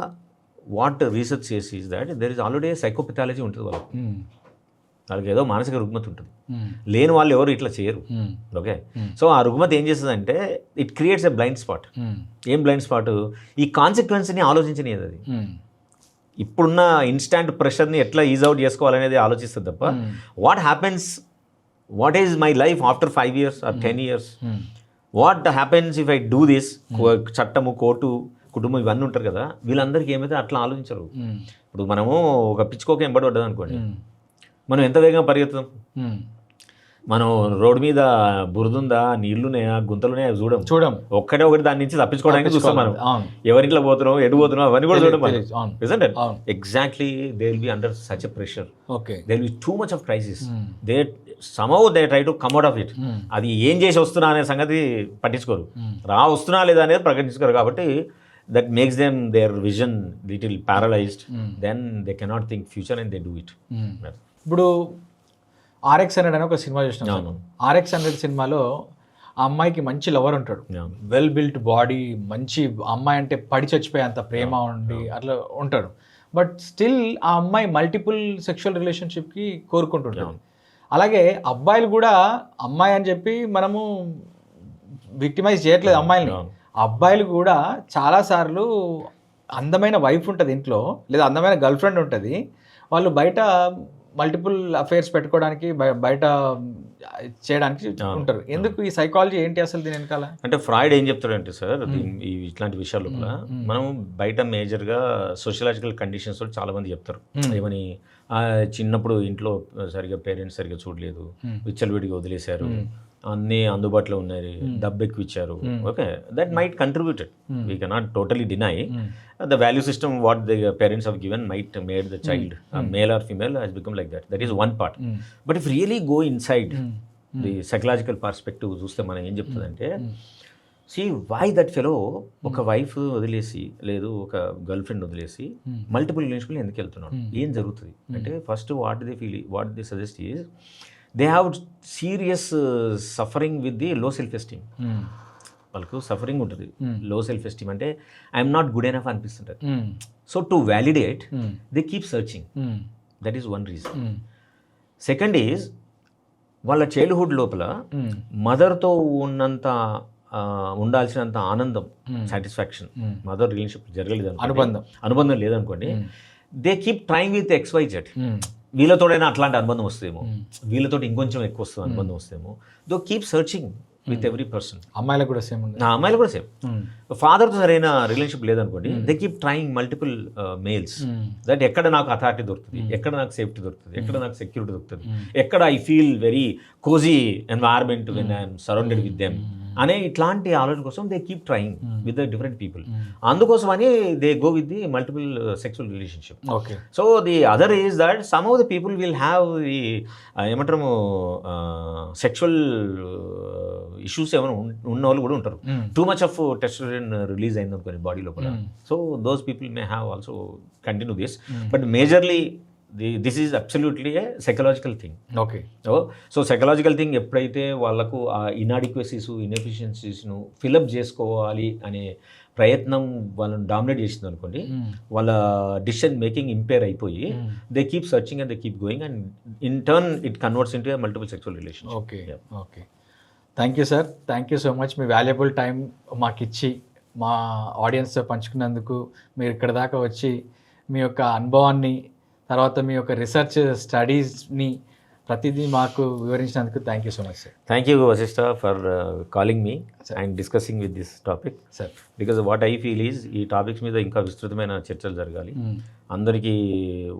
what research చేసి is that there is already psychopathology ఉంటుంది వాళ్ళకి ఏదో మానసిక రుగ్మత ఉంటుంది. లేని వాళ్ళు ఎవరు ఇట్లా చేయరు. ఓకే, సో ఆ రుగ్మత ఏం చేస్తుంది it creates a blind spot. ఏం బ్లైండ్ స్పాట్? ఈ కాన్సిక్వెన్స్ని ఆలోచించలేదు అది. ఇప్పుడున్న ఇన్స్టాంట్ ప్రెషర్ని ఎట్లా ఈజ్ అవుట్ చేసుకోవాలనేది ఆలోచిస్తుంది తప్ప what is my life after 5 years or 10 years, what happens if I do this. చట్టము, కోర్టు, కుటుంబం ఇవన్నీ ఉంటారు కదా, వీళ్ళందరికీ ఏమైతే అట్లా ఆలోచించరు. ఇప్పుడు మనము ఒక పిచ్చుకోక ఎంబడబడ్డది అనుకోండి, మనం ఎంత వేగంగా పరిగెత్తాం. మనం రోడ్డు మీద బురదుందా, నీళ్లున్నాయా, గుంతలున్నాయా చూడం. ఒక్కటే ఒకటి దాని నుంచి తప్పించుకోవడానికి చూస్తాం మనం. ఎవరింట్లో పోతున్నాం, ఎటు పోతున్నాం అవన్నీ కూడా చూడం మనం. Exactly they will be under such a pressure, they will be two much of crisis. They somehow they try to come out of it. అది ఏం చేసి వస్తున్నా అనే సంగతి పట్టించుకోరు, వస్తున్నా లేదా అనేది ప్రకటించుకోరు. కాబట్టి that makes them their vision little paralyzed. Then they cannot think future and they do it. ఇప్పుడు RX 100 అని ఒక సినిమా చూసినాం. RX 100 సినిమాలో ఆ అమ్మాయికి మంచి లవర్ ఉంటాడు, వెల్ బిల్ట్ బాడీ, మంచి అమ్మాయి అంటే పడి చచ్చిపోయే అంత ప్రేమ ఉండి అట్లా ఉంటాడు. బట్ స్టిల్ ఆ అమ్మాయి మల్టిపుల్ సెక్షువల్ రిలేషన్షిప్కి కోరుకుంటుంటాడు. అలాగే అబ్బాయిలు కూడా అమ్మాయి అని చెప్పి మనము విక్టిమైజ్ చేయట్లేదు అమ్మాయిల్ని. అబ్బాయిలు కూడా చాలాసార్లు అందమైన వైఫ్ ఉంటుంది ఇంట్లో, లేదా అందమైన గర్ల్ ఫ్రెండ్ ఉంటుంది, వాళ్ళు బయట మల్టిపుల్ అఫైర్స్ పెట్టుకోవడానికి బయట చేయడానికి ఉంటారు. ఎందుకు ఈ సైకాలజీ ఏంటి అసలు దీని వెనకాల? అంటే ఫ్రాయిడ్ ఏం చెప్తాడంటే సార్, ఇట్లాంటి విషయాలు మనం బయట మేజర్గా సోషలాజికల్ కండిషన్స్ చాలా మంది చెప్తారు. ఏమని, చిన్నప్పుడు ఇంట్లో సరిగా పేరెంట్స్ సరిగా చూడలేదు, విచ్చలవిడిగా వదిలేశారు, అన్నీ అందుబాటులో ఉన్నాయి, డబ్బు ఎక్కువ ఇచ్చారు. Okay, that might contributed, we cannot totally deny. The value system what the parents have given might made the child male or female has become like that. That is one part. But if really go inside the psychological perspective చూస్తే మనం ఏం చెప్తుందంటే, see why that fellow ఒక wife వదిలేసి, లేదు ఒక girl friend వదిలేసి multiple రిలేషన్షిప్లు ఎందుకు వెళ్తున్నాడు, ఏం జరుగుతుంది అంటే, first what they suggest is they have serious suffering with the లో సెల్ఫ్ ఎస్టీమ్. వాళ్ళకు సఫరింగ్ ఉంటుంది. లో సెల్ఫ్ ఎస్టీమ్ అంటే ఐఎమ్ నాట్ గుడ్ ఎనఫ్ అనిపిస్తుంటుంది. So to validate they keep searching. That is one reason. Second is వాళ్ళ childhood లోపల మదర్తో ఉన్నంత ఉండాల్సినంత ఆనందం, సాటిస్ఫాక్షన్, మదర్ రిలేషన్షిప్ జరగలేదు, అనుబంధం లేదనుకోండి, they keep trying with XYZ. వీళ్ళతోడైనా అట్లాంటి అనుబంధం వస్తేమో, వీళ్ళతో ఇంకొంచెం ఎక్కువ వస్తుంది అనుబంధం వస్తేమో, though keep searching with every person. అమ్మాయిలకు కూడా సేమ్, అమ్మాయిలు కూడా సేమ్. ఫాదర్తో సరైన రిలేషన్షిప్ లేదనుకోండి, they keep trying multiple males. That ఎక్కడ నాకు అథారిటీ దొరుకుతుంది, ఎక్కడ నాకు సేఫ్టీ దొరుకుతుంది, ఎక్కడ నాకు సెక్యూరిటీ దొరుకుతుంది, ఎక్కడ I feel very cozy environment when I'm surrounded with them అనే ఇట్లాంటి ఆలోచన కోసం they keep trying with the different people. అందుకోసమని they go with the multiple sexual relationship. Okay, so the other is that some of the people will have the ఏమంటారు sexual issues ఏమైనా ఉన్న వాళ్ళు కూడా ఉంటారు. Too much of testosterone release అయింది అనుకోండి body లోపల. So those people may have also continue this, but majorly this is absolutely a psychological thing. Okay, so psychological thing ఎప్పుడైతే వాళ్ళకు ఆ ఇన్అడిక్వసీస్, ఇన్ఎఫిషియన్సీస్ను ఫిలప్ చేసుకోవాలి అనే ప్రయత్నం వాళ్ళని డామినేట్ చేసింది అనుకోండి, వాళ్ళ డిసిషన్ మేకింగ్ ఇంపేర్ అయిపోయి they keep searching and they keep going and in turn it converts into multiple sexual relation. Okay, okay, thank you sir, thank you so much. Me valuable time మాకు ఇచ్చి మా ఆడియన్స్తో పంచుకున్నందుకు, మీరు ఇక్కడ దాకా వచ్చి మీ యొక్క అనుభవాన్ని తర్వాత మీ యొక్క రీసెర్చ్ స్టడీస్ని ప్రతిదీ మాకు వివరించినందుకు thank you so much sir. Thank you Vashishtha for calling me and discussing with this topic sir because what I feel is ఈ టాపిక్స్ మీద ఇంకా విస్తృతమైన చర్చలు జరగాలి. అందరికీ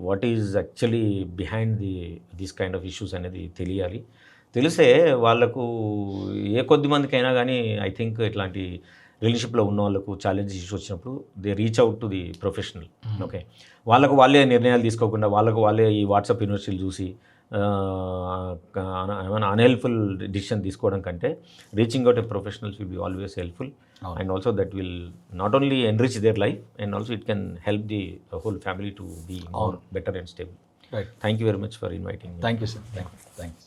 what is actually behind this kind of issues అనేది తెలియాలి. తెలిస్తే వాళ్ళకు ఏ కొద్ది మందికైనా కానీ ఐ థింక్ ఇట్లాంటి రిలేషన్షిప్లో ఉన్న వాళ్ళకు ఛాలెంజ్ ఇష్యూస్ వచ్చినప్పుడు they reach out to the professional. Okay, వాళ్ళకు వాళ్ళే నిర్ణయాలు తీసుకోకుండా వాళ్ళకు వాళ్ళే ఈ వాట్సాప్ యూనివర్సిటీలు చూసి ఏమైనా అన్హెల్ప్ఫుల్ డిసిషన్ తీసుకోవడం కంటే reaching out a professionals will be always helpful and also that will not only enrich their life and also it can help the whole family to be more better and stable. Right. Thank you very much for inviting. Thank you sir. Thanks.